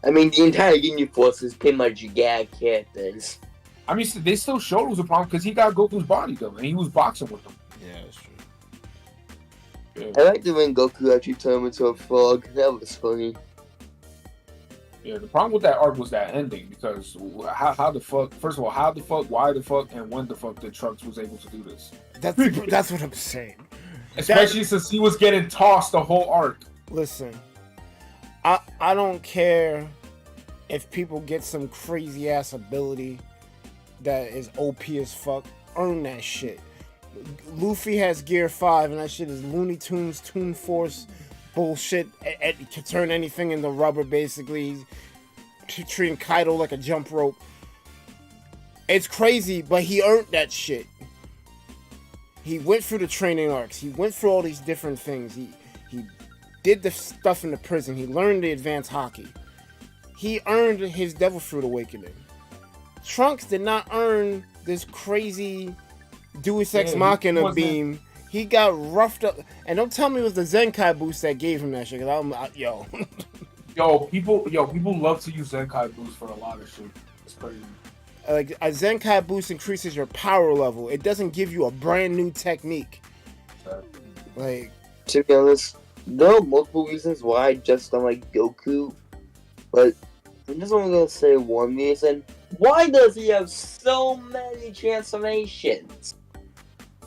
I mean, the entire Ginyu force is pretty much gag characters. I mean, they still showed it was a problem because he got Goku's body though, and he was boxing with him. Yeah, that's true. Yeah, I like the when Goku actually turned into a frog. That was funny. yeah. The problem with that arc was that ending because how the fuck? First of all, how the fuck? Why the fuck? And when the fuck did Trunks was able to do this? That's what I'm saying. Especially since he was getting tossed the whole arc. Listen, I don't care if people get some crazy ass ability that is OP as fuck. Earn that shit. Luffy has Gear 5 and that shit is Looney Tunes Toon Force bullshit. It can turn anything into rubber basically. Treating Kaido like a jump rope. It's crazy, but he earned that shit. He went through the training arcs. He went through all these different things. He did the stuff in the prison. He learned the advanced hockey. He earned his Devil Fruit Awakening. Trunks did not earn this crazy Deus Ex Yeah, he Machina wasn't- beam. he got roughed up. And don't tell me it was the Zenkai boost that gave him that shit. Cause yo. People love to use Zenkai boost for a lot of shit. It's crazy. Like a Zenkai boost increases your power level. It doesn't give you a brand new technique. Like, to be honest, there are multiple reasons why I just don't like Goku, but I'm just only gonna say one reason. Why does he have so many transformations?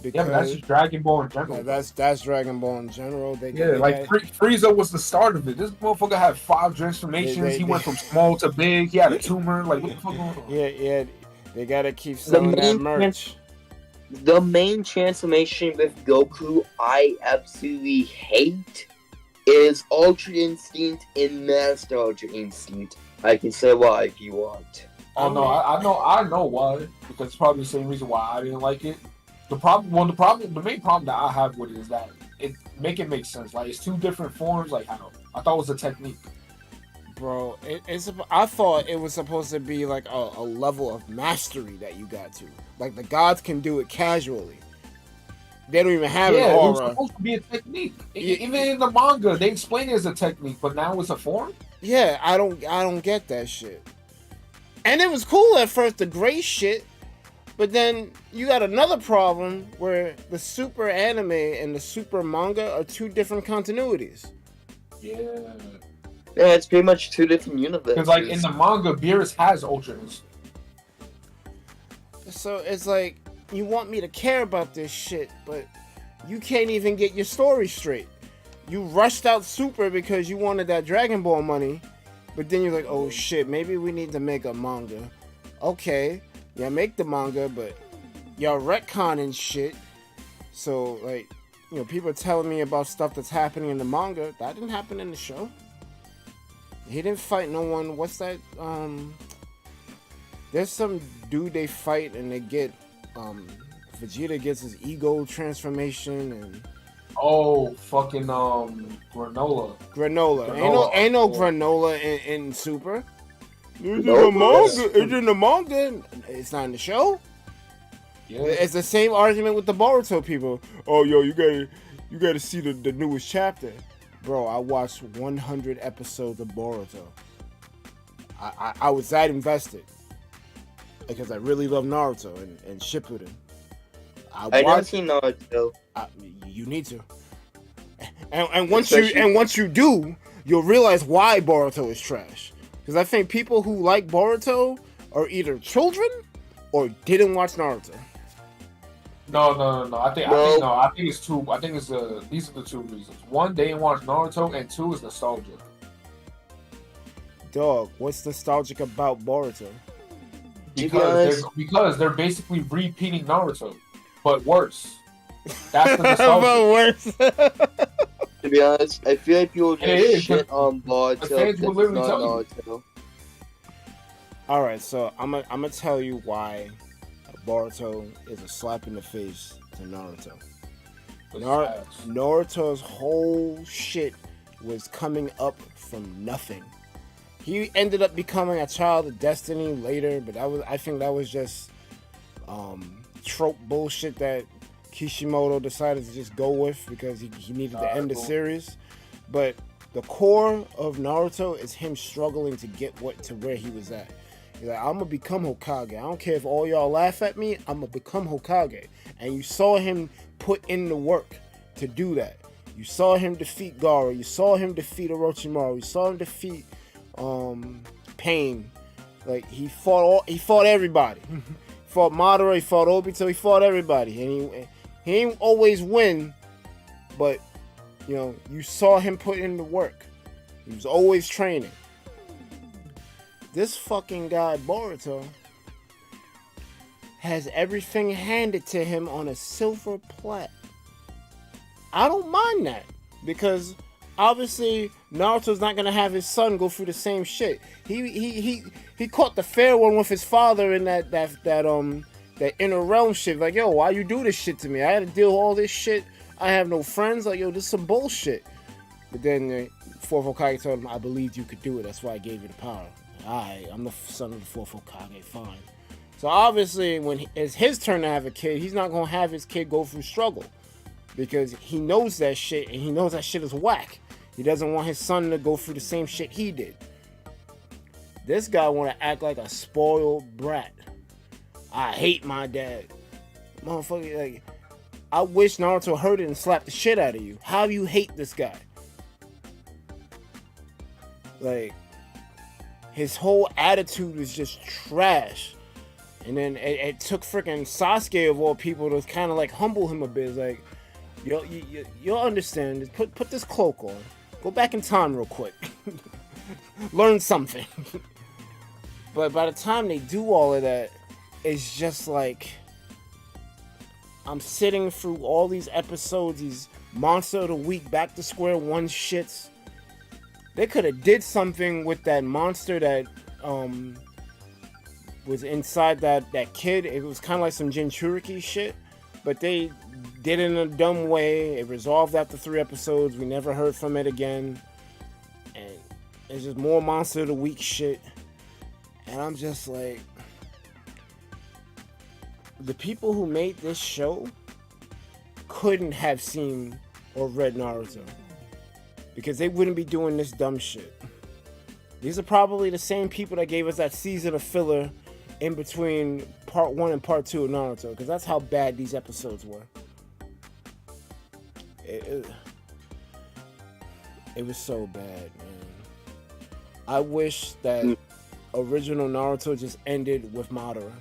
Yeah, but that's just Dragon Ball in general. Yeah, that's Dragon Ball in general. Frieza was the start of it. This motherfucker had 5 transformations. He went from small to big. He had a tumor. Like, what the fuck going on? Yeah. They gotta keep selling that merch. The main transformation with Goku I absolutely hate is Ultra Instinct and Master Ultra Instinct. I can say why if you want. Oh no, I know why. Because it's probably the same reason why I didn't like it. The main problem that I have with it is that it make sense. Like, it's 2 different forms. Like, how? I thought it was a technique. Bro, I thought it was supposed to be like a level of mastery that you got to. Like, the gods can do it casually. They don't even have an aura. Yeah, it was supposed to be a technique. Even in the manga, they explain it as a technique, but now it's a form? Yeah, I don't get that shit. And it was cool at first, the gray shit. But then you got another problem where the super anime and the super manga are 2 different continuities. Yeah. Yeah, it's pretty much 2 different universes. Because, like, in the manga, Beerus has Ultra Instinct. So it's like, you want me to care about this shit, but you can't even get your story straight. You rushed out Super because you wanted that Dragon Ball money, but then you're like, oh shit, maybe we need to make a manga. Okay. Yeah, make the manga, but y'all retconning shit. So, like, you know, people are telling me about stuff that's happening in the manga. That didn't happen in the show. He didn't fight no one. What's that? There's some dude they fight and they get, Vegeta gets his ego transformation and... Oh, fucking, Granola. Ain't no Granola in Super. It's in the manga. It's in the manga. It's not in the show. Yeah. It's the same argument with the Boruto people. Oh, yo, you gotta see the newest chapter, bro. I watched 100 episodes of Boruto. I was that invested because I really love Naruto and Shippuden. I never seen Naruto. You need to. And once you do, you'll realize why Boruto is trash. Because I think people who like Boruto are either children or didn't watch Naruto. No. I think it's 2. I think it's these are the 2 reasons. 1, they didn't watch Naruto, and 2 is nostalgia. Dog, what's nostalgic about Boruto? Because they're basically repeating Naruto, but worse. That's the nostalgia. But worse. To be honest, I feel like people just shit on Boruto. Naruto. Alright, so I'm gonna tell you why Boruto is a slap in the face to Naruto. Naruto's whole shit was coming up from nothing. He ended up becoming a child of destiny later, but I think that was just trope bullshit that Kishimoto decided to just go with because he needed to end the series. But the core of Naruto is him struggling to get to where he was at. He's like, I'm gonna become Hokage. I don't care if all y'all laugh at me, I'm gonna become Hokage. And you saw him put in the work to do that. You saw him defeat Gaara. You saw him defeat Orochimaru. You saw him defeat Pain. Like, he fought everybody. He fought Madara, he fought Obito, he fought everybody. And he ain't always win, but, you know, you saw him put in the work. He was always training. This fucking guy, Boruto, has everything handed to him on a silver plate. I don't mind that, because obviously Naruto's not gonna have his son go through the same shit. He caught the fair one with his father in that inner realm shit. Like, yo, why you do this shit to me? I had to deal with all this shit. I have no friends. Like, yo, this is some bullshit. But then the fourth Hokage told him, I believed you could do it. That's why I gave you the power. Alright, I'm the son of the fourth Hokage. Fine. So obviously, when it's his turn to have a kid, he's not gonna have his kid go through struggle. because he knows that shit and he knows that shit is whack. He doesn't want his son to go through the same shit he did. This guy want to act like a spoiled brat. I hate my dad. Motherfucker, like, I wish Naruto heard it and slapped the shit out of you. How do you hate this guy? Like, his whole attitude is just trash. And then it took freaking Sasuke of all people to kind of like humble him a bit. It's like, you'll understand. Put this cloak on. Go back in time real quick. Learn something. But by the time they do all of that, it's just like, I'm sitting through all these episodes, these Monster of the Week, back to square one shits. They could have did something with that monster that was inside that kid. It was kind of like some Jinchuriki shit, but they did it in a dumb way. It resolved after 3 episodes. We never heard from it again. And it's just more Monster of the Week shit. And I'm just like, the people who made this show couldn't have seen or read Naruto, because they wouldn't be doing this dumb shit. These are probably the same people that gave us that season of filler in between part 1 and part 2 of Naruto, because that's how bad these episodes were. It was so bad, man. I wish that original Naruto just ended with Madara.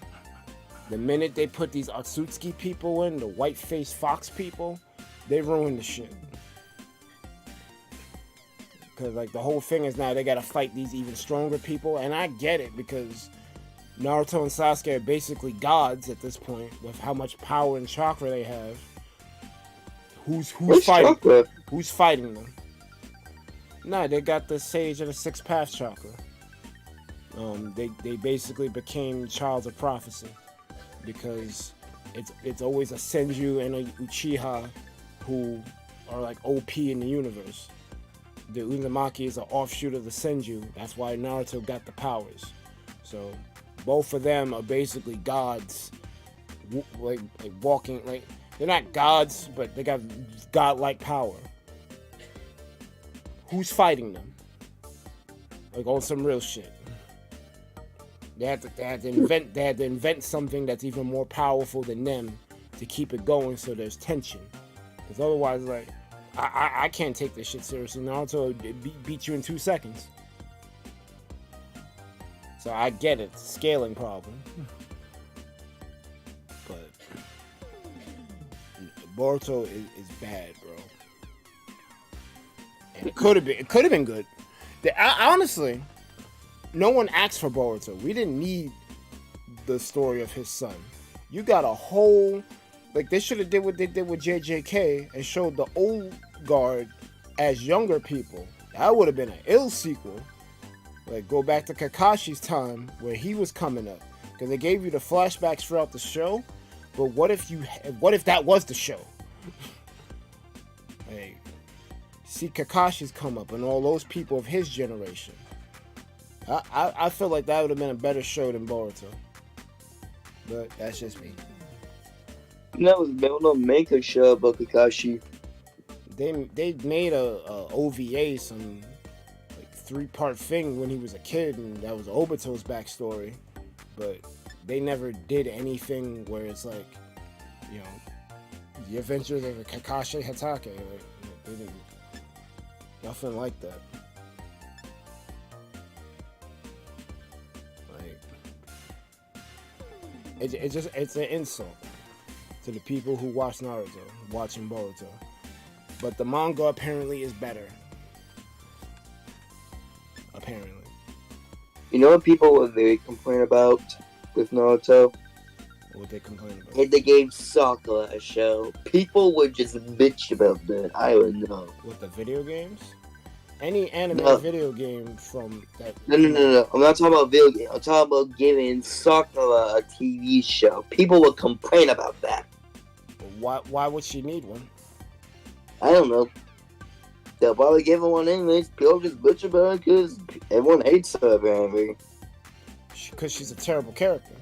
The minute they put these Otsutsuki people in, the white-faced fox people, they ruined the shit. Because, like, the whole thing is now they gotta fight these even stronger people, and I get it, because Naruto and Sasuke are basically gods at this point, with how much power and chakra they have. Who's fighting? Chakra? Who's fighting them? Nah, they got the Sage of the Sixth Path chakra. They basically became Childs of Prophecy, because it's always a Senju and a Uchiha who are like OP in the universe. The Uzumaki is an offshoot of the Senju. That's why Naruto got the powers. So both of them are basically gods, like walking, like, they're not gods, but they got godlike power. Who's fighting them? Like, on some real shit. They had to invent something that's even more powerful than them to keep it going, so there's tension. Because otherwise, like, I can't take this shit seriously. Naruto beat you in 2 seconds. So I get it, it's a scaling problem. But Boruto is bad, bro. And it could have been good. Honestly, no one asked for Boruto. We didn't need the story of his son. You got a whole, like, they should have did what they did with JJK and showed the old guard as younger people. That would have been an ill sequel. Like, go back to Kakashi's time where he was coming up, because they gave you the flashbacks throughout the show. But what if that was the show? Like, see Kakashi's come up and all those people of his generation. I feel like that would have been a better show than Boruto. But that's just me. That was gonna make a show about Kakashi. They made a OVA, some like 3-part thing when he was a kid, and that was Obito's backstory. But they never did anything where it's like, you know, the adventures of Kakashi Hatake. Like, they didn't, nothing like that. It's an insult to the people who watch Naruto, watching Boruto. But the manga apparently is better. Apparently. You know what people were very complain about with Naruto? What would they complain about? If they gave Sakura a show, people would just bitch about that. I don't know. With the video games? Any anime video game from that... No. I'm not talking about video game. I'm talking about giving Sakura a TV show. People would complain about that. Why would she need one? I don't know. They'll probably give her one anyways. People just bitch about it because everyone hates her apparently. Because she's a terrible character.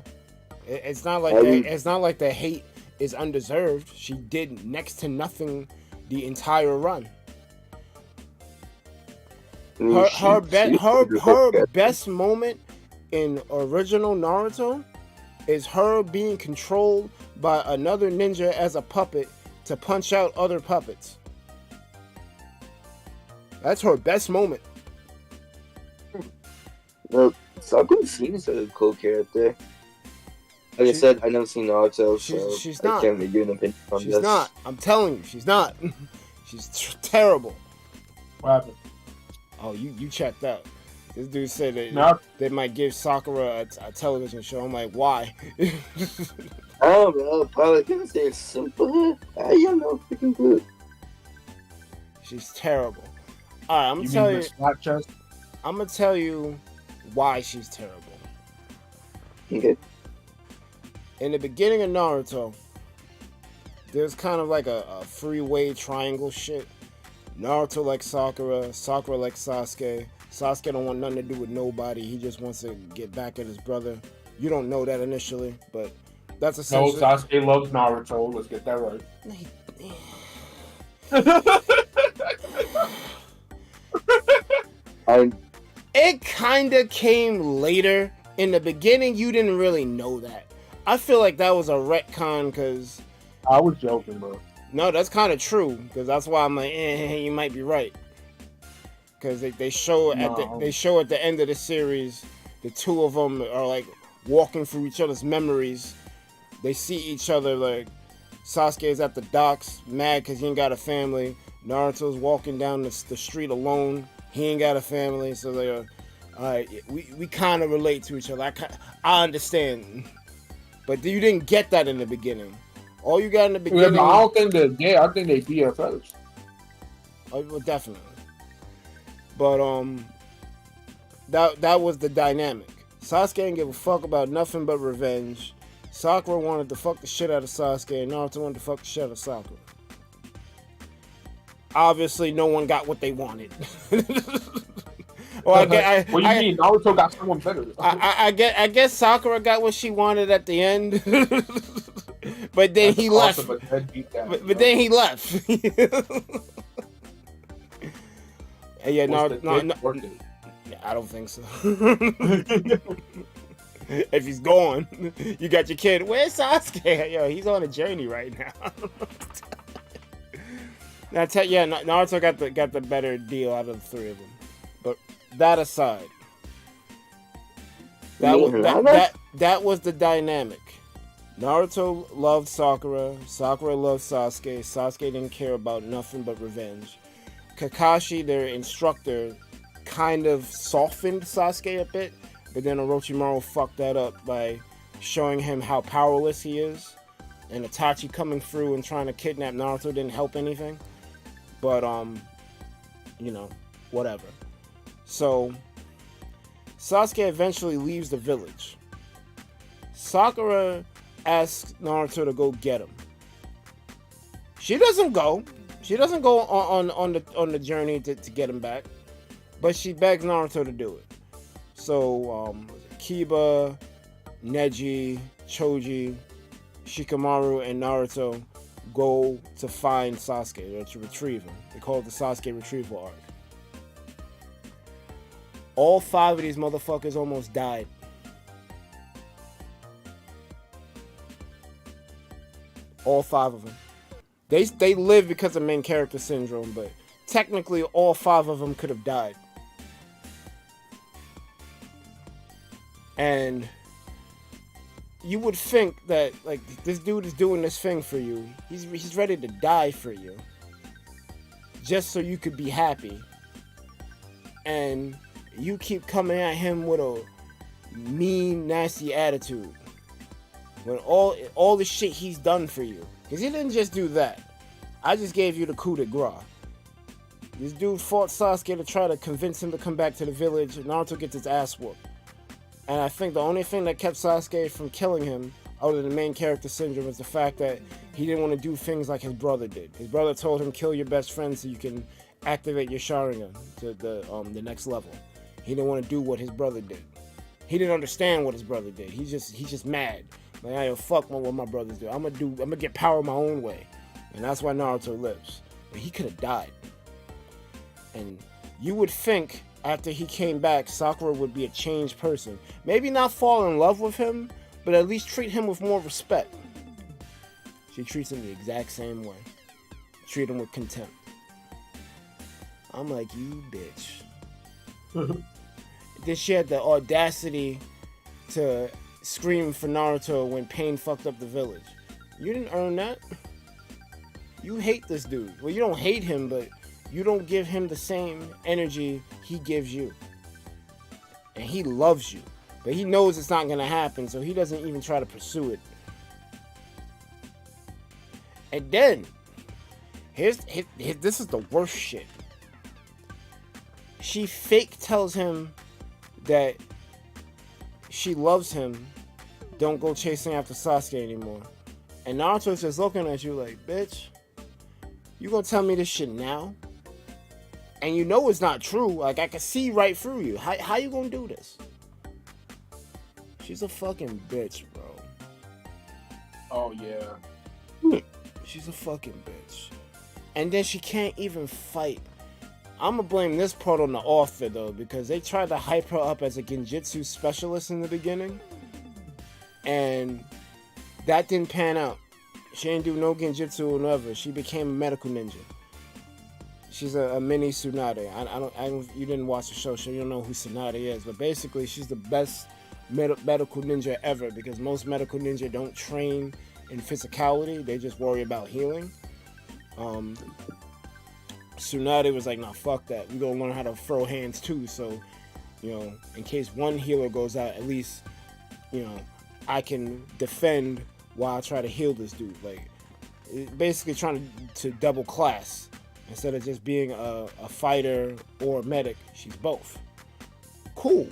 It's not like the hate is undeserved. She did next to nothing the entire run. Her best moment in original Naruto is her being controlled by another ninja as a puppet to punch out other puppets. That's her best moment. Well, Sakura seems like a cool character. Like I said, I never seen Naruto, so she's I not. can't really give an opinion on this. She's not. I'm telling you, she's not. She's terrible. What happened? Oh, you checked out. This dude said that No. they might give Sakura a television show. I'm like, why? I don't know, probably because they're simple. I don't know if we can do it. She's terrible. All right, I'm You gonna tell mean you. the slap chest? I'm gonna tell you why she's terrible. Okay. In the beginning of Naruto, there's kind of like a freeway triangle shit. Naruto like Sakura, Sakura like Sasuke. Sasuke don't want nothing to do with nobody. He just wants to get back at his brother. You don't know that initially, but that's No, essentially. Sasuke loves Naruto. Let's get that right. It kinda came later. In the beginning, you didn't really know that. I feel like that was a retcon because I was joking, bro. no, that's kind of true. Because that's why I'm like, you might be right. Because they show at the end of the series, the two of them are like walking through each other's memories. They see each other like Sasuke's at the docks, mad because he ain't got a family. Naruto's walking down the street alone. He ain't got a family, so they're all right. We kind of relate to each other. I understand, but you didn't get that in the beginning. All you got in the beginning. I don't think they did. I think they BFFs. Oh, well, definitely. But that was the dynamic. Sasuke didn't give a fuck about nothing but revenge. Sakura wanted to fuck the shit out of Sasuke, and Naruto wanted to fuck the shit out of Sakura. Obviously, no one got what they wanted. Well, What do you mean? Naruto got someone better. I guess Sakura got what she wanted at the end, but then he left. But then he left. Yeah, no, I don't think so. If he's gone, you got your kid. Where's Sasuke? Yo, he's on a journey right now. Naruto got the better deal out of the three of them. But that aside, that was the dynamic. Naruto loved Sakura. Sakura loved Sasuke. Sasuke didn't care about nothing but revenge. Kakashi, their instructor, kind of softened Sasuke a bit, but then Orochimaru fucked that up by showing him how powerless he is. And Itachi coming through and trying to kidnap Naruto didn't help anything. But, whatever. So, Sasuke eventually leaves the village. Sakura asks Naruto to go get him. She doesn't go. She doesn't go on the journey to get him back. But she begs Naruto to do it. So, Kiba, Neji, Choji, Shikamaru, and Naruto go to find Sasuke, or to retrieve him. They call it the Sasuke retrieval arc. All 5 of these motherfuckers almost died. All 5 of them. They live because of main character syndrome, but technically all 5 of them could have died. And you would think that, like, this dude is doing this thing for you. He's ready to die for you. Just so you could be happy. And you keep coming at him with a mean, nasty attitude. When all the shit he's done for you. Because he didn't just do that. I just gave you the coup de grace. This dude fought Sasuke to try to convince him to come back to the village. Naruto gets his ass whooped. And I think the only thing that kept Sasuke from killing him, other than main character syndrome, is the fact that he didn't want to do things like his brother did. His brother told him, kill your best friend so you can activate your Sharingan to the next level. He didn't want to do what his brother did. He didn't understand what his brother did. He's just mad. Like, I don't fuck what my brothers do. I'm gonna get power my own way. And that's why Naruto lives. But he could have died. And you would think after he came back, Sakura would be a changed person. Maybe not fall in love with him, but at least treat him with more respect. She treats him the exact same way. Treat him with contempt. I'm like, you bitch. Then she had the audacity to scream for Naruto when Pain fucked up the village. You didn't earn that. You hate this dude. Well, you don't hate him, but you don't give him the same energy he gives you. And he loves you. But he knows it's not going to happen, so he doesn't even try to pursue it. And then, this is the worst shit. She fake tells him that she loves him. Don't go chasing after Sasuke anymore. And Naruto's just looking at you like, bitch, you gonna tell me this shit now? And you know it's not true. Like, I can see right through you. How you gonna do this? She's a fucking bitch, bro. Oh, yeah. She's a fucking bitch. And then she can't even fight. I'm gonna blame this part on the author, though, because they tried to hype her up as a genjutsu specialist in the beginning. And that didn't pan out. She didn't do no genjutsu or whatever. She became a medical ninja. She's a mini Tsunade. You didn't watch the show, so you don't know who Tsunade is. But basically, she's the best medical ninja ever, because most medical ninja don't train in physicality. They just worry about healing. Tsunade was like, nah, fuck that. We gonna learn how to throw hands too. So, in case one healer goes out, at least, I can defend while I try to heal this dude. Like, basically trying to double class. Instead of just being a fighter or a medic, she's both. Cool.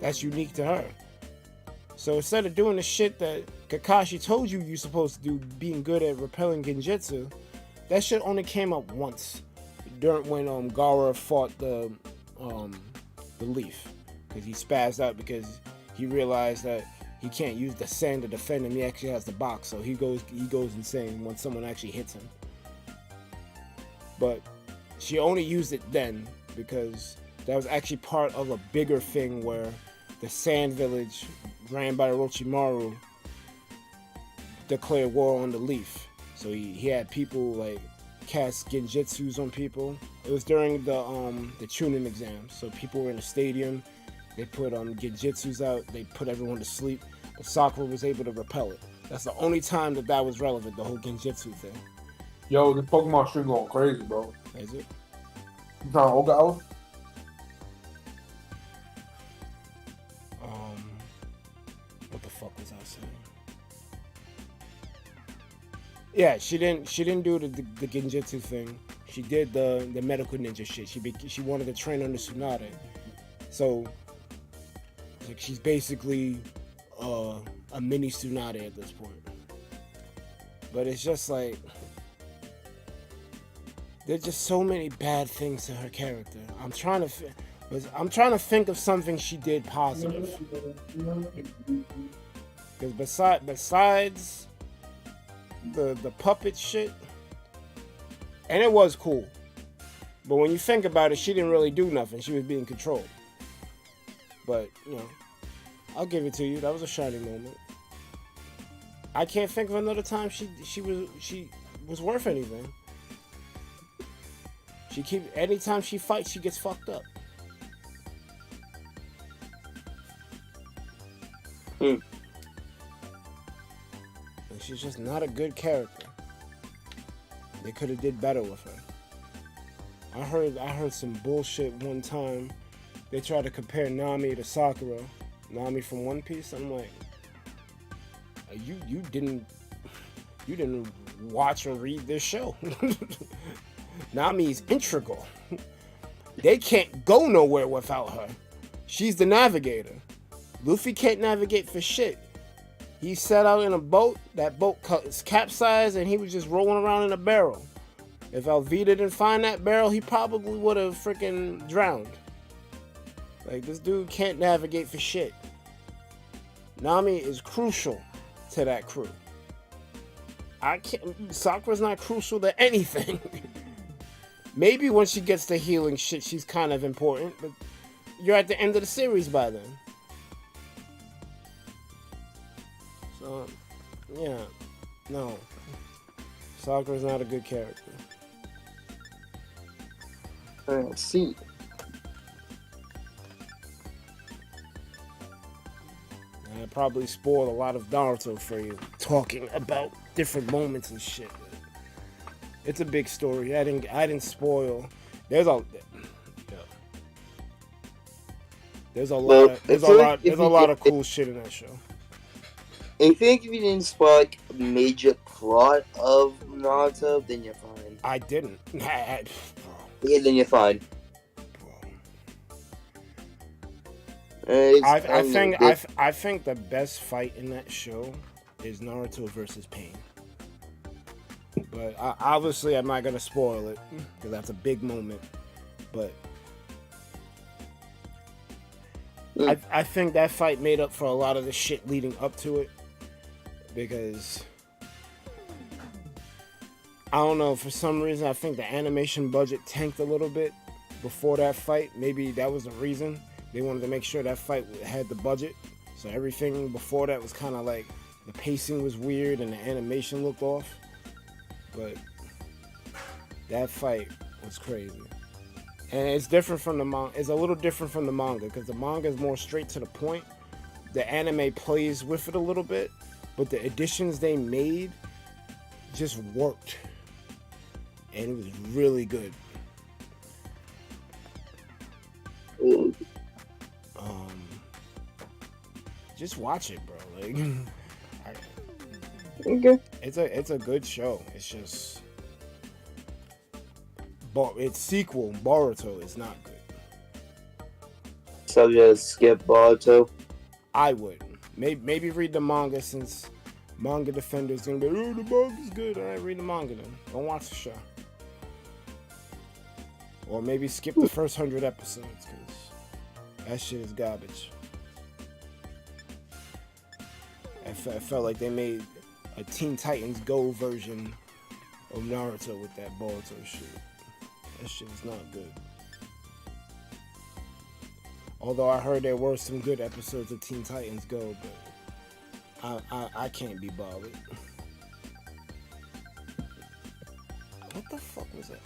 That's unique to her. So instead of doing the shit that Kakashi told you you're supposed to do, being good at repelling genjutsu, that shit only came up once. When Gaara fought the leaf. Because he spazzed out because he realized that he can't use the sand to defend him. He actually has the box, so he goes insane when someone actually hits him. But she only used it then because that was actually part of a bigger thing where the Sand Village, ran by Orochimaru, declared war on the Leaf. So he had people like cast genjutsus on people. It was during the Chunin exam, so people were in a stadium. They put genjutsus out. They put everyone to sleep. But Sakura was able to repel it. That's the only time that was relevant. The whole genjutsu thing. Yo, the Pokemon stream going crazy, bro. Is it? You trying to Oga? What the fuck was I saying? Yeah, she didn't do the genjutsu thing. She did the medical ninja shit. She wanted to train under Tsunade. So, like, she's basically a mini Tsunade at this point. But it's just like, there's just so many bad things to her character. I'm trying to think of something she did positive. Because besides the puppet shit, and it was cool, but when you think about it, she didn't really do nothing. She was being controlled. But I'll give it to you. That was a shining moment. I can't think of another time she was worth anything. Anytime she fights, she gets fucked up. And she's just not a good character. They could have did better with her. I heard some bullshit one time. They tried to compare Nami to Sakura. Nami from One Piece. I'm like, you didn't watch or read this show. Nami's integral. They can't go nowhere without her. She's the navigator. Luffy can't navigate for shit. He set out in a boat. That boat capsized and he was just rolling around in a barrel. If Alvida didn't find that barrel, he probably would have freaking drowned. Like, this dude can't navigate for shit. Nami is crucial to that crew. I can't. Sakura's not crucial to anything. Maybe when she gets to healing shit, she's kind of important, but you're at the end of the series by then. So, yeah, no. Sakura's not a good character. I see. I probably spoiled a lot of Naruto for you, talking about different moments and shit. It's a big story. I didn't spoil. There's a lot of cool shit in that show. I think if you didn't spoil like a major plot of Naruto, then you're fine. I didn't. Yeah, then you're fine. I think the best fight in that show is Naruto versus Pain. But obviously, I'm not gonna spoil it because that's a big moment. But I think that fight made up for a lot of the shit leading up to it. Because I don't know, for some reason, I think the animation budget tanked a little bit before that fight. Maybe that was the reason. They wanted to make sure that fight had the budget. So everything before that was kind of like, the pacing was weird and the animation looked off. But that fight was crazy. And it's different from the manga. It's a little different from the manga because the manga is more straight to the point. The anime plays with it a little bit, but the additions they made just worked. And it was really good. Just watch it, bro. Like, Okay. It's a good show. It's just, but its sequel Boruto is not good. So just skip Boruto. I would maybe read the manga since manga defenders gonna be, oh, the manga's good. All right, read the manga then. Don't watch the show. Or maybe skip the first 100 episodes because that shit is garbage. I felt like they made a Teen Titans Go version of Naruto with that Boruto shit. That shit is not good. Although I heard there were some good episodes of Teen Titans Go, but I can't be bothered. What the fuck was that?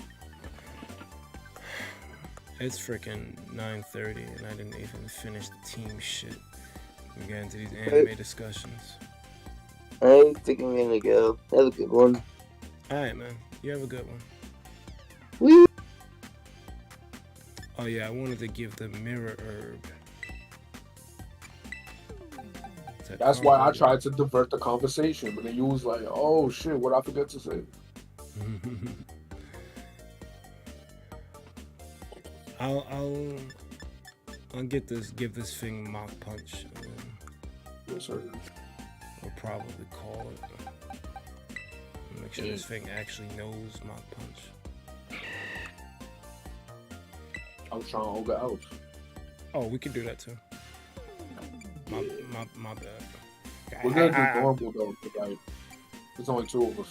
It's freaking 9:30 and I didn't even finish the team shit. We got into these anime discussions. I think I'm gonna go. Have a good one. Alright, man. You have a good one. Woo! Oh yeah, I wanted to give the mirror herb. That's why I tried to divert the conversation, but then you was like, "Oh shit, what I forget to say." I'll give this thing Mach Punch. And then Yes, sir. we'll probably call it. Make sure this thing actually knows Mach Punch. I was trying to hold it out. Oh, we could do that too. My bad. We're gonna do normal though, but like, there's only two of us.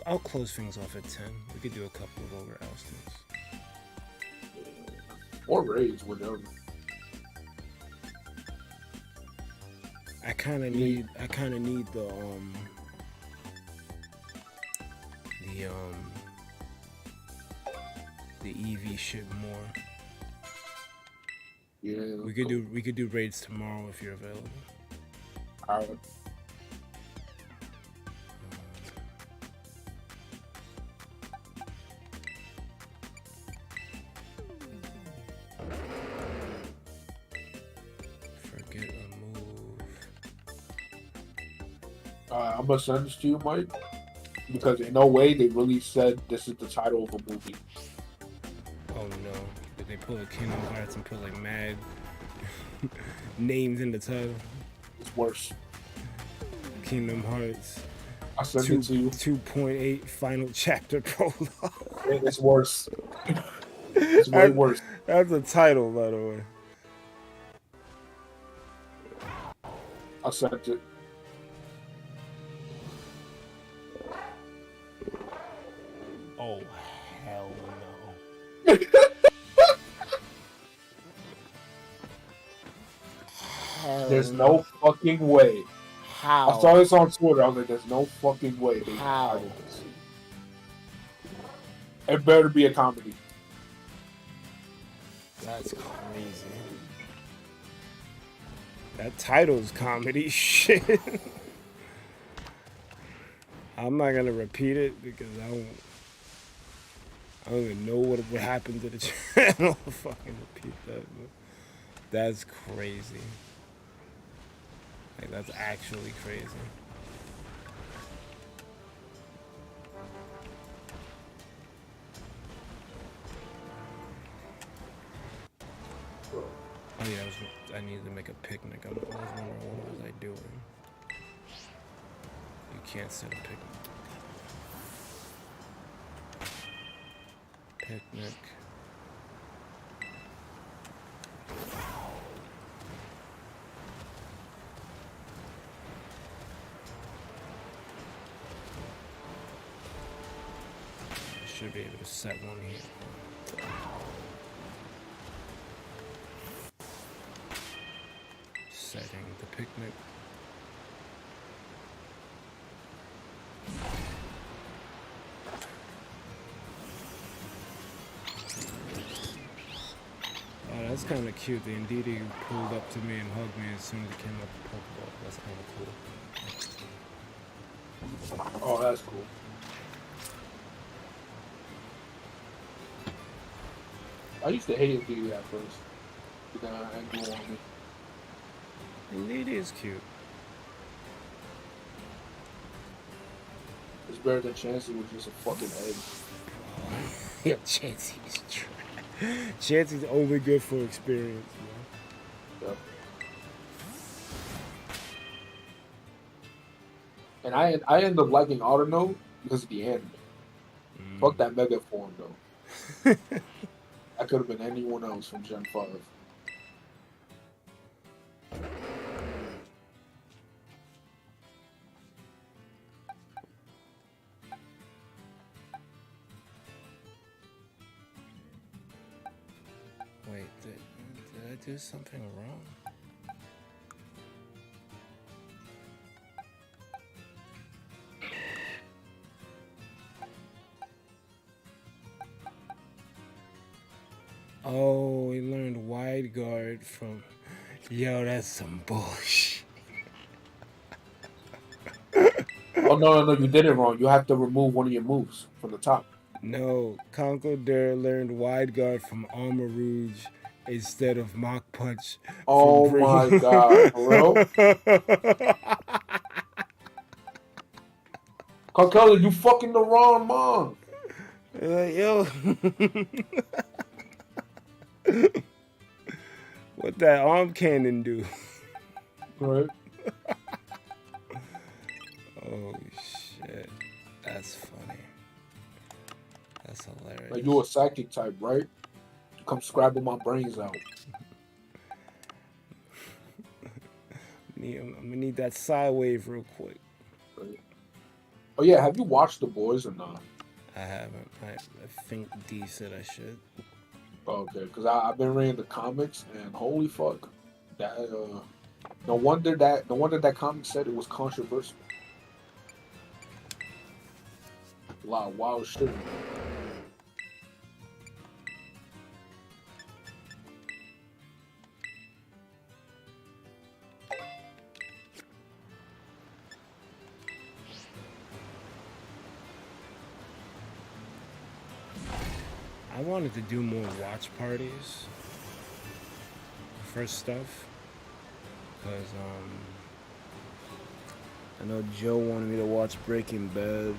I'll close things off at 10. We could do a couple of over oustings. Or raids, whatever. I kind of need the EV shit more. Yeah. We could do raids tomorrow if you're available. Alright. Forget a move. I'm gonna send this to you, Mike, because in no way they really said this is the title of a movie. Oh no! Did they pull a Kingdom Hearts and put like mad names in the title? It's worse. Kingdom Hearts. I sent it to you. 2.8 final chapter prologue. It's worse. It's way worse. That's a title, by the way. I sent it. Oh, hell no. Hell There's no fucking way. How? I saw this on Twitter. I was like, there's no fucking way they How? titled this. It better be a comedy. That's crazy. That title's comedy shit. I'm not gonna repeat it because I don't even know what happened to the channel. I'll fucking repeat that. But that's crazy. Like, that's actually crazy. Oh yeah, I needed to make a picnic. I was wondering what was I doing. You can't set a picnic. Picnic. I should be able to set one here. Setting the picnic. Oh, that's kind of cute. The Indeedee pulled up to me and hugged me as soon as it came up with Pokeball. That's kind of cool. Oh, that's cool. I used to hate Indeedee at first. But then I grew on me. Indeedee is cute. It's better than Chansey, which is a fucking egg. Yeah, Chansey is trash. Chansey's only good for experience, man. Yep. And I end up liking Autonote because of the anime. Fuck that mega form though. I could have been anyone else from Gen 5. Wait, did I do something wrong? Oh, we learned wide guard from... Yo, that's some bullshit. Oh, no, you did it wrong. You have to remove one of your moves from the top. No, Conkeldurr learned wide guard from Armor Rouge instead of Mach Punch. Oh my god, for real? Conkeldurr, you fucking the wrong mom. Yo. What that arm cannon do? Right. Oh shit. That's funny. That's hilarious. Like, you a psychic type, right? Come scrabble my brains out. I'm gonna need that side wave real quick. Right. Oh yeah, have you watched The Boys or not? I haven't. I think D said I should. Okay, because I've been reading the comics and holy fuck, that no wonder that comic said it was controversial. A lot of wild shit. I wanted to do more watch parties for stuff, because I know Joe wanted me to watch Breaking Bad,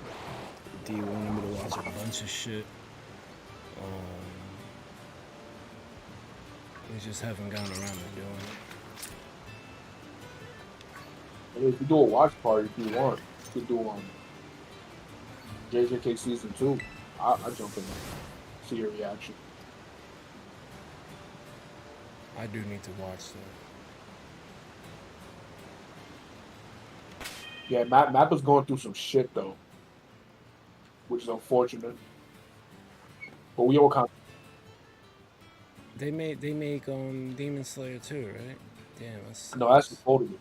D wanted me to watch a bunch of shit. We just haven't gotten around to doing it. If you do a watch party, if you want, you could do JJK season 2. I jump in there. See your reaction. I do need to watch that. Yeah, Map was going through some shit though, which is unfortunate. But we all kind They make Demon Slayer too, right? Damn, that's of, no, that's ufotable.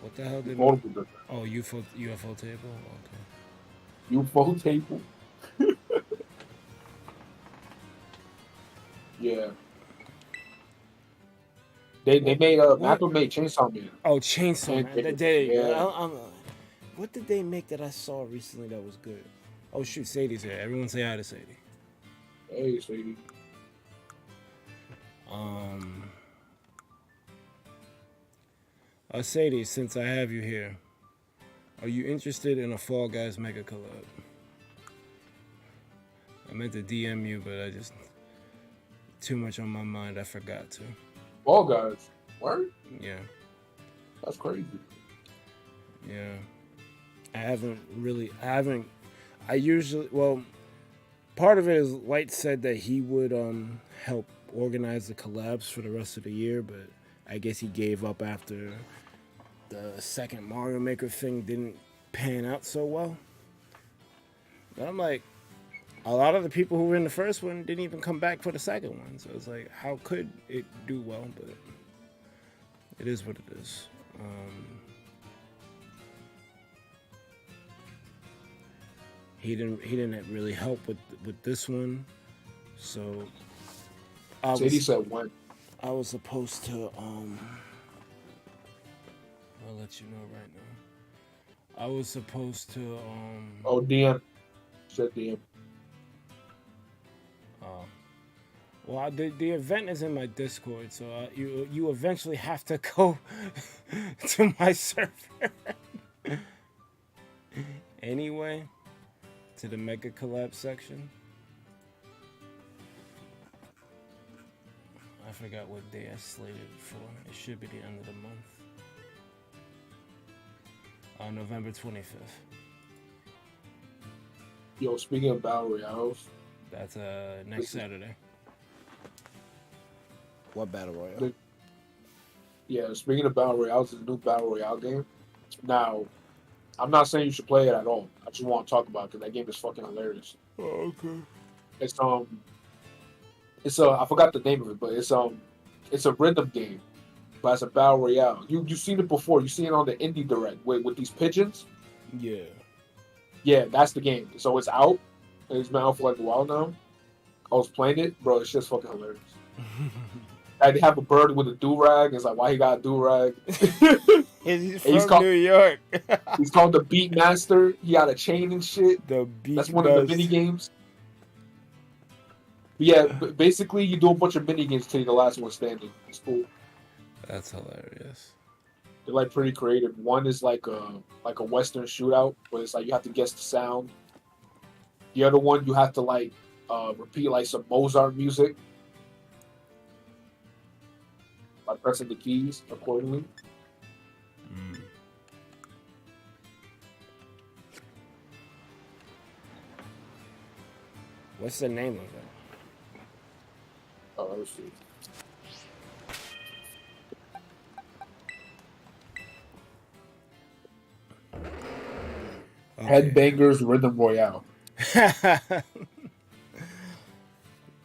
what the hell did Ufotable does that. oh UFO table? Okay. Ufotable. Yeah. They made Mappa made Chainsaw Man. Oh, Chainsaw Man. Yeah. What did they make that I saw recently that was good? Oh shoot, Sadie's here. Everyone say hi to Sadie. Hey, sweetie. Sadie, since I have you here, are you interested in a Fall Guys mega collab? I meant to DM you, but I just too much on my mind. I forgot to. Fall Guys. What? Yeah. That's crazy. Yeah. I usually, well, part of it is Light said that he would help organize the collabs for the rest of the year, but I guess he gave up after the second Mario Maker thing didn't pan out so well. But I'm like, a lot of the people who were in the first one didn't even come back for the second one, so it's like, how could it do well? But it is what it is. He didn't really help with this one, so Sadie said when. I was supposed to I'll let you know right now. I was supposed to Oh, DM. Said DM. well, the event is in my Discord, so you eventually have to go to my server. Anyway, to the Mega Collab section. I forgot what day I slated it for. It should be the end of the month. November 25th. Yo, speaking of Battle Royales. That's next Saturday. What Battle Royale? Yeah, speaking of Battle Royales, it's a new Battle Royale game. Now, I'm not saying you should play it at all. I just want to talk about it because that game is fucking hilarious. Oh, okay. It's I forgot the name of it, but it's a rhythm game, but it's a Battle Royale. You've seen it before. You've seen it on the Indie Direct with these pigeons. Yeah. Yeah, that's the game. So it's out. It's been out for like a while now. I was playing it, bro. It's just fucking hilarious. Like, they have a bird with a do-rag. It's like, why he got a do-rag? He's from New York. He's called the Beat Master. He got a chain and shit. That's one of the mini games. Yeah, basically you do a bunch of mini games till you're the last one standing. It's cool. That's hilarious. They're like pretty creative. One is like a Western shootout where it's like you have to guess the sound. The other one you have to like repeat like some Mozart music by pressing the keys accordingly. What's the name of it? Oh, let's see. Okay. Headbangers Rhythm Royale.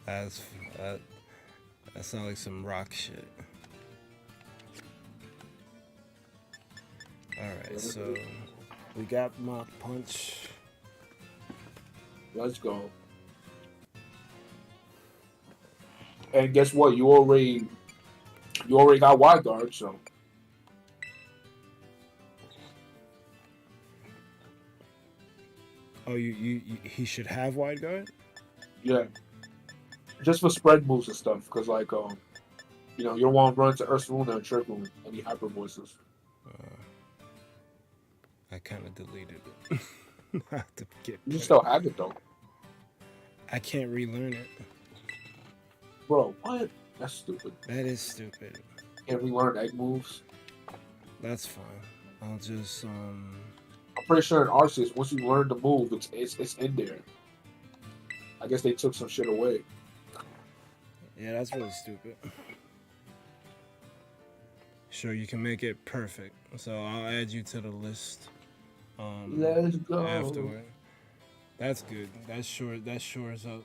That sounds like some rock shit. Alright, so we got Mach Punch. Let's go. And guess what? You already got wide guard, so. Oh, he should have wide guard? Yeah. Just for spread moves and stuff, because like you don't want to run into Ursaluna and triple any hyper voices. I kind of deleted it. I have to get you still have it though. I can't relearn it. Bro, what? That's stupid. That is stupid. Can't relearn egg moves. That's fine. I'll just I'm pretty sure in Arceus, once you learn the move, it's in there. I guess they took some shit away. Yeah, that's really stupid. Sure, you can make it perfect. So I'll add you to the list. Let's go. Afterward. That's good. That shores up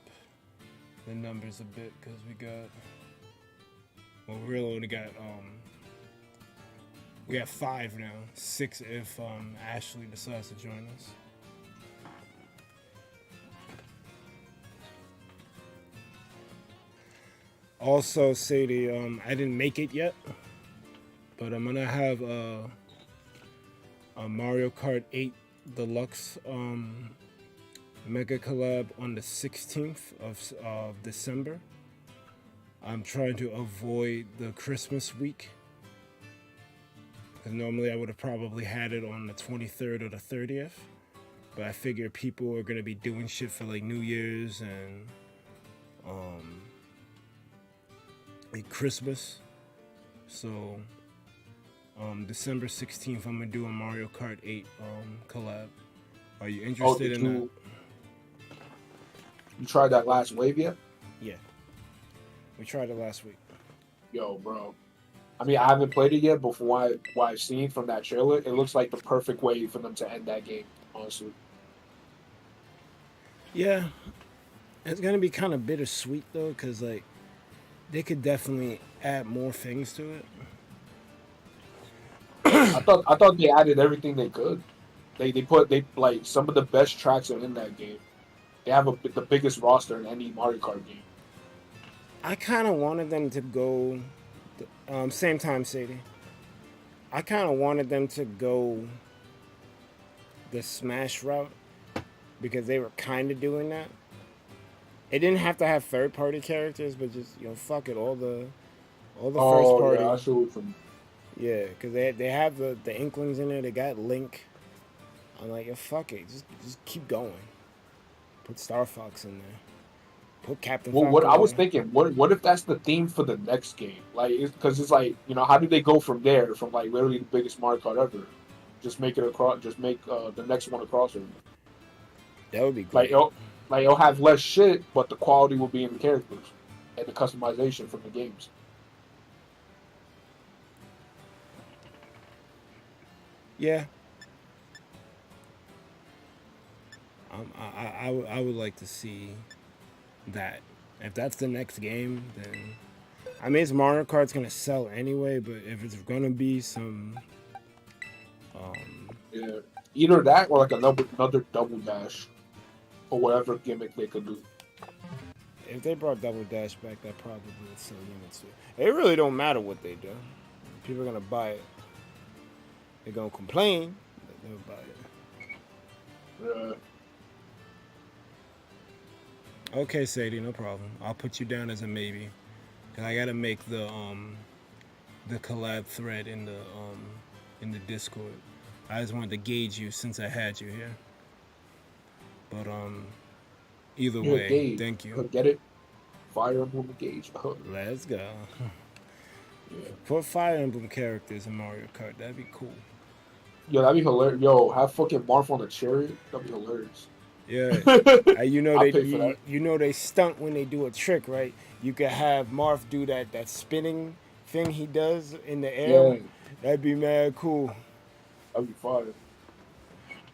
the numbers a bit because we got. Well, we really only got we got 5 now. 6 if Ashley decides to join us. Also, Sadie, I didn't make it yet, but I'm gonna have a Mario Kart 8 Deluxe mega collab on the 16th of December. I'm trying to avoid the Christmas week, because normally I would have probably had it on the 23rd or the 30th, but I figure people are gonna be doing shit for like New Year's and like Christmas. So December 16th I'm gonna do a Mario Kart 8 collab. Are you interested in that? You tried that last wave yet? Yeah, we tried it last week. Yo, bro. I mean, I haven't played it yet, but from what I've seen from that trailer, it looks like the perfect way for them to end that game, honestly. Yeah, it's gonna be kind of bittersweet though, because like they could definitely add more things to it. I thought they added everything they could. They like some of the best tracks are in that game. They have the biggest roster in any Mario Kart game. I kind of wanted them to go same time, Sadie. I kind of wanted them to go the Smash route because they were kind of doing that. It didn't have to have third-party characters, but just fuck it, all the first party. Yeah, I saw it from. Yeah, because they have the Inklings in there. They got Link. I'm like, yeah, fuck it, just keep going. Put Star Fox in there. Put Captain. Well, Falcon what I was there. thinking, what if that's the theme for the next game? Like, because it's like, how do they go from there, from like literally the biggest Mario Kart ever? Just make it across. Just make the next one a crossover. That would be great. Like it'll have less shit, but the quality will be in the characters and the customization from the games. Yeah. I would like to see that. If that's the next game, then I mean, it's Mario Kart's gonna sell anyway. But if it's gonna be some, Yeah, either that or like another double dash, or whatever gimmick they could do. if they brought Double Dash back, that probably would sell units too. It really don't matter what they do. People are gonna buy it. They're gonna complain, but they'll buy it. Yeah. Okay, Sadie, no problem. I'll put you down as a maybe, cause I gotta make the collab thread in the Discord. I just wanted to gauge you since I had you here. But either way, Gauge. thank you. Get it? Fire Emblem Gauge. Let's go. Yeah. Put Fire Emblem characters in Mario Kart. That'd be cool. Yo, that'd be hilarious. Yo, have fucking Marth on a chariot. That'd be hilarious. Yeah, I'll pay for that. they stunt when they do a trick, right? You could have Marth do that spinning thing he does in the air. Yeah. That'd be mad cool. That'd be fire.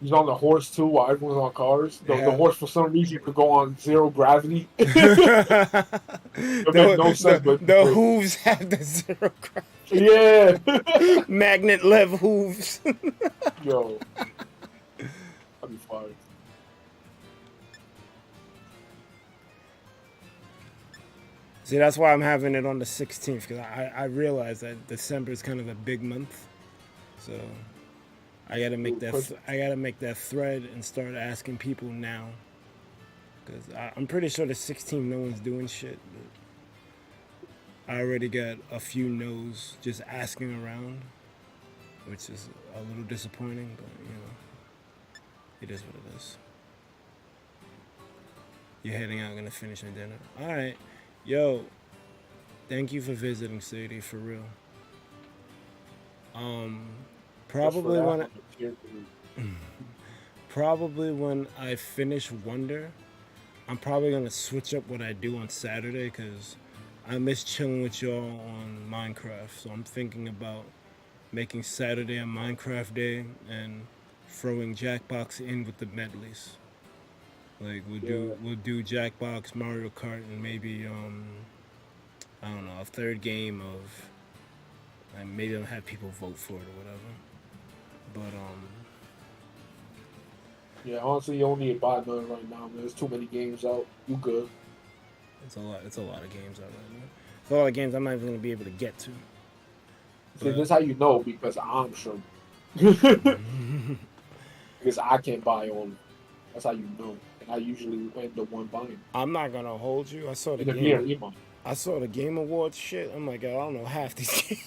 He's on the horse too while everyone's on cars. The horse for some reason could go on zero gravity. The The hooves have the zero gravity. Yeah. Magnet lev hooves. Yo. That'd be fire. See, that's why I'm having it on the 16th, because I realize that December is kind of a big month, so I gotta make that thread and start asking people now, because I'm pretty sure the 16th no one's doing shit. But I already got a few no's just asking around, which is a little disappointing, but it is what it is. You're heading out, gonna finish your dinner. All right. Yo, thank you for visiting, Sadie, for real. Probably when I finish Wonder, I'm probably gonna switch up what I do on Saturday, because I miss chilling with y'all on Minecraft. So I'm thinking about making Saturday a Minecraft day and throwing Jackbox in with the medleys. Like we'll do Jackbox, Mario Kart, and maybe I don't know, a third game of, and maybe I'll have people vote for it or whatever. But Yeah, honestly, you don't need to buy none right now, man. There's too many games out. You good? it's a lot. It's a lot of games out right now. It's a lot of games I'm not even gonna be able to get to. See, this is how you know because I'm sure. Because I can't buy all of them. That's how you know. And I usually end up one buying. I'm not gonna hold you. I saw the In a game. year, emo. I saw the Game Awards shit. I'm like, I don't know half these games.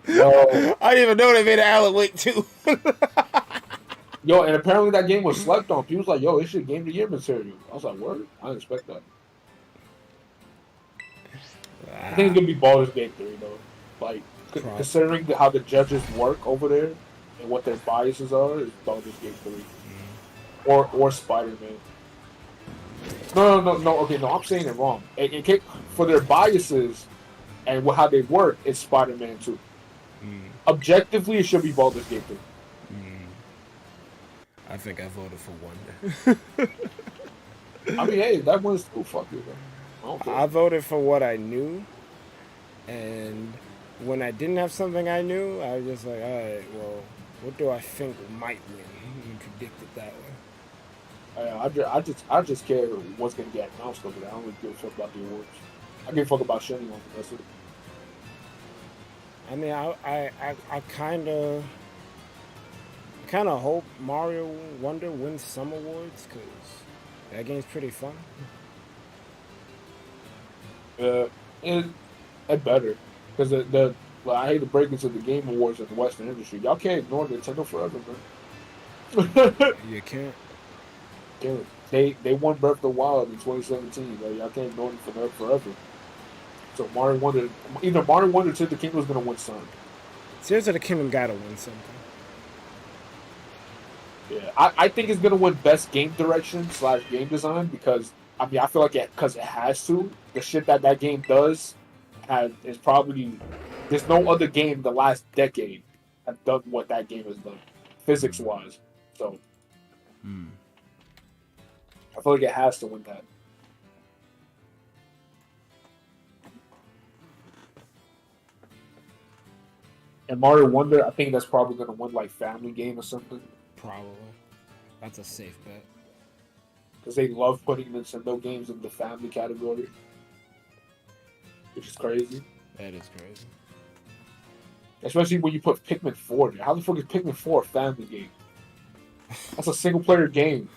Yo, I didn't even know they made an Alan Wake 2. yo, and apparently that game was slept on. People was like, yo, this shit Game of the Year material. I was like, word? I didn't expect that. I think it's gonna be Baldur's Gate 3 though. Like considering how the judges work over there and what their biases are, is Baldur's Gate 3. Or Spider-Man. No. Okay, no, I'm saying it wrong. For their biases and how they work, it's Spider-Man 2. Objectively, it should be Baldur's Gate 3. I think I voted for Wonder. I mean, hey, that one's cool. Fuck it, man. I voted for what I knew, and when I didn't have something I knew, I was just like, all right, well, what do I think might win? And predict it that way. I just care what's gonna get announced over there. I don't really give a fuck about the awards. I give a fuck about shining on the rest of it. I mean, I kind of hope Mario Wonder wins some awards because that game's pretty fun. It better because I hate to break into the Game Awards in the Western industry. Y'all can't ignore Nintendo forever, man. You can't. They won Breath of the Wild in 2017. Like, y'all can't ignore them forever. So Mario Wonder, either Mario Wonder to the Kingdom is gonna win some. Tears of the Kingdom gotta win something. Yeah, I think it's gonna win Best Game Direction / Game Design because I mean I feel like it has to. The shit that game does is probably there's no other game the last decade have done what that game has done, physics wise. So I feel like it has to win that. And Mario Wonder, I think that's probably gonna win like Family Game or something. Probably. That's a safe bet. Because they love putting Nintendo games in the family category. Which is crazy. That is crazy. Especially when you put Pikmin 4 there. How the fuck is Pikmin 4 a family game? That's a single player game.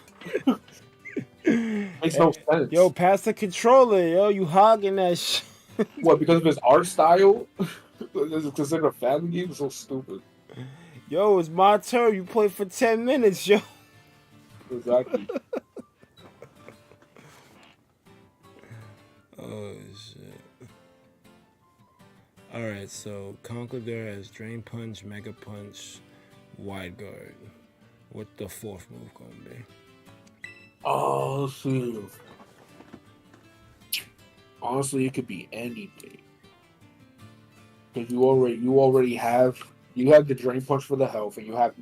Makes no sense. Yo, pass the controller, yo. You hogging that shit. What, because of his art style? Is it considered a family game? It's so stupid. Yo, it's my turn. You play for 10 minutes, yo. Exactly. Oh, shit. Alright, so Conqueror has Drain Punch, Mega Punch, Wide Guard. What the fourth move gonna be? Oh, shit. Honestly, it could be anything. Because you already have the Drain Punch for the health, and you have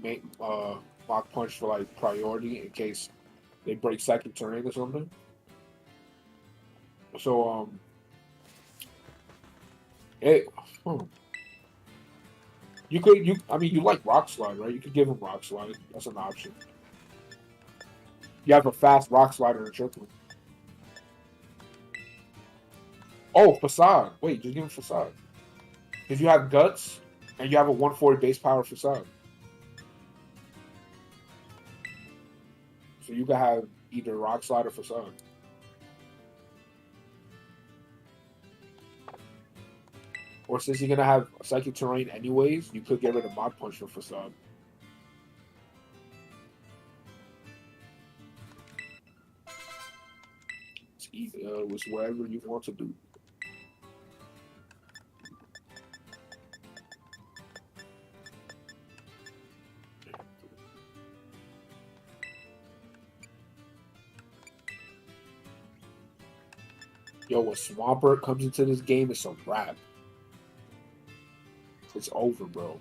Mach Punch for like priority in case they break second terrain or something. So you like Rock Slide, right? You could give him Rock Slide. That's an option. You have a fast Rock Slider in triple. Oh, Facade. Wait, just give him Facade. If you have Guts, and you have a 140 base power Facade. So you can have either Rock Slide or Facade. Or since you're going to have Psychic Terrain anyways, you could get rid of Mach Punch for Facade. It's whatever you want to do. Yo, when Swampert comes into this game, it's a wrap. It's over, bro.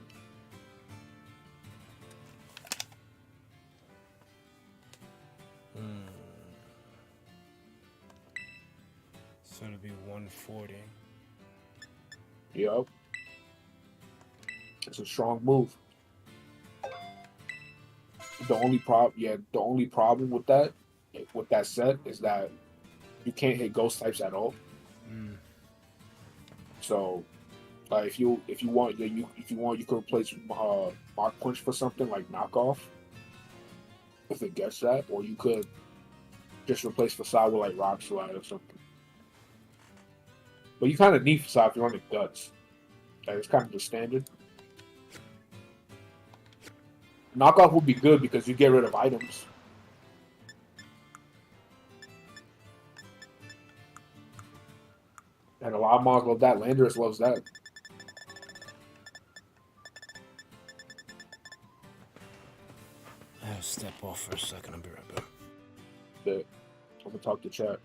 So it'll be 140. Yep. It's a strong move. The only problem with that set is that you can't hit ghost types at all. So, like if you want, you could replace Mark Punch for something like knockoff if it gets that, or you could just replace Facade with like Rock Slide or something. But you kind of need Facade if you're running Guts. Like, it's kind of the standard. Knockoff would be good because you get rid of items. And a lot of mods love that. Landers loves that. I'll step off for a second. I'll be right back. Yeah. I'm gonna talk to chat.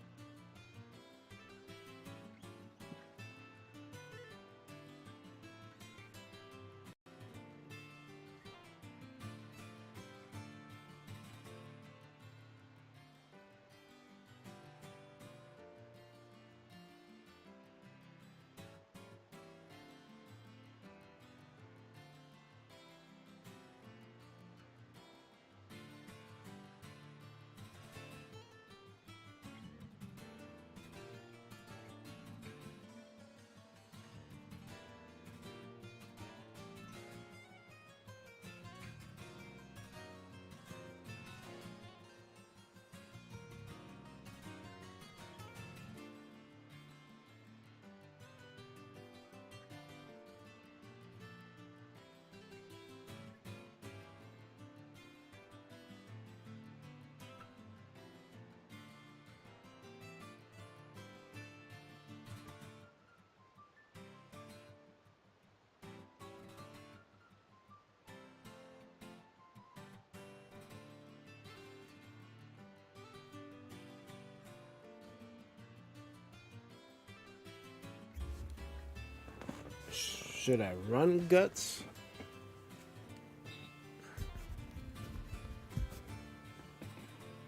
Should I run Guts?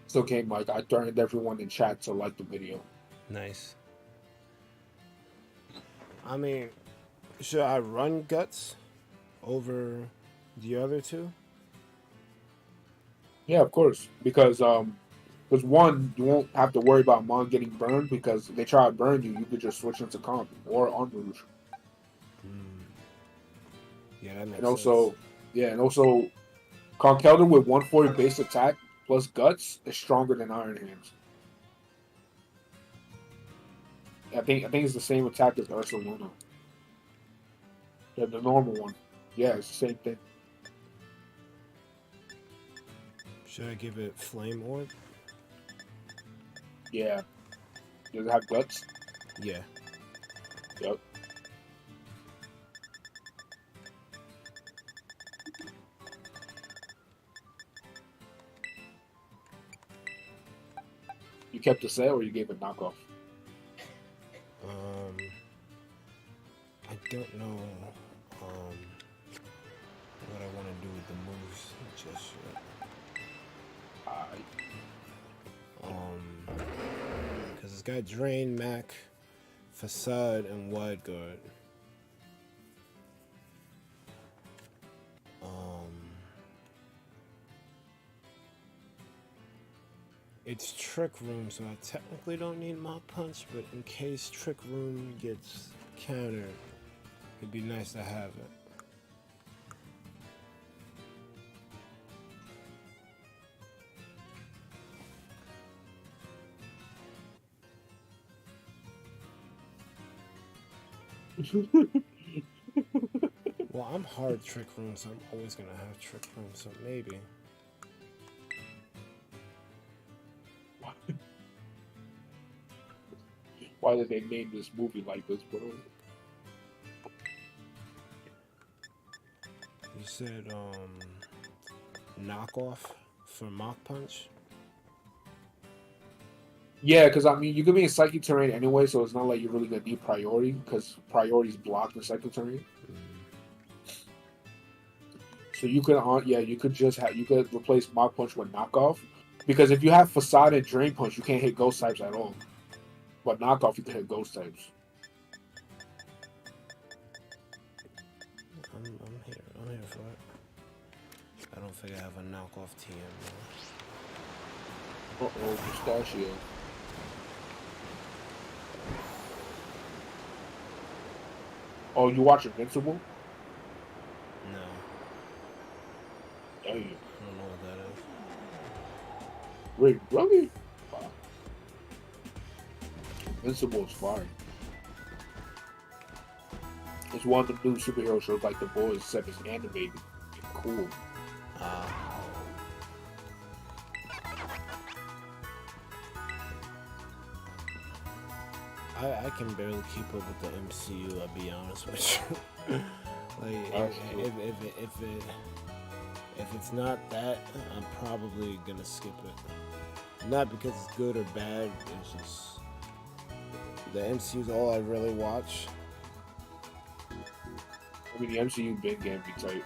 It's okay, Mike. I turned everyone in chat to like the video. Nice. I mean, should I run Guts over the other two? Yeah, of course. Because one, you won't have to worry about Mon getting burned because if they try to burn you, you could just switch into comp or on Rouge. Yeah, that makes And also, sense. yeah, and also, Conkeldurr with 140 base attack plus Guts is stronger than Iron Hands. I think it's the same attack as Ursa Luna. Yeah, the normal one. Yeah, it's the same thing. Should I give it Flame Orb? Yeah. Does it have Guts? Yeah. Yep. You kept the set or you gave it knockoff? I don't know what I want to do with the moves just yet. Because it's got Drain, Mac, Facade, and Wide Guard. It's Trick Room, so I technically don't need Mach Punch, but in case Trick Room gets countered, it'd be nice to have it. Well, I'm hard Trick Room, so I'm always gonna have Trick Room, so maybe. Why did they name this movie like this, bro? You said, knockoff for Mach Punch? Yeah, because I mean, you could be in Psychic Terrain anyway, so it's not like you're really gonna need priority, because priority's blocked in Psychic Terrain. So you could you could just have you could replace Mach Punch with knockoff, because if you have Facade and Drain Punch, you can't hit Ghost types at all. But knockoff, you can hit Ghost types. I'm here. I'm here for it. I don't think I have a knockoff TM though. Pistachio. Oh, you watch Invincible? No. Damn. I don't know what that is. Wait, really? Wow. Invincible is fire. It's one of the new superhero shows like The Boys, except it's animated and cool. I can barely keep up with the MCU. I'll be honest with you. Like if it's not that, I'm probably gonna skip it. Not because it's good or bad. It's just the MCU is all I really watch. I mean, the MCU been getting me tight.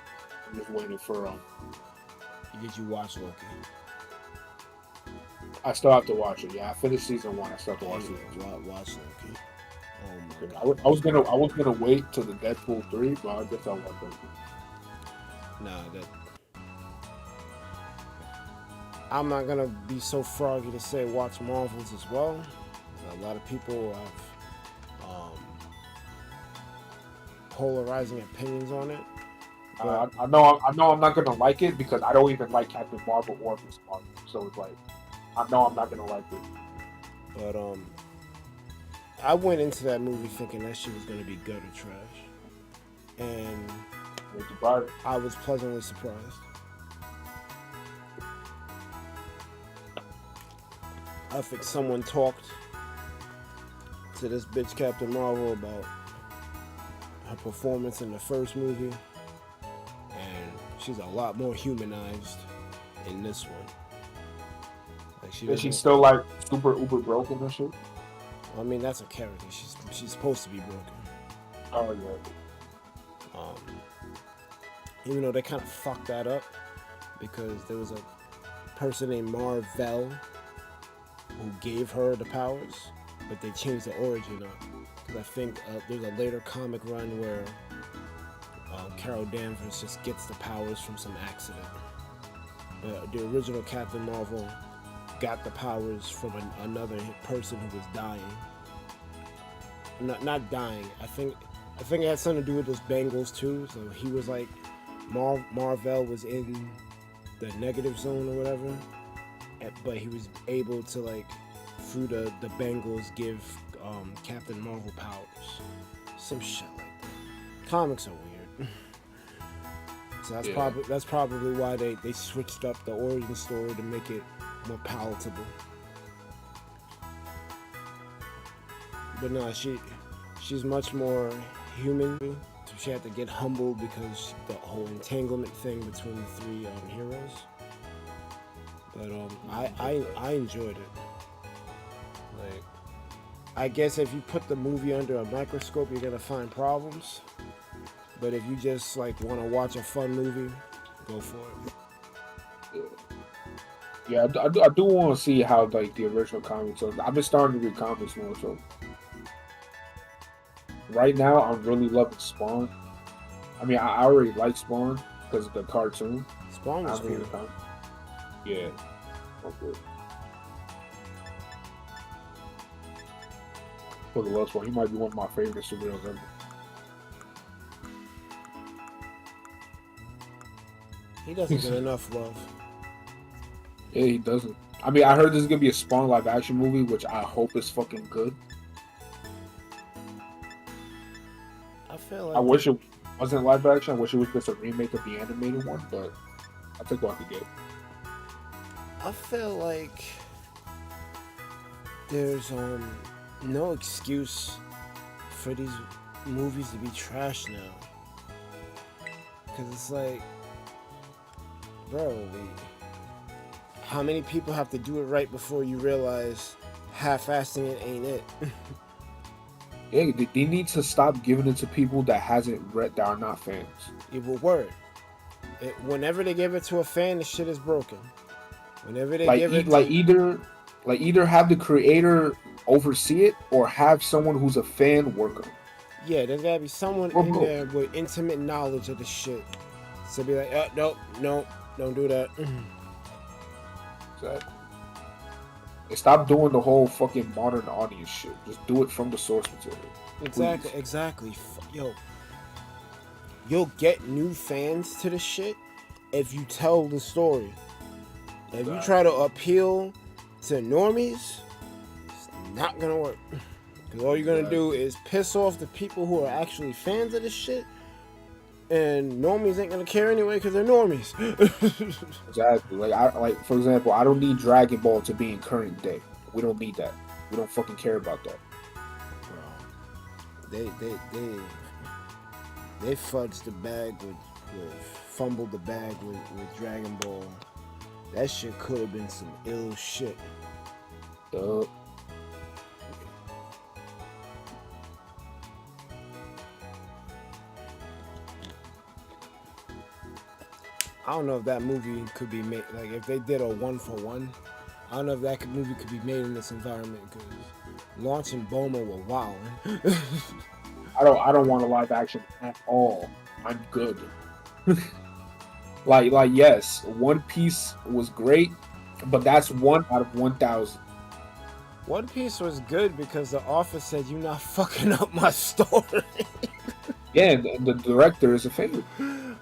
I'm just waiting for Did you watch Loki? I still have to watch it. Yeah, I finished season 1. I still have to watch it. Watch Loki. Oh my god. I was gonna wait till the Deadpool 3, but I guess I'll watch it. Nah, I'm not gonna be so froggy to say watch Marvels as well. A lot of people have polarizing opinions on it. I know I'm not gonna like it because I don't even like Captain Marvel or Miss Marvel. So it's like I know I'm not gonna like it. But I went into that movie thinking that shit was gonna be gutter trash, and I was pleasantly surprised. I think someone talked to this bitch Captain Marvel about her performance in the first movie, and she's a lot more humanized in this one. Like she's still like super uber broken and shit. I mean, that's a character. She's supposed to be broken. Oh yeah. Even though they kind of fucked that up because there was a person named Marvel who gave her the powers, but they changed the origin up. Because I think there's a later comic run where Carol Danvers just gets the powers from some accident. But the original Captain Marvel got the powers from another person who was dying. Not dying. I think it had something to do with those Bengals too. So he was like, Marvel was in the negative zone or whatever, but he was able to, like, through the Bengals, give Captain Marvel powers. Some shit like that. Comics are weird. So that's probably why they switched up the origin story to make it more palatable. But no, she's much more human. She had to get humbled because the whole entanglement thing between the three heroes. But I enjoyed it. Like, I guess if you put the movie under a microscope, you're gonna find problems. But if you just like want to watch a fun movie, go for it. Yeah, I do want to see how like the original comics are. I've been starting to read comics more, so right now I'm really loving Spawn. I mean, I already like Spawn because of the cartoon. Spawn was cool. Yeah. Okay. For the last one, he might be one of my favorite superheroes ever. He doesn't get enough love. Yeah, he doesn't. I mean, I heard this is gonna be a Spawn live action movie, which I hope is fucking good. I feel like I wish it wasn't live action. I wish it was just a remake of the animated one, but I think what I could get. I feel like there's no excuse for these movies to be trash now. Cause it's like, bro, how many people have to do it right before you realize half-assing it ain't it? Yeah, they need to stop giving it to people that hasn't read, that are not fans. It will work. Whenever they give it to a fan, the shit is broken. Whenever they like give it either have the creator oversee it or have someone who's a fan work on it. Yeah, there's gotta be someone Or in both. there with intimate knowledge of the shit. So be like, nope, don't do that. Exactly. And stop doing the whole fucking modern audience shit. Just do it from the source material. Exactly. Yo, you'll get new fans to the shit if you tell the story. If you try to appeal to normies, it's not gonna work. Because all you're gonna do is piss off the people who are actually fans of this shit, and normies ain't gonna care anyway because they're normies. Exactly. Like for example, I don't need Dragon Ball to be in current day. We don't need that. We don't fucking care about that. They fudged the bag with fumbled the bag with Dragon Ball. That shit could have been some ill shit. I don't know if that movie could be made, like if they did a 1-for-1, I don't know if that movie could be made in this environment, because Launch and Bulma were wildin'. I don't want a live action at all. I'm good. like yes, One Piece was great, but that's 1 out of 1,000. One Piece was good because the author said, "You're not fucking up my story." Yeah, and the director is a favorite.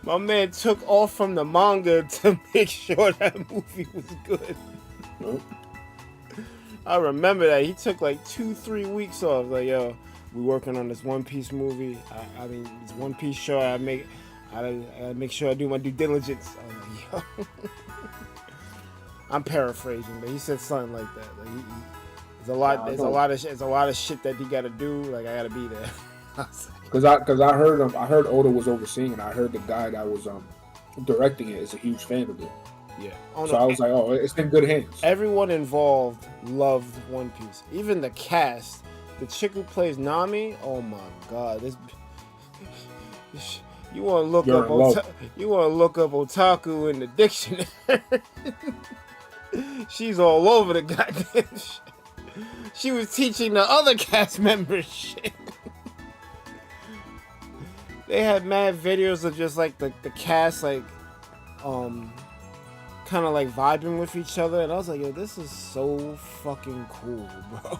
My man took off from the manga to make sure that movie was good. Nope. I remember that. He took like 2-3 weeks off. Like, yo, we working on this One Piece movie. I mean, this One Piece show. I make sure I do my due diligence. I was like, yo. I'm paraphrasing, but he said something like that. Like, there's a lot of shit that he got to do. Like, I got to be there. Because I heard Oda was overseeing it. I heard the guy that was directing it is a huge fan of it. Yeah. So I was like, oh, it's in good hands. Everyone involved loved One Piece. Even the cast. The chick who plays Nami. Oh my god, you want to look up otaku in the dictionary. She's all over the goddamn shit. She was teaching the other cast members shit. They had mad videos of just like the cast like kind of like vibing with each other, and I was like, yo, this is so fucking cool, bro.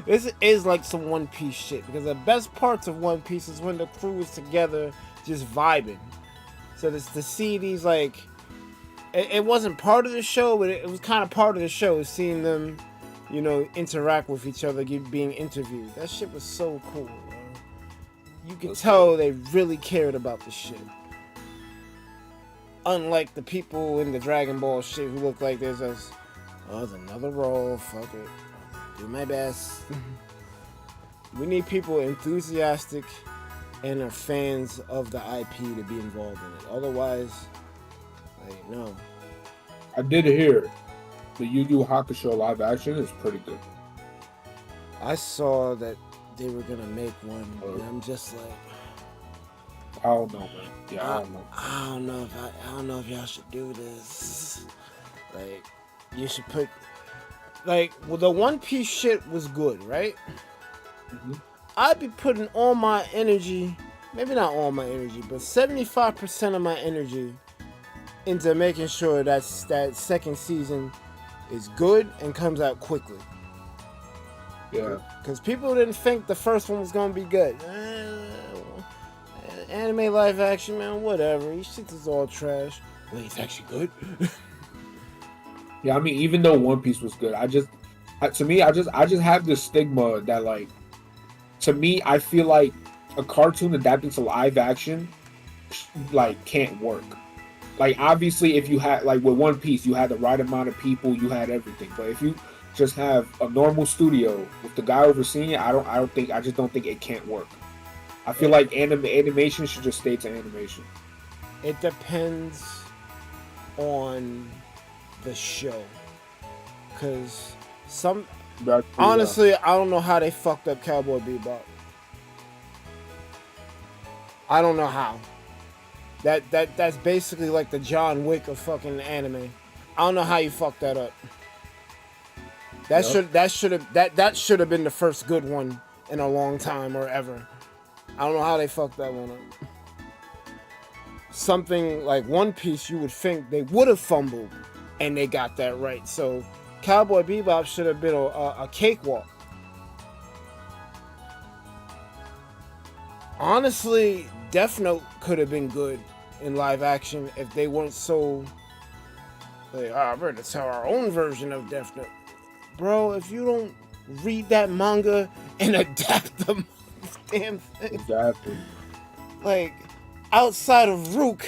This is like some One Piece shit, because the best parts of One Piece is when the crew is together just vibing. So this to see these, like, it wasn't part of the show, but it was kind of part of the show, seeing them, you know, interact with each other, being interviewed. That shit was so cool, bro. You could tell they really cared about the shit. Unlike the people in the Dragon Ball shit who look like there's another role, fuck it. Do my best. We need people enthusiastic and are fans of the IP to be involved in it. Otherwise, like, no. I did hear the Yu Yu Hakusho live action is pretty good. I saw that they were gonna make one, and I'm just like, I don't know, man. Yeah, I don't know. I don't know if y'all should do this. Like, you should put, like, well, the One Piece shit was good, right? Mm-hmm. I'd be putting all my energy, maybe not all my energy, but 75% of my energy into making sure that second season is good and comes out quickly. Yeah. Because people didn't think the first one was gonna be good. Anime live action, man, whatever. These shit is all trash. Wait, it's actually good? Yeah, I mean, even though One Piece was good, I just have this stigma that, like, to me, I feel like a cartoon adapting to live action, like, can't work. Like, obviously, if you had, like, with One Piece, you had the right amount of people, you had everything. But if you just have a normal studio with the guy overseeing it, I just don't think it can't work. I feel like animation should just stay to animation. It depends on the show. Because honestly, I don't know how they fucked up Cowboy Bebop. I don't know how. That's basically like the John Wick of fucking anime. I don't know how you fucked that up. That should have been the first good one in a long time or ever. I don't know how they fucked that one up. Something like One Piece, you would think they would have fumbled, and they got that right. So Cowboy Bebop should have been a cakewalk. Honestly, Death Note could have been good in live action if they weren't so like, we're gonna tell our own version of Death Note. Bro, if you don't read that manga and adapt the damn thing. Exactly. Like, outside of Rook,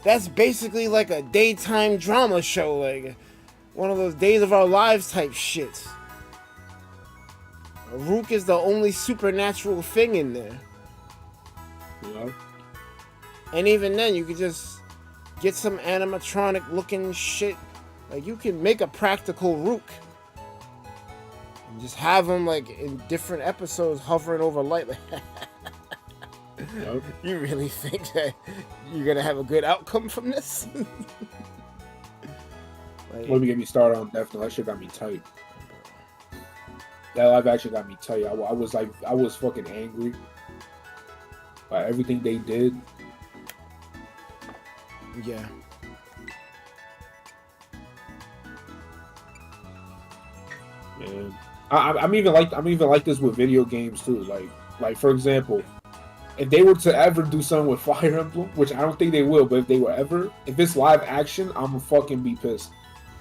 that's basically like a daytime drama show, like one of those Days of Our Lives type shits. Rook is the only supernatural thing in there. Yeah. And even then, you could just get some animatronic looking shit. Like, you can make a practical Rook. And just have them, like, in different episodes hovering over light. Yep. You really think that you're gonna have a good outcome from this? Like, Let me get me started on Death Note. That shit got me tight. That live action got me tight. I was fucking angry by everything they did. yeah. And I'm even like this with video games too. Like for example, if they were to ever do something with Fire Emblem, which I don't think they will, but if it's live action, I'm gonna fucking be pissed.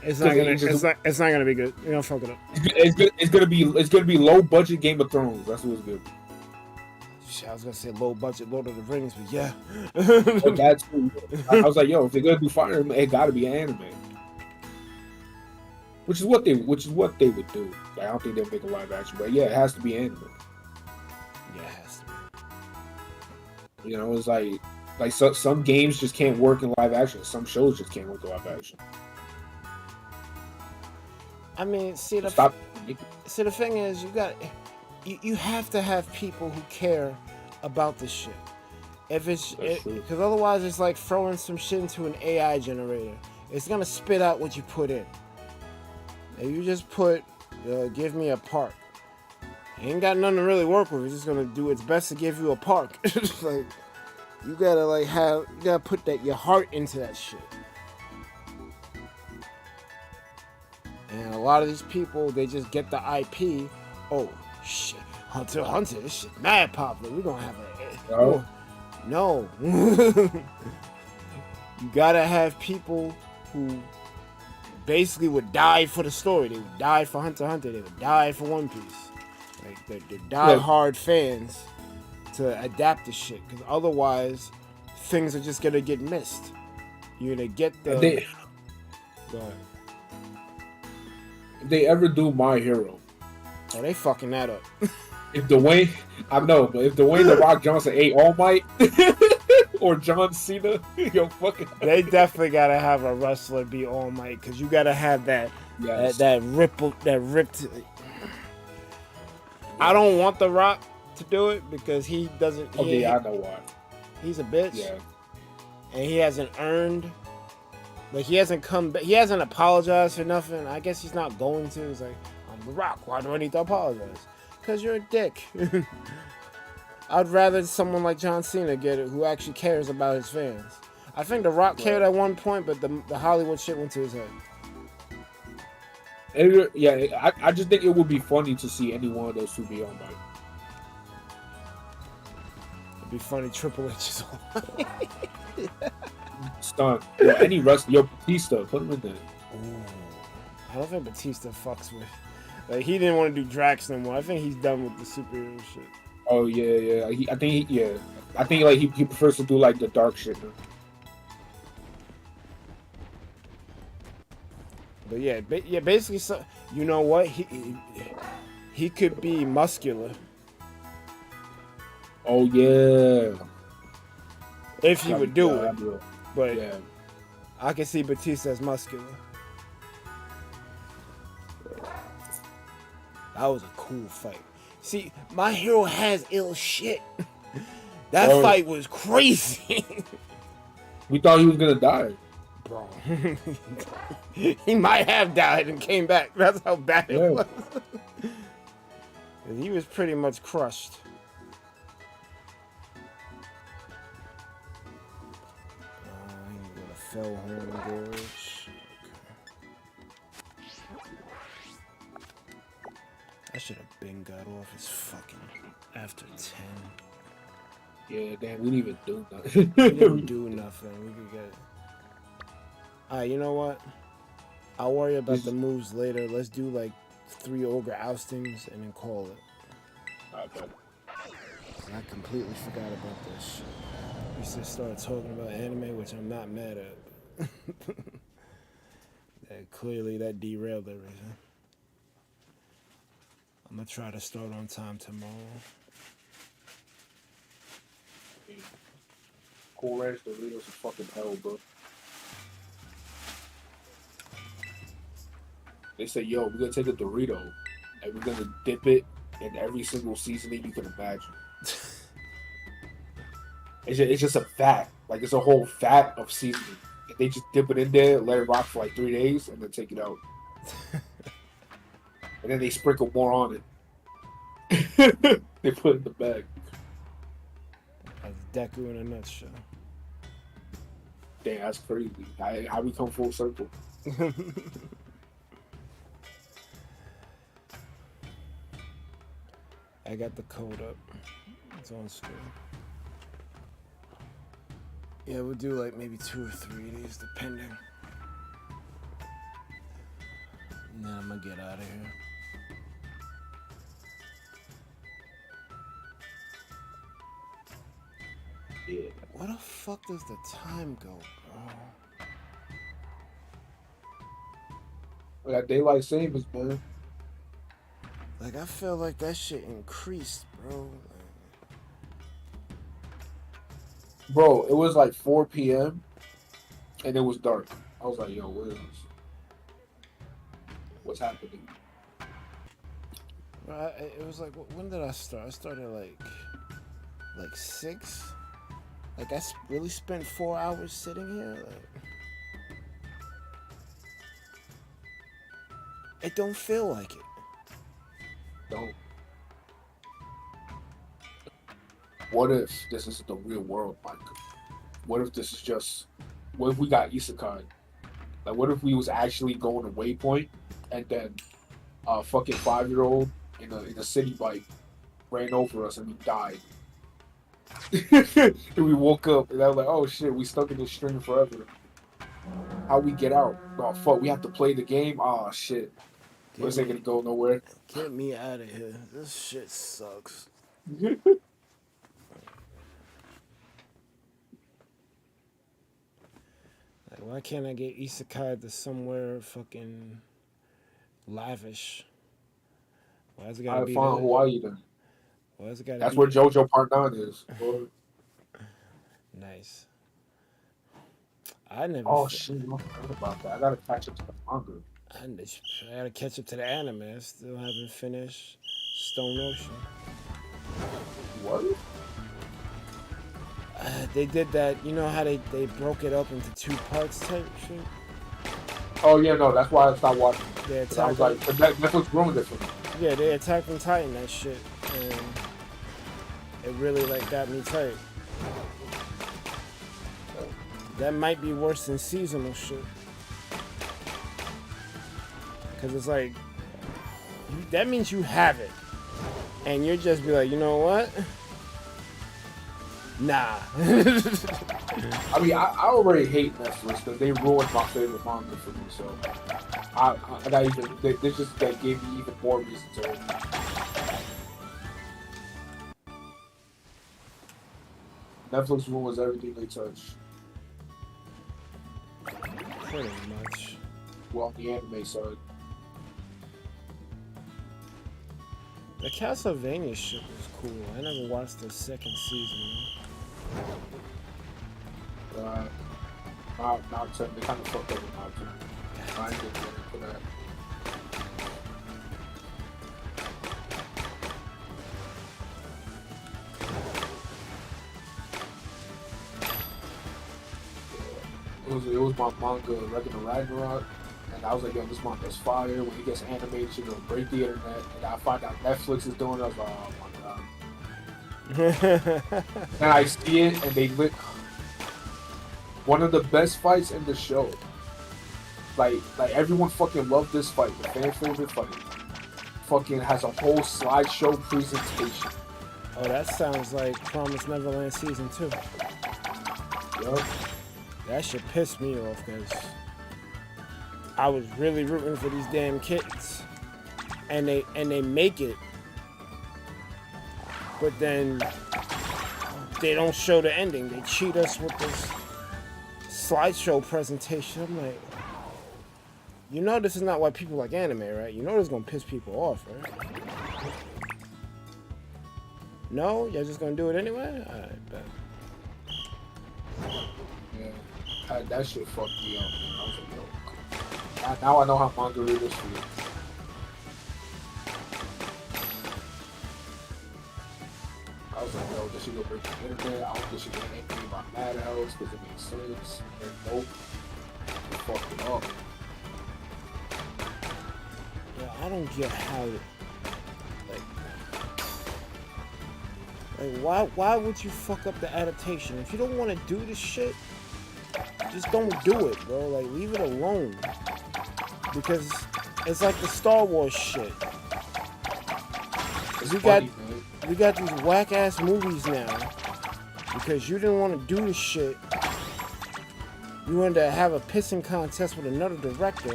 It's not gonna be good. You don't fuck it up. It's gonna be low budget Game of Thrones. That's what's good. I was gonna say low budget Lord of the Rings, but yeah. But that's I was like, yo, if they're gonna do Fire Emblem, it gotta be anime. Which is what they would do. Like, I don't think they'll make a live action, but yeah, it has to be anime. Yeah, it has to be. You know, it's like some games just can't work in live action. Some shows just can't work in live action. I mean, see the thing is, you have to have people who care about this shit. Because otherwise, it's like throwing some shit into an AI generator. It's gonna spit out what you put in. And you just put, give me a park. It ain't got nothing to really work with. It's just gonna do its best to give you a park. Like, you gotta put your heart into that shit. And a lot of these people, they just get the IP. Oh shit, Hunter, this shit mad popular. We're gonna have no. You gotta have people who basically would die for the story. They would die for Hunter x Hunter. They would die for One Piece. Like, they're die-hard fans to adapt the shit. Because otherwise, things are just gonna get missed. You're gonna get the. Go ahead. If they ever do My Hero, oh, they fucking that up. if Dwayne The Rock Johnson ate All Might or John Cena, yo, fucking. They definitely gotta have a wrestler be All Might, because you gotta have that ripped. I don't want The Rock to do it because he doesn't. I know why. He's a bitch. Yeah. And he hasn't earned. Like, he hasn't come back. He hasn't apologized for nothing. I guess he's not going to. He's like, I'm The Rock. Why do I need to apologize? Because you're a dick. I'd rather someone like John Cena get it, who actually cares about his fans. I think The Rock cared at one point, but the Hollywood shit went to his head. Yeah, I just think it would be funny to see any one of those two be on Mike. It'd be funny. Triple H is All Might. Stunt. Yo, any wrestler. Yo, Batista, put him in there. Ooh. I don't think Batista fucks with. Like, he didn't want to do Drax no more. I think he's done with the superhero shit. Oh yeah. I think like he prefers to do like the dark shit now. But yeah, basically, so you know what? He could be muscular. Oh yeah. If he would do it. But yeah. I can see Batista as muscular. That was a cool fight. See, My Hero has ill shit. That fight was crazy. We thought he was gonna die. Bro. He might have died and came back. That's how bad it Yeah. was. He was pretty much crushed. I need to go to Fellhorn Gorge. I should have been got off his fucking after 10. Yeah, damn, we didn't even do nothing. We didn't do nothing. We could get. Alright, you know what? I'll worry about the moves later. Let's do like 3 ogre oustings and then call it. Okay. I completely forgot about this shit. We just started talking about anime, which I'm not mad at. Clearly that derailed everything. I'm gonna try to start on time tomorrow. Cool Ranch Doritos is fucking hell, bro. They say, yo, we're gonna take a Dorito and we're gonna dip it in every single seasoning you can imagine. It's just a vat. Like, it's a whole vat of seasoning. And they just dip it in there, let it rock for like 3 days, and then take it out. And then they sprinkle more on it. They put it in the bag. That's Deku in a nutshell. Damn, that's crazy. How we come full circle. I got the code up. It's on screen. Yeah, we'll do like maybe 2 or 3 days, depending. And then I'm gonna get out of here. Yeah. Where the fuck does the time go, bro? We got daylight savings, man. Like, I feel like that shit increased, bro. Bro, it was like 4 p.m. and it was dark. I was like, yo, what is this? What's happening? Bro, it was like, when did I start? I started like 6. Like, I really spent 4 hours sitting here. Like, it don't feel like it. Don't. What if this is the real world, Mike? What if this is just? What if we got isekai? Like, what if we was actually going to Waypoint, and then a fucking 5-year-old in a city bike ran over us and we died, and we woke up and I was like, oh shit, we stuck in this string forever. How we get out? Oh fuck, we have to play the game. Oh shit, this ain't gonna go nowhere. Get me out of here. This shit sucks. Like, why can't I get isekai to somewhere fucking lavish? Why's it gotta be found Hawaii then. Why's it gotta That's be? where JoJo Part 9 is. Nice. I never. Oh shit, I forgot about that. I gotta catch up to the manga. I gotta catch up to the anime. I still haven't finished Stone Ocean. What? They did that. You know how they broke it up into 2 parts type shit? Oh yeah, no, that's why I stopped watching. They I attacked. was like, Netflix ruined it for me. Yeah, they Attacked on Titan that shit, and it really like got me tight. That might be worse than seasonal shit, cause it's like that means you have it, and you're just be like, you know what? Nah. I mean, I already hate Netflix because they ruined my favorite manga for me. So I got even. This just that gave me even more reason to. Netflix ruins everything they touch. Pretty much. Well, on the anime side. The Castlevania shit was cool. I never watched the 2nd season. Not they kind of fucked up with Naruto. I didn't get ready for that. it was my manga Regular Ragnarok, and I was like, yo, this manga's fire. When he gets animated, she's gonna break the internet. And I find out Netflix is doing it. I was like, oh my god. And I see it, and they lit one of the best fights in the show. Like everyone fucking loved this fight. The fan favorite fight. Fucking has a whole slideshow presentation. Oh, that sounds like Promised Neverland Season 2. Yup. That shit pissed me off because I was really rooting for these damn kids. And they make it. But then they don't show the ending. They cheat us with this slideshow presentation. I'm like, you know this is not why people like anime, right? You know this is gonna piss people off, right? No? Y'all just gonna do it anyway? Alright, bet. Yeah, that shit fucked me up, man. I was like, yo, now I know how manga readers feel. I was like, yo, this shit go break the internet. I don't think she get angry about Madhouse because it makes sense. And nope, it fucked it up. Yeah, I don't get how why would you fuck up the adaptation? If you don't want to do this shit, just don't do it, bro. Like, leave it alone. Because it's like the Star Wars shit. We got these whack ass movies now because you didn't want to do this shit. You wanted to have a pissing contest with another director,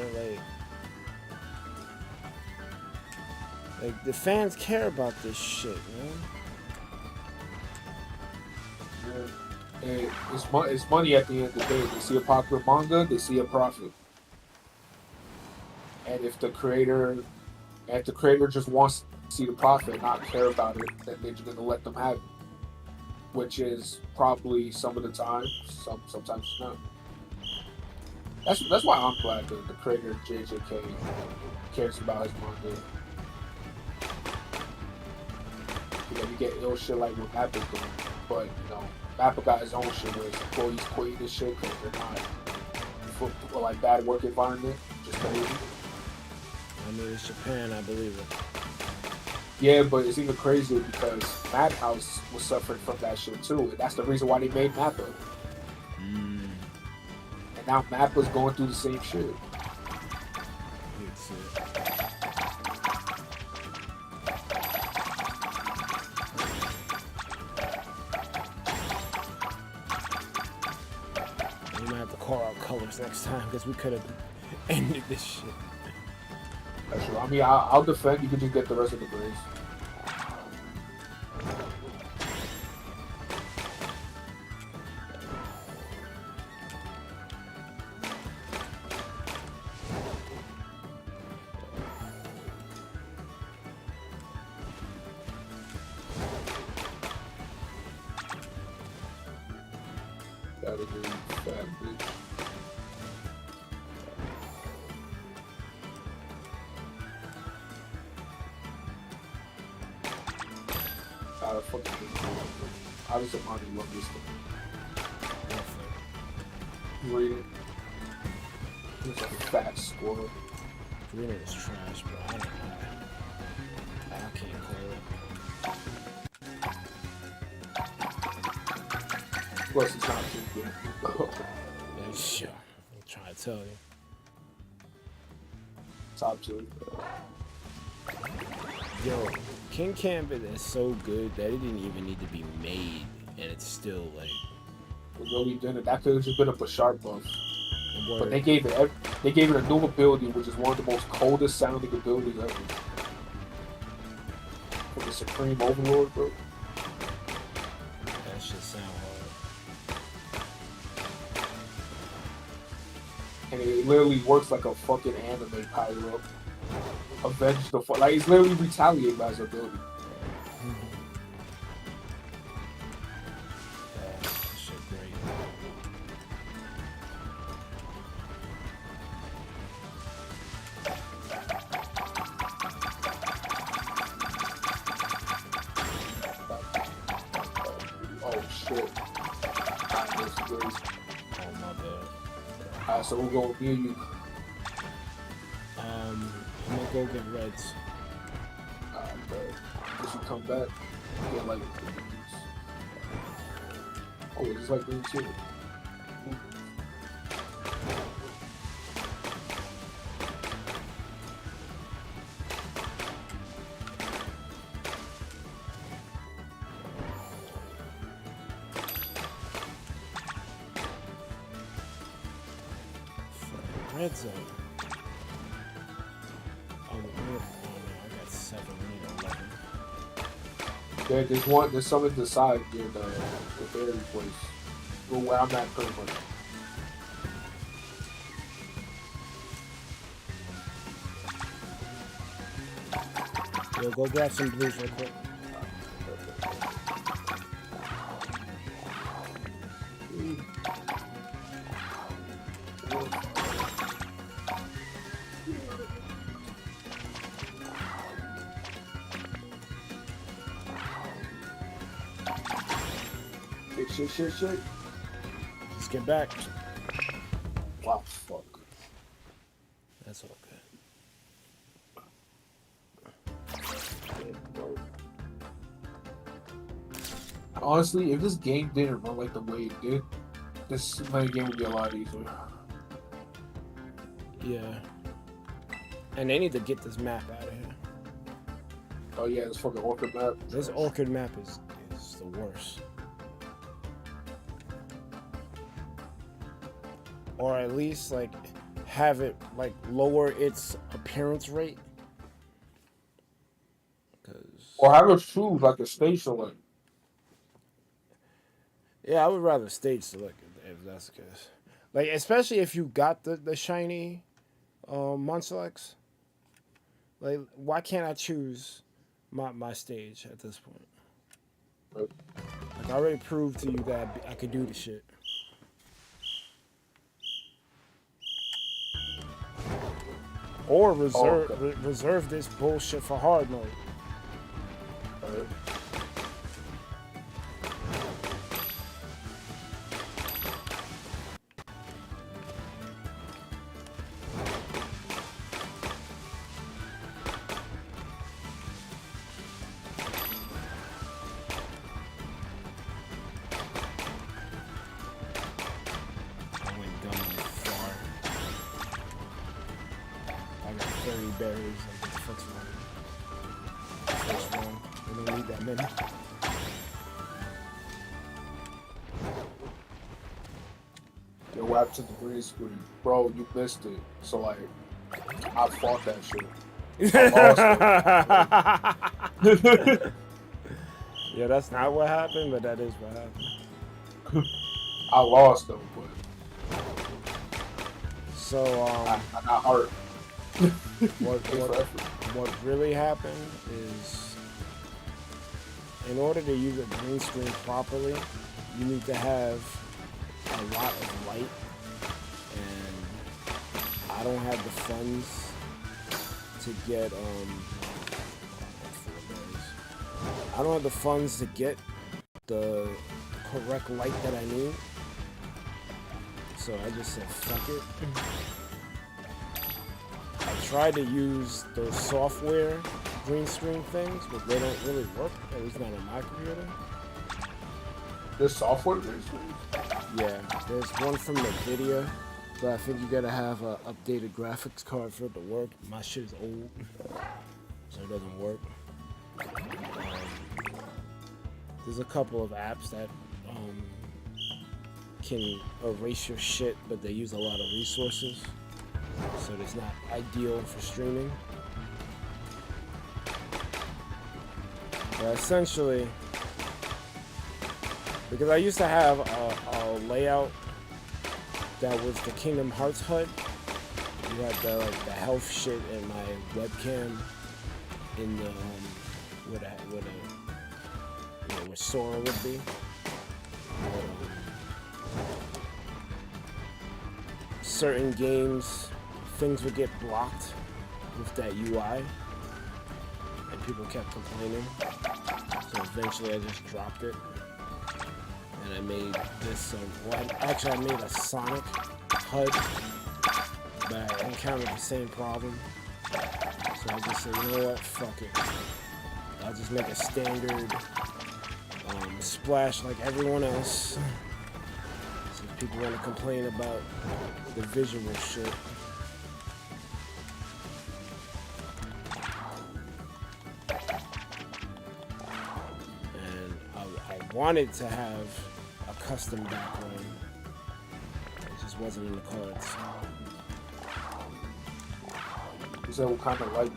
like the fans care about this shit, man. And it's money at the end of the day. They see a popular manga, they see a profit. And if the creator just wants to see the profit and not care about it, then they're just gonna let them have it. Which is probably some of the time, sometimes it's not. That's why I'm glad that the creator JJK cares about his manga. You know, you get ill shit like what Mappa's doing, but you know, Mappa got his own shit where his employees quit this shit because they're not for like bad work environment, just crazy. I mean, it's Japan, I believe it. Yeah, but it's even crazier because Madhouse was suffering from that shit too, and that's the reason why they made Mappa. And now Mappa's going through the same shit. We might have to call out colors next time because we could have ended this shit. That's true. I mean, I'll defend. You can just get the rest of the grades. Category, fat bitch. I just already love this thing. Read it. It's like a fat squirrel. Reading is trash, bro. I don't know. I can't call it. Plus, it's not too good. Yeah, sure. I'm trying to tell you. Top 2. Yo, King Gambit is so good that it didn't even need to be made, and it's still like. It really didn't. That could have just been a sharp buff. Word. But they gave it a new ability, which is one of the most coldest sounding abilities ever. For the Supreme Overlord, bro. That shit sound hard. And it literally works like a fucking anime power up. Avenge the fuck. Like, it's literally retaliate by his ability. Yeah, that shit great. Oh shit. Oh my bad. Alright, so we'll go with me and you. I'm gonna go get reds. Alright, but once you come back, you get like. Oh, it's just like green too. Red zone. Oh, no, I got 7. We need 11. There's something to the side near the battery place. Well, where I'm at currently. Yo, go grab some blues real quick. Shit. Let's get back. Wow, fuck. That's okay. Honestly, if this game didn't run like the way it did, this game would be a lot easier. Yeah. And they need to get this map out of here. Oh yeah, this fucking orchid map. This orchid map is the worst. Or at least like have it like lower its appearance rate. Or have it choose like a stage select. Yeah, I would rather stage select if that's the case. Like especially if you got the shiny Muncilex. Like why can't I choose my stage at this point? Like I already proved to you that I could do the shit. Or reserve this bullshit for hard mode. Berries, like what the fuck's wrong? What's wrong? We don't need that many. Yo, what happened to the green screen? Bro, you missed it. So like, I fought that shit. Yeah, that's not what happened, but that is what happened. I lost though, but so I got hurt. What really happened is, in order to use a green screen properly, you need to have a lot of light, and I don't have the funds to get I don't have the funds to get the correct light that I need, so I just said fuck it. I tried to use those software green screen things, but they don't really work, at least not on my computer. There's software green screen? Yeah, there's one from NVIDIA, but I think you gotta have an updated graphics card for it to work. My shit is old, so it doesn't work. There's a couple of apps that can erase your shit, but they use a lot of resources. So it's not ideal for streaming. But essentially, because I used to have a layout that was the Kingdom Hearts HUD. You had the health shit and my webcam in the where Sora would be. Certain games, things would get blocked with that UI, and people kept complaining. So eventually I just dropped it, and I made this. I made a Sonic HUD HUD, but I encountered the same problem. So I just said, you know what, fuck it. I'll just make a standard splash like everyone else. So if people want to complain about the visual shit. And I wanted to have a custom background. It just wasn't in the cards. Is that what kind of light?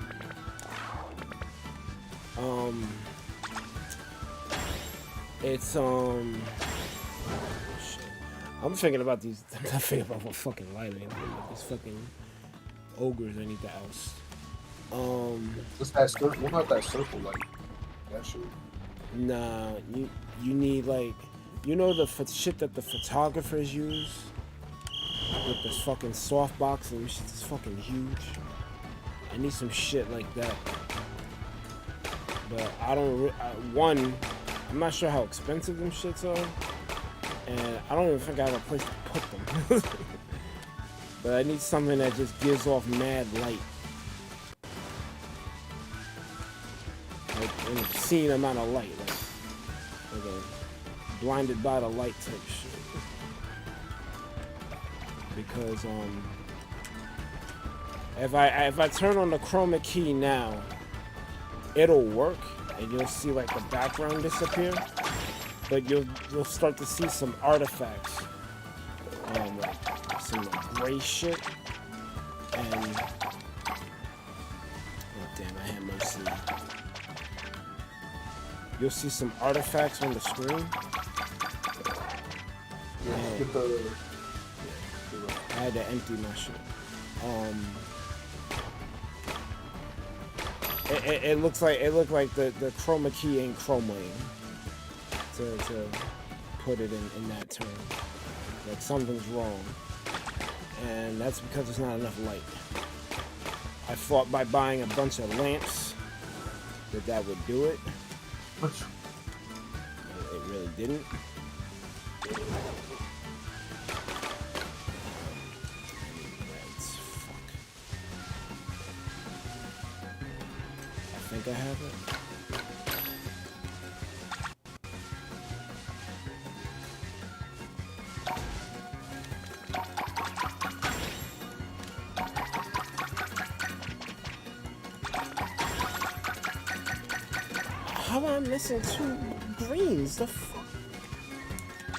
It's shit. I'm thinking about these. I'm not thinking about what fucking light I need. These fucking ogres I need to oust. What's that circle? What about that circle light? That shit. Nah, you need like, you know the shit that the photographers use with this fucking softbox and shit is fucking huge. I need some shit like that. But I don't. I'm not sure how expensive them shits are, and I don't even think I have a place to put them. But I need something that just gives off mad light, like an obscene amount of light, like a blinded by the light type shit. Because if I turn on the chroma key now, it'll work. And you'll see like the background disappear, but you'll start to see some artifacts, like some gray shit, and oh damn, I had mercy. You'll see some artifacts on the screen. Yeah, get the. I had to empty my shit. It looked like the chroma key ain't chromaing, to put it in that term. Like something's wrong, and that's because there's not enough light. I thought by buying a bunch of lamps that would do it. It really didn't. I think I have it. How am I missing 2 greens? The fuck?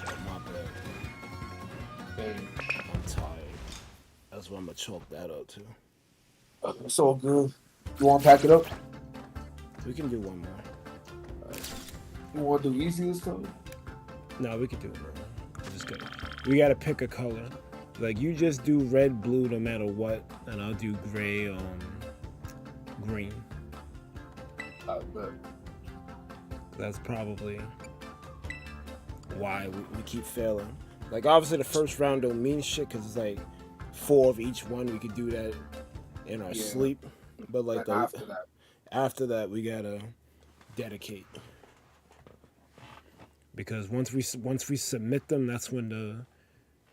Oh, my bad. I'm tired. That's why I'm gonna chalk that up too. It's all good. You want to pack it up? We can do one more. You want to do easy this time? No, we can do one more. Just go. We gotta pick a color. Like you just do red, blue, no matter what, and I'll do gray, green. I bet. That's probably why we keep failing. Like obviously the first round don't mean shit because it's like 4 of each one. We could do that in our sleep, but like after that we gotta dedicate, because once we submit them, that's when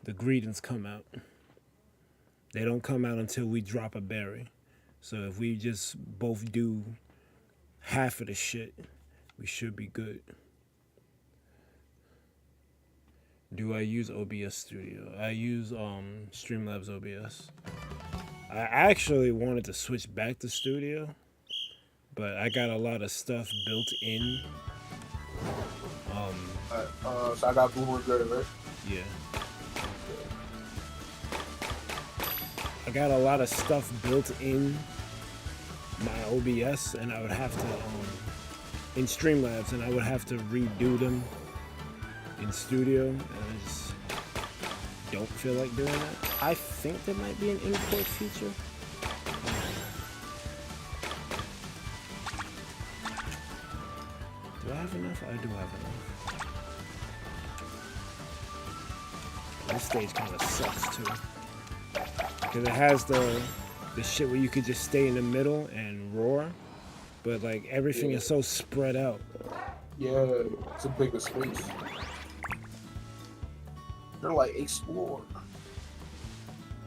the greetings come out. They don't come out until we drop a berry. So if we just both do half of the shit, we should be good. Do I use OBS Studio? I use Streamlabs OBS. I actually wanted to switch back to Studio, but I got a lot of stuff built in. So I got blue and red, right? Yeah. I got a lot of stuff built in my OBS, and I would have to in Streamlabs, and I would have to redo them in Studio, and I just don't feel like doing that. I think there might be an import feature. Do I have enough? I do have enough. This stage kind of sucks too, because it has the shit where you could just stay in the middle and roar, but like everything is so spread out. Yeah, it's a bigger space. They're like explore.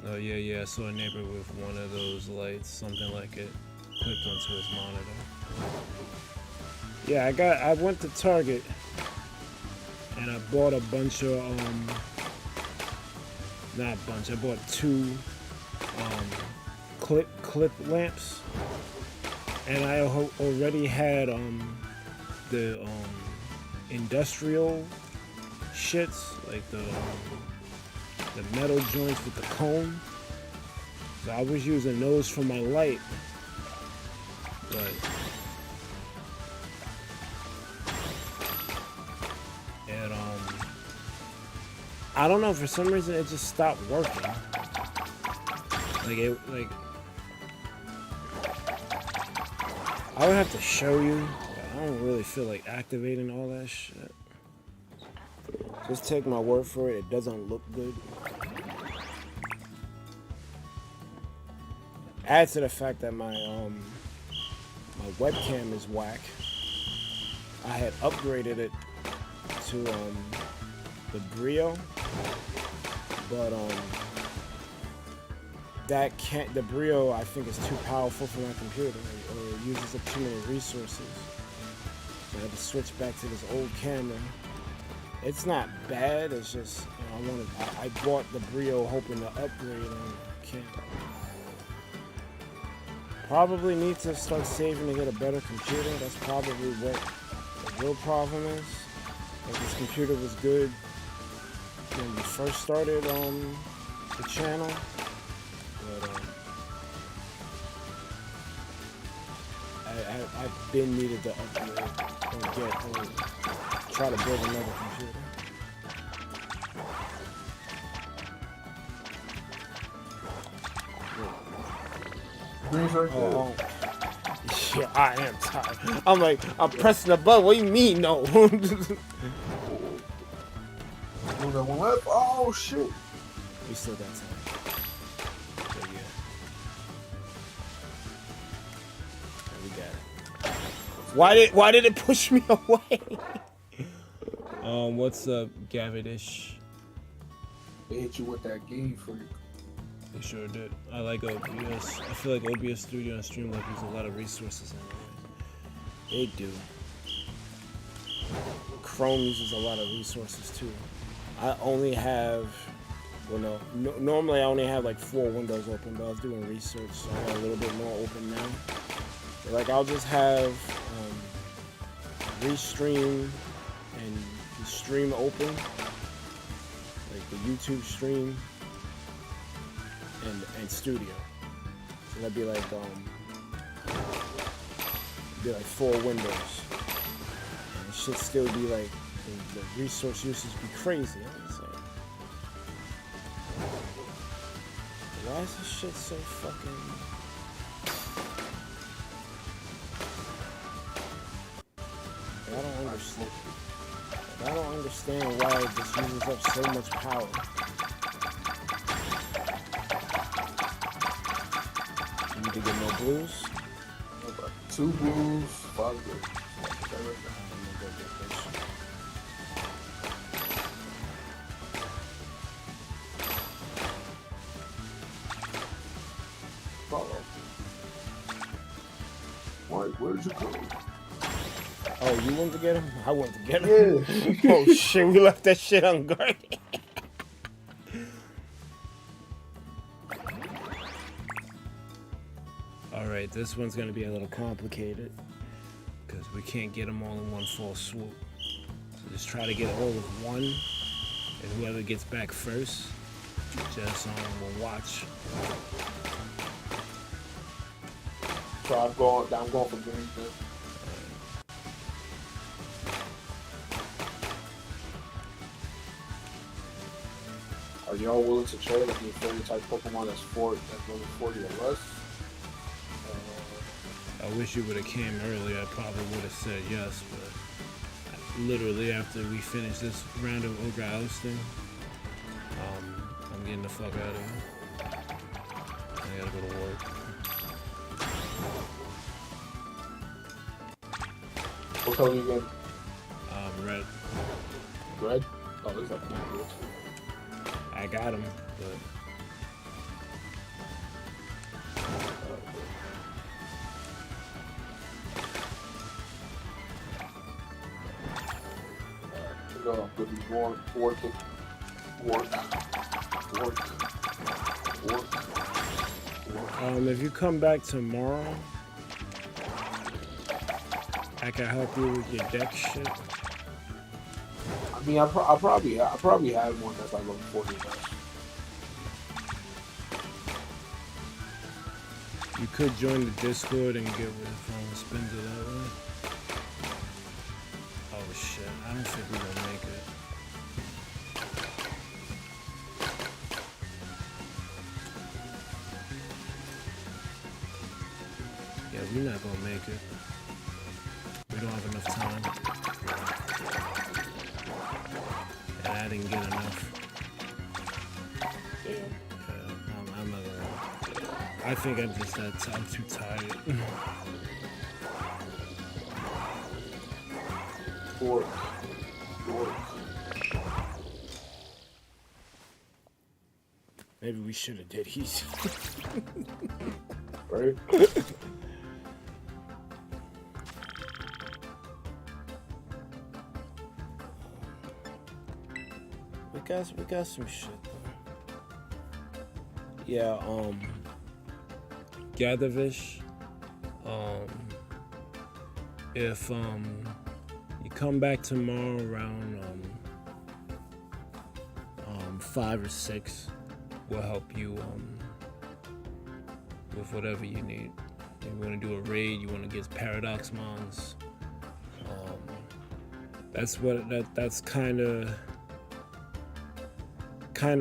Oh yeah, I saw a neighbor with one of those lights, something like it, clipped onto his monitor. Yeah, I went to Target and I bought a bunch of not a bunch. I bought 2 clip lamps, and I already had the industrial shits, like the metal joints with the cone. So I was using those for my light, but it I don't know, for some reason it just stopped working. Like I would have to show you, but I don't really feel like activating all that shit. Just take my word for it, it doesn't look good. Add to the fact that my webcam is whack. I had upgraded it to the Brio, but the Brio I think is too powerful for my computer, or it uses up too many resources. So I had to switch back to this old camera. It's not bad, it's just, you know, I bought the Brio hoping to upgrade and can't. Probably need to start saving to get a better computer. That's probably what the real problem is. Like, this computer was good when we first started the channel, but I've been needed to upgrade and try to build another computer. Oh, yeah, I am tired. I'm like, I'm pressing the button. What do you mean, no? Oh shit! We still got time. So, yeah. We got it. Why did it push me away? What's up, Gavidish? They hit you with that game freak. They sure did. I like OBS. I feel like OBS Studio and Streamlabs use a lot of resources in it. They do. Chrome uses a lot of resources too. I only have, well no, normally I only have like 4 windows open, but I was doing research, so I got a little bit more open now. But like I'll just have Restream and the stream open, like the YouTube stream. And studio. So that'd be like 4 windows. And it should still be like the resource usage be crazy. It's like, why is this shit so fucking? I don't understand why it just uses up so much power. Need to get no blues. 2 blues, 5 blues. Where'd you go? Oh, you went to get him? I went to get him? Yeah. Oh shit, we left that shit unguarded. Alright, this one's gonna be a little complicated because we can't get them all in one full swoop. So just try to get all of one, and whoever gets back first, just will watch. So I'm going for green. Are y'all willing to trade if you favorite type Pokemon that's level 40 or less? I wish you would have came earlier. I probably would have said yes, but literally after we finish this round of Ogre ousting, I'm getting the fuck out of here. I gotta go to work. What color you get? Red. Red? Oh, there's that. I got him, but go. I'm gonna be working. If you come back tomorrow, I can help you with your deck shit. I mean, I'll probably have one that's like level 40. You could join the Discord and get with spins it that way. Oh shit, I don't think we're gonna make it. Yeah, we're not gonna make it. We don't have enough time. And I didn't get enough. I'm not gonna. I think I'm just I'm too tired. Four. Maybe we should have did easy. Right? We got some shit though. Yeah, Gathervish. If you come back tomorrow around 5 or 6, we'll help you with whatever you need. If you want to do a raid, you want to get Paradox Mons. That's kind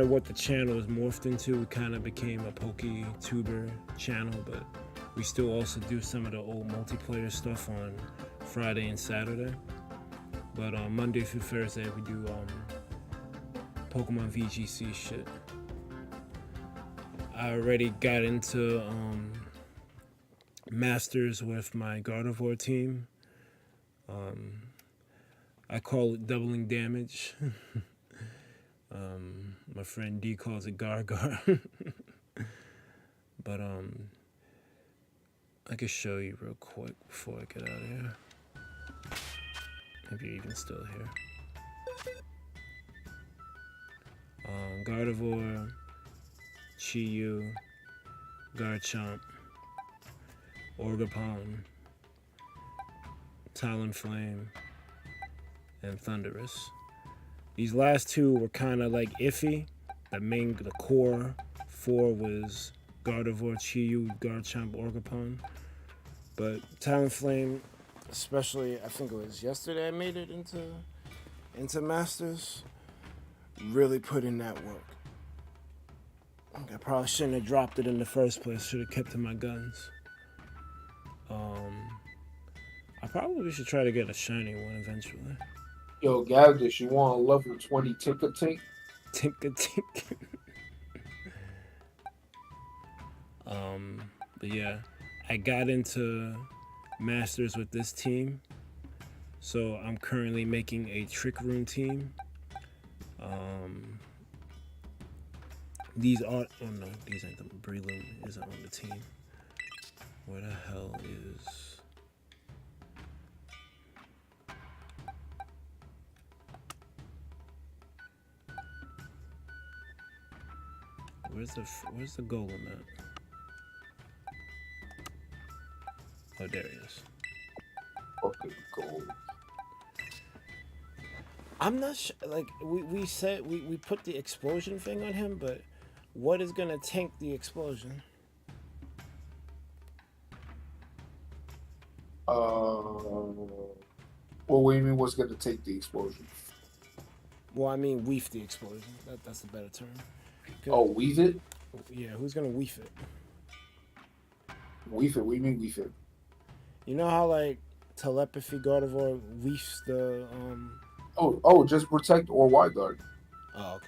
of what the channel has morphed into. It kind of became a PokeTuber channel, but we still also do some of the old multiplayer stuff on Friday and Saturday. But on Monday through Thursday, we do Pokemon VGC shit. I already got into Masters with my Gardevoir team. I call it doubling damage. My friend D calls it Gar. But I can show you real quick before I get out of here. If you're even still here. Gardevoir, Chi-Yu, Garchomp, Orgapon, Talonflame, and Thundurus. These last two were kind of like iffy. The core 4 was Gardevoir, Chi-Yu, Garchomp, Orgapon. But Talonflame, especially, I think it was yesterday I made it into Masters. Really put in that work. I probably shouldn't have dropped it in the first place. Should have kept to my guns. I probably should try to get a shiny one eventually. Yo, Gavdish, you want a level 20 Tinker-Tink? Tinker-Tink. But yeah, I got into Masters with this team. So I'm currently making a Trick Room team. These ain't the Breloom isn't on the team. Where the hell is? Where's the golem at? Oh, there he is. Fucking gold. I'm not sure. Like we said, we put the explosion thing on him, but what is gonna tank the explosion? What do you mean? What's gonna take the explosion? Well, I mean, weave the explosion. That's the better term. Oh, weave it? Yeah, who's gonna weave it? Weave it? What do you mean weave it? You know how like telepathy Gardevoir weaves the Oh, just protect or wide guard. Oh, okay.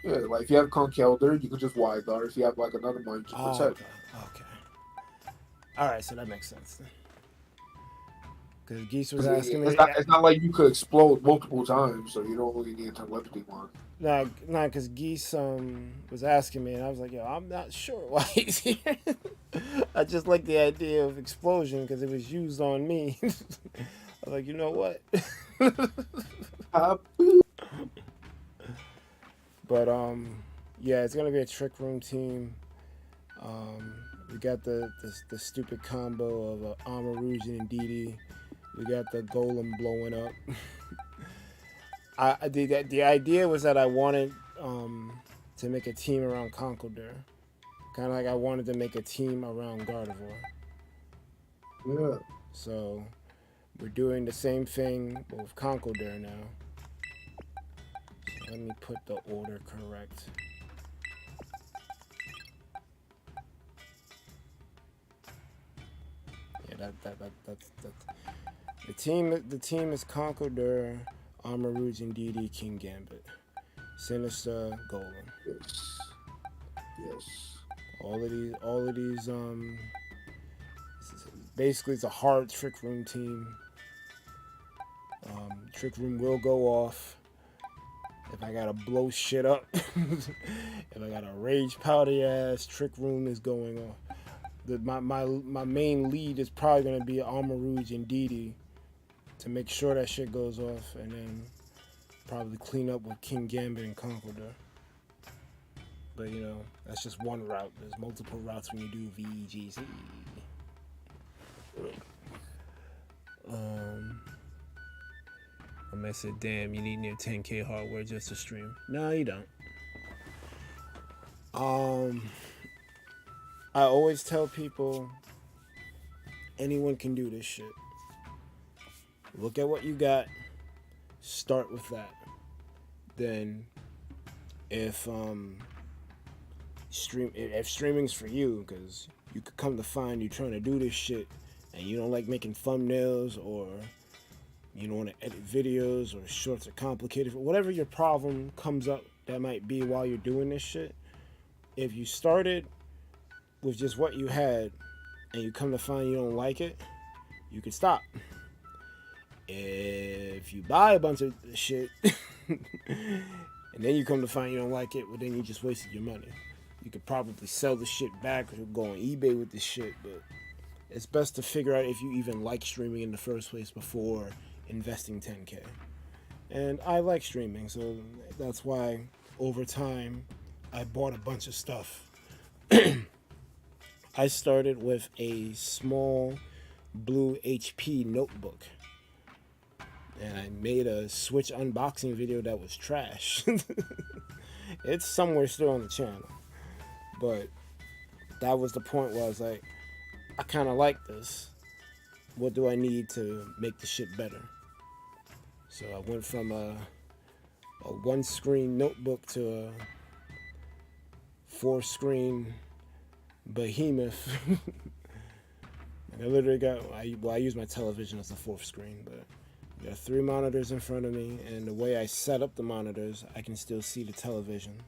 Yeah, like if you have Conkeldurr, you could just wide guard. If you have like another one, just protect. Okay. All right, so that makes sense then. Because Geese was asking me. It's not like you could explode multiple times, so you don't really need a telepathy one. Nah, because Geese was asking me, and I was like, yo, I'm not sure why he's here. I just like the idea of explosion because it was used on me. I was like, you know what? But yeah, it's gonna be a trick room team. We got the stupid combo of Amarujan and Didi. We got the golem blowing up. The idea was that I wanted to make a team around Conkeldurr. Kind of like I wanted to make a team around Gardevoir. Yeah. So we're doing the same thing with Conkeldurr now. So let me put the order correct. Yeah, that's the team is Conkeldurr, Amarujan, Didi, King Gambit, Sinister, Golem. Yes. Yes. All of these basically it's a hard trick room team. Trick room will go off if I gotta blow shit up. If I gotta rage powder ass, trick room is going off. My main lead is probably gonna be Amarouge and Didi to make sure that shit goes off, and then probably clean up with King Gambit and Conkeldurr. But you know, that's just one route. There's multiple routes when you do VGC. I may say, damn, you need near 10K hardware just to stream. No, you don't. I always tell people, anyone can do this shit. Look at what you got. Start with that. Then, if streaming's for you, because you could come to find you're trying to do this shit and you don't like making thumbnails, or you don't want to edit videos, or shorts are complicated, whatever your problem comes up that might be while you're doing this shit. If you started with just what you had and you come to find you don't like it, you can stop. If you buy a bunch of shit and then you come to find you don't like it, well, then you just wasted your money. You could probably sell the shit back or go on eBay with this shit, but it's best to figure out if you even like streaming in the first place before investing 10K. And I like streaming, so that's why over time I bought a bunch of stuff. I started with a small blue HP notebook, and I made a Switch unboxing video that was trash. It's somewhere still on the channel, but that was the point where I was like, I kind of like this. What do I need to make the shit better? So I went from a one-screen notebook to a 4-screen behemoth. I literally got, I use my television as the 4th screen, but I got 3 monitors in front of me, and the way I set up the monitors, I can still see the television.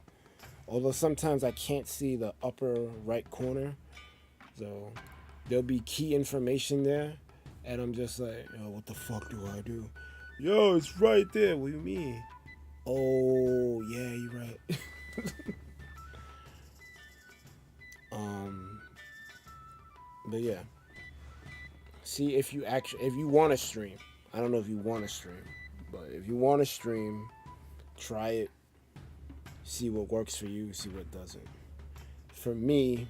Although sometimes I can't see the upper right corner, so there'll be key information there, and I'm just like, yo, what the fuck do I do? Yo, it's right there. What do you mean? Oh, yeah, you're right. But yeah. See, if you want to stream, I don't know if you want to stream, but if you want to stream, try it. See what works for you, see what doesn't. For me,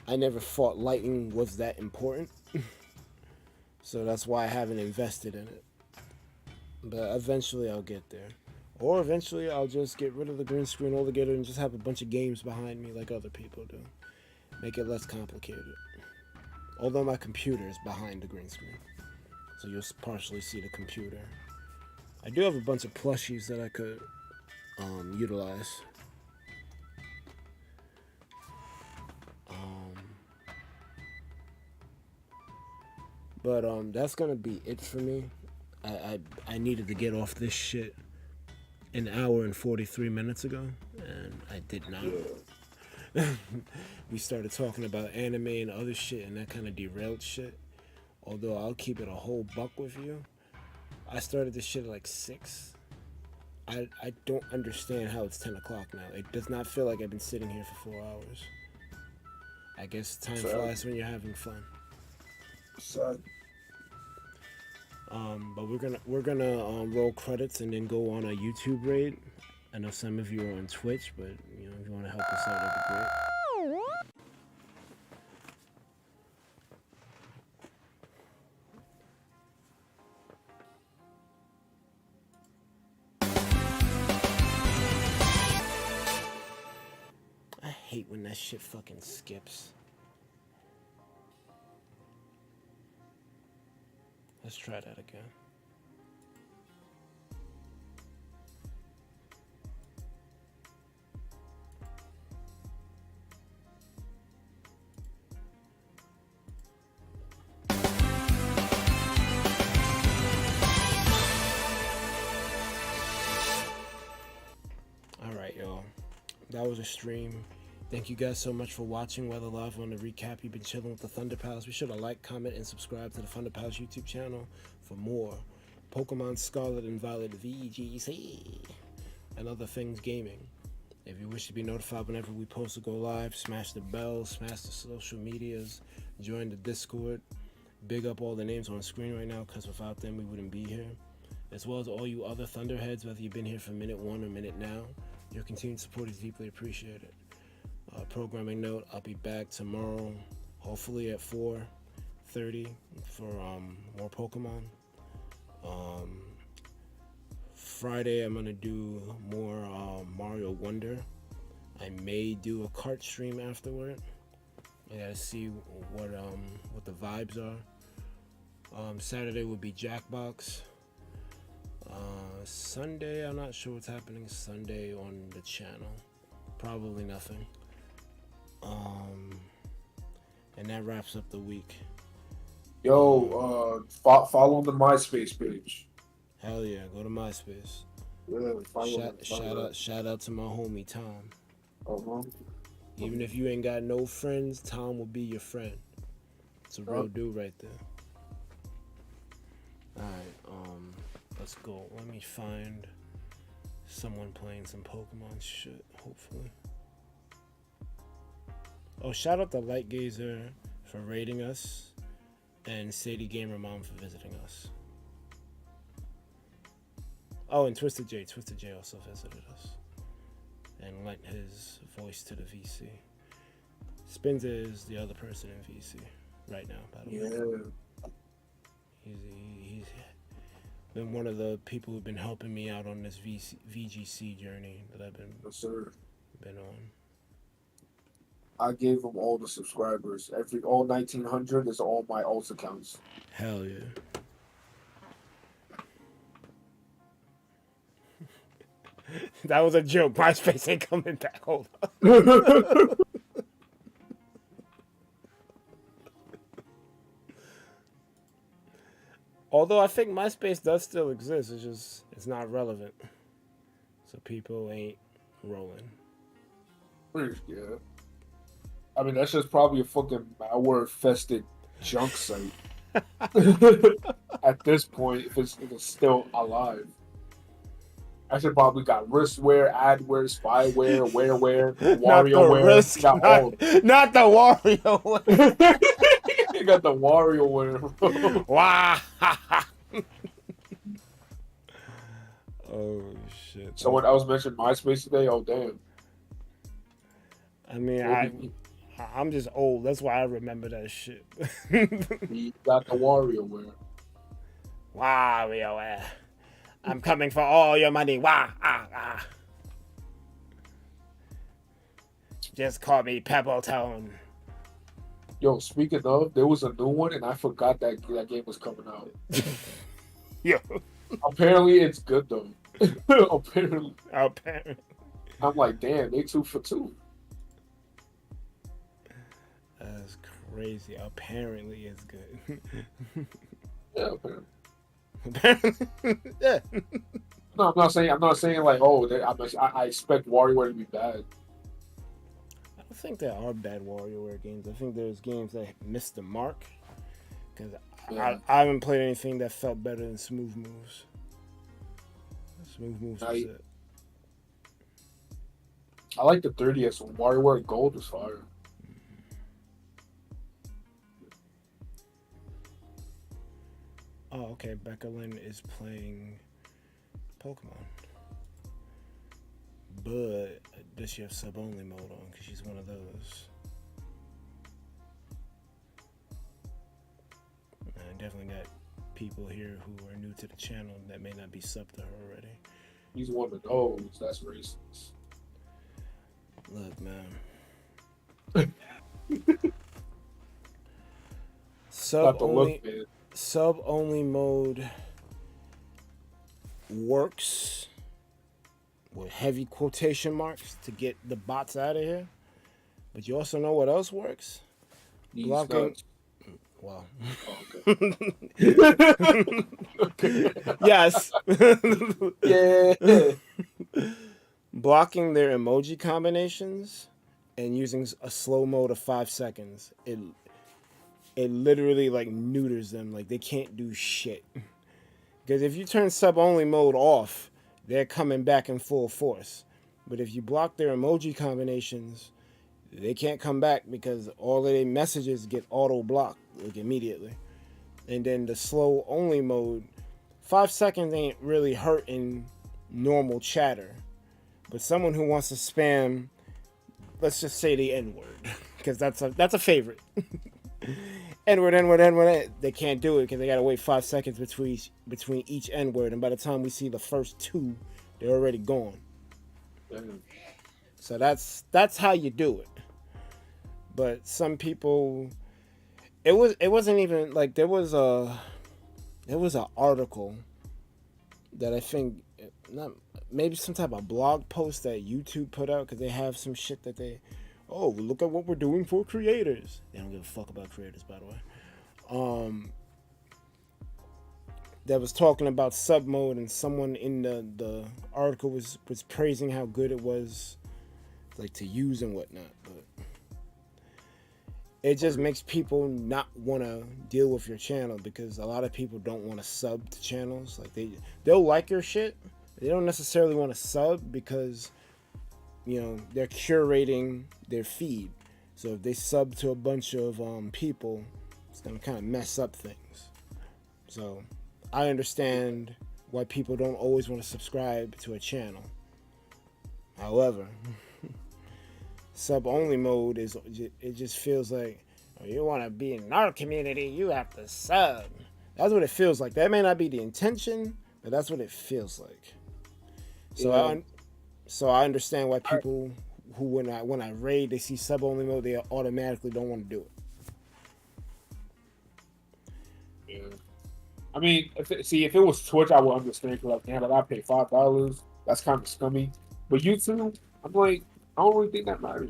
I never thought lighting was that important. So that's why I haven't invested in it. But eventually I'll get there. Or eventually I'll just get rid of the green screen altogether and just have a bunch of games behind me like other people do. Make it less complicated. Although my computer is behind the green screen, so you'll partially see the computer. I do have a bunch of plushies that I could utilize. But that's gonna be it for me. I needed to get off this shit an hour and 43 minutes ago, and I did not. We started talking about anime and other shit, and that kind of derailed shit. Although I'll keep it a whole buck with you, I started this shit at like 6. I don't understand how it's 10 o'clock now. It does not feel like I've been sitting here for 4 hours. I guess time flies when you're having fun. Son. But we're gonna roll credits and then go on a YouTube raid. I know some of you are on Twitch, but you know if you want to help us out, that'd be great. I hate when that shit fucking skips. Let's try that again. Alright, y'all. That was a stream. Thank you guys so much for watching. Whether live or on the recap, you've been chilling with the ThunderPals. Be sure to like, comment, and subscribe to the ThunderPals YouTube channel for more Pokemon Scarlet and Violet VGC and other things gaming. If you wish to be notified whenever we post or go live, smash the bell, smash the social medias, join the Discord. Big up all the names on screen right now, because without them we wouldn't be here. As well as all you other Thunderheads, whether you've been here for minute 1 or minute now. Your continued support is deeply appreciated. Programming note, I'll be back tomorrow, hopefully at 4:30 for more Pokemon. Friday I'm gonna do more Mario Wonder. I may do a kart stream afterward. I gotta see what the vibes are. Saturday would be Jackbox. Sunday, I'm not sure what's happening Sunday on the channel. Probably nothing. And that wraps up the week. Yo, follow the MySpace page. Hell yeah, go to MySpace. Yeah, shout out to my homie Tom. Uh-huh. Even if you ain't got no friends, Tom will be your friend. It's a real dude right there. Alright, let's go. Let me find someone playing some Pokemon shit, hopefully. Oh, shout out to Light Gazer for raiding us and Sadie Gamer Mom for visiting us. Oh, and Twisted J also visited us and lent his voice to the VC. Spins is the other person in VC right now, by the way. He's been one of the people who've been helping me out on this VGC journey that I've been on. I gave him all the subscribers. All 1,900 is all my alt accounts. Hell yeah. That was a joke. MySpace ain't coming back. Hold on. Although I think MySpace does still exist. It's not relevant. So people ain't rolling. Yeah. I mean, that's just probably a fucking malware-infested junk site. At this point, if it's still alive. I should probably got wristware, adware, spyware, wareware, WarioWare. Not the WarioWare. You got the WarioWare. Wow. Oh shit. Someone else mentioned MySpace today. Oh damn. I mean, I'm just old. That's why I remember that shit. You got the WarioWare. WarioWare. I'm coming for all your money. Just call me Pebbletone. Yo, speaking of, there was a new one, and I forgot that game was coming out. Yo. Apparently, it's good though. Apparently. I'm like, damn, they 2 for 2. That's crazy. Apparently, it's good. Yeah, apparently. Yeah. No, I'm not saying like, oh, I expect WarioWare to be bad. I don't think there are bad WarioWare games. I think there's games that missed the mark. Because I haven't played anything that felt better than Smooth Moves. Smooth Moves was it. I like the 3DS one. WarioWare Gold was fire. Oh, okay. Becca Lynn is playing Pokemon. But does she have sub-only mode on? Because she's one of those. I definitely got people here who are new to the channel that may not be subbed to her already. He's one of those. That's racist. Look, man. Sub-only mode works with heavy quotation marks to get the bots out of here. But you also know what else works? Blocking. Well, okay. Yes. Yeah. Blocking their emoji combinations and using a slow mode of 5 seconds. It literally like neuters them. Like they can't do shit. Because if you turn sub-only mode off, they're coming back in full force. But if you block their emoji combinations, they can't come back because all of their messages get auto-blocked like immediately. And then the slow-only mode, 5 seconds ain't really hurting normal chatter. But someone who wants to spam, let's just say the N-word, because that's a favorite. N-word, they can't do it because they gotta wait 5 seconds between each N-word, and by the time we see the first two, they're already gone. So that's how you do it. But some people, it wasn't even like there was an article that I think maybe some type of blog post that YouTube put out because they have some shit that look at what we're doing for creators. They don't give a fuck about creators, by the way. That was talking about sub mode, and someone in the article was praising how good it was, like to use and whatnot. But it just makes people not want to deal with your channel because a lot of people don't want to sub to channels. Like they'll like your shit. They don't necessarily want to sub because, you know, they're curating their feed. So if they sub to a bunch of people, it's going to kind of mess up things. So I understand why people don't always want to subscribe to a channel. However, sub-only mode it just feels like, oh, you want to be in our community, you have to sub. That's what it feels like. That may not be the intention, but that's what it feels like. So yeah. So I understand why people who when I raid, they see sub-only mode, they automatically don't want to do it. Yeah. I mean, if it was Twitch, I would understand. Like, damn, I gotta pay $5. That's kind of scummy. But YouTube, I'm like, I don't really think that matters.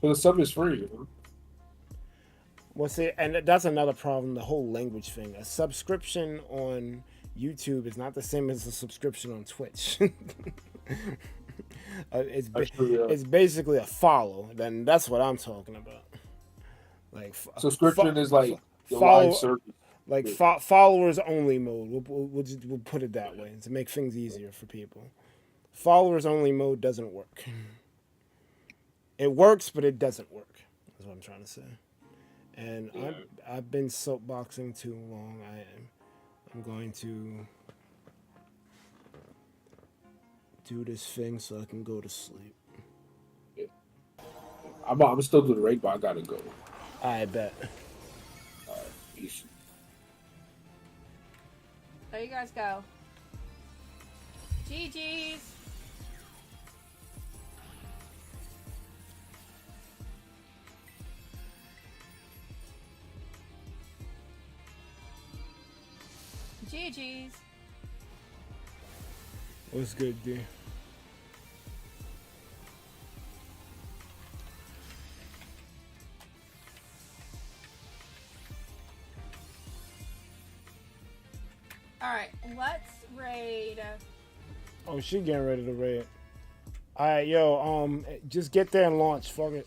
But the sub is free, you know? Well, see, and that's another problem, the whole language thing. A subscription on YouTube is not the same as a subscription on Twitch. It's basically a follow. Then that's what I'm talking about. Like subscription is like live service. Like followers only mode. We'll put it that way to make things easier for people. Followers only mode doesn't work. It works, but it doesn't work. That's what I'm trying to say. And yeah. I've been soapboxing too long. I'm going to do this thing so I can go to sleep. Yeah. I'm still doing the raid, but I gotta go. I bet. Alright, peace. There you guys go. GG's. GG's. What's good, D? Alright, let's raid. Oh, she getting ready to raid. Alright, yo, just get there and launch. Fuck it.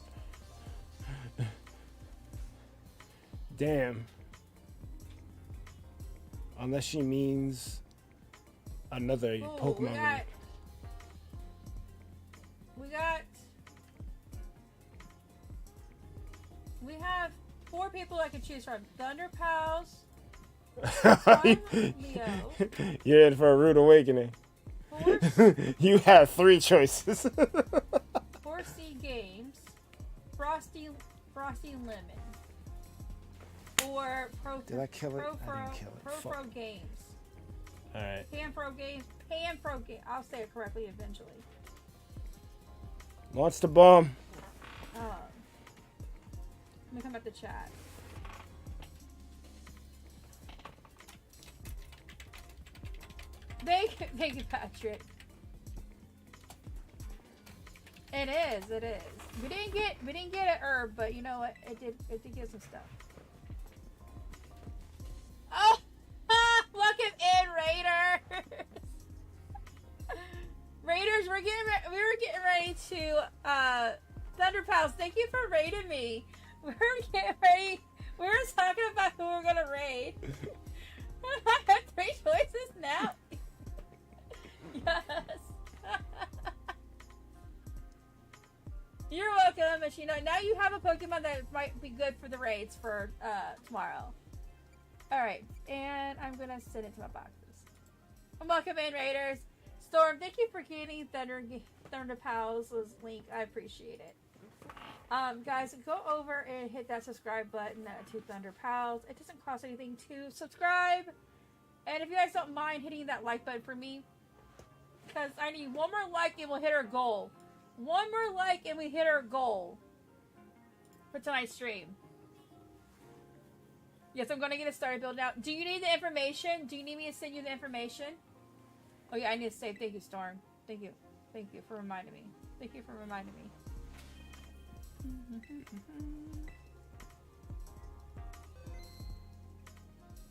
Damn. Unless she means another Pokemon. We have 4 people I can choose from. ThunderPals, I'm Leo. You're in for a rude awakening. Horse, You have 3 choices. Horsey Games, Frosty Lemon, or Did I kill it? I didn't kill it. Pro Fuck. Games. Alright. Pan Pro Game. I'll say it correctly eventually. Launch the bomb. Let me come at the chat. Thank you, Patrick. It is. We didn't get a herb, but you know what? It did get some stuff. Oh, welcome in, Raiders. Raiders, we were getting ready to ThunderPals. Thank you for raiding me. We were getting ready. We were talking about who we're gonna raid. I have 3 choices now. Yes. You're welcome, Machino. Now you have a Pokemon that might be good for the raids for tomorrow. Alright, and I'm gonna send it to my boxes. Welcome in, Raiders. Storm, thank you for getting ThunderPals' link. I appreciate it. Guys, go over and hit that subscribe button to ThunderPals. It doesn't cost anything to subscribe. And if you guys don't mind hitting that like button for me, because I need one more like and we'll hit our goal. One more like and we hit our goal for tonight's stream. Yes, I'm going to get it started building out. Do you need the information? Do you need me to send you the information? Oh yeah, I need to say thank you, Storm. Thank you. Thank you for reminding me. Thank you for reminding me.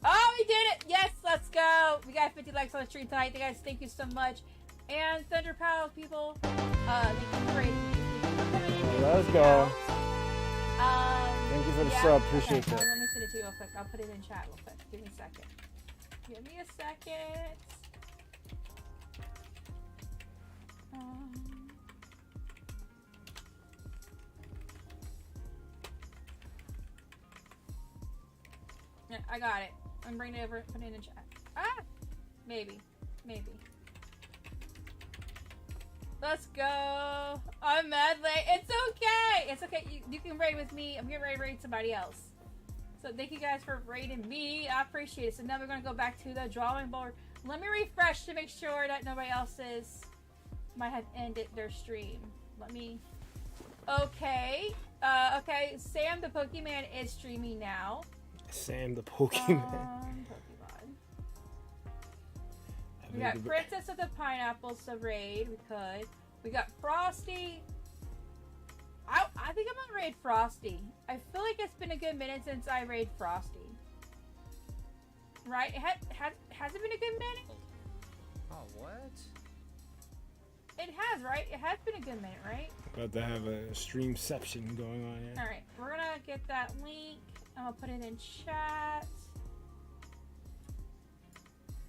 Oh, we did it! Yes, let's go! We got 50 likes on the stream tonight. Guys, thank you so much. And ThunderPals people, thank you for rating me. Let's go. Thank you for the sub. Appreciate that. Let me send it to you real quick. I'll put it in chat real quick. Give me a second. Give me a second. Yeah, I got it. I'm bringing it over. Put it in chat. Ah, maybe. Let's go. I'm mad late. It's okay. It's okay. You can raid with me. I'm getting ready to raid somebody else. So thank you guys for raiding me. I appreciate it. So now we're going to go back to the drawing board. Let me refresh to make sure that nobody else's might have ended their stream. Let me... Okay. Okay. Sam the Pokemon is streaming now. Sam the Pokemon. Pokemon. We got Princess of the Pineapples to raid. We could. We got Frosty. I think I'm gonna raid Frosty. I feel like it's been a good minute since I raid Frosty. Right? Has it been a good minute? Oh, what? It has, right? It has been a good minute, right? About to have a streamception going on here. Alright, we're gonna get that link. I'm gonna put it in chat.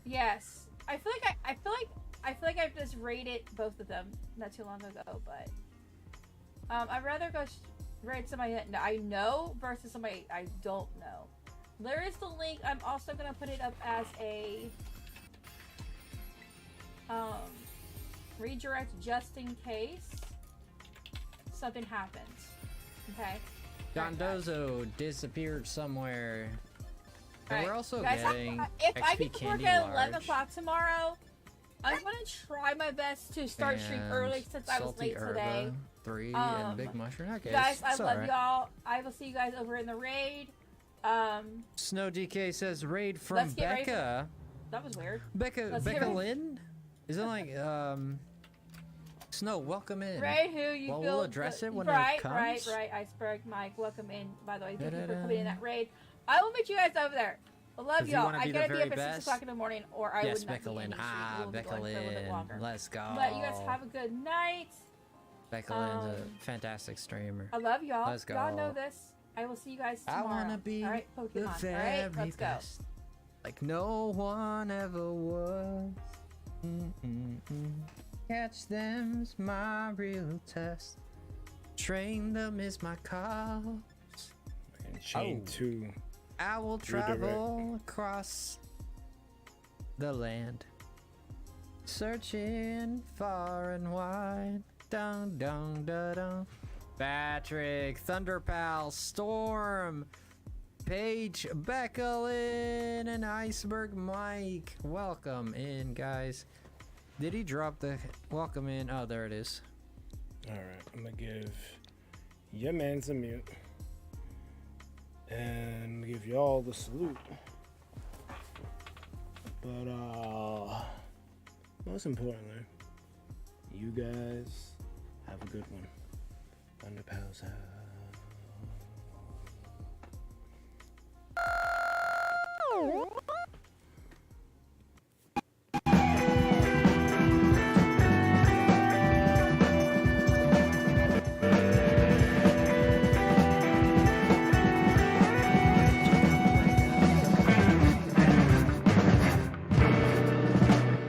Yes. I feel like I've just rated both of them not too long ago, but I'd rather go raid somebody that I know versus somebody I don't know. There is the link. I'm also gonna put it up as a redirect just in case something happens. Okay. Dondozo disappeared somewhere. And Right. we're also Guys, getting if I XP get to work candy at large 11 o'clock tomorrow, I'm gonna try my best to start stream and early since I was salty late today. herba, 3 and big mushroom. Okay, Guys, I it's love alright. y'all. I will see you guys over in the raid. Snow DK says raid from Let's get ready Becca. That was weird. Becca Let's get ready. Lynn? Is it like Snow, welcome in. Raid who you Well, feel we'll address it when right, it comes. Right, IcebergMike, welcome in. By the way, thank you for coming in that raid. I will meet you guys over there. I love If you y'all. wanna I be the gotta be very up at 6 best. o'clock in the morning, or I Yes, would not Becca be Lynn. any stream. Ah, We'll be Becca going for a little bit Lynn. longer. Let's go. But you guys have a good night. Becca Lynn's a fantastic streamer. I love y'all. Let's go. Y'all know this. I will see you guys tomorrow. I wanna be all right, the Pokemon. very All right, let's go. best. Like no one ever was. Catch them's my real test. Train them is my cause. And chain 2. I will Redirect. travel across the land, searching far and wide. Dun dun dun dun. Patrick, ThunderPals, Storm, Paige, Becklin, and IcebergMike. Welcome in, guys. Did he drop the welcome in? Oh, there it is. Alright, I'm gonna give your man's a mute. And give y'all the salute. But most importantly, you guys have a good one. ThunderPals out.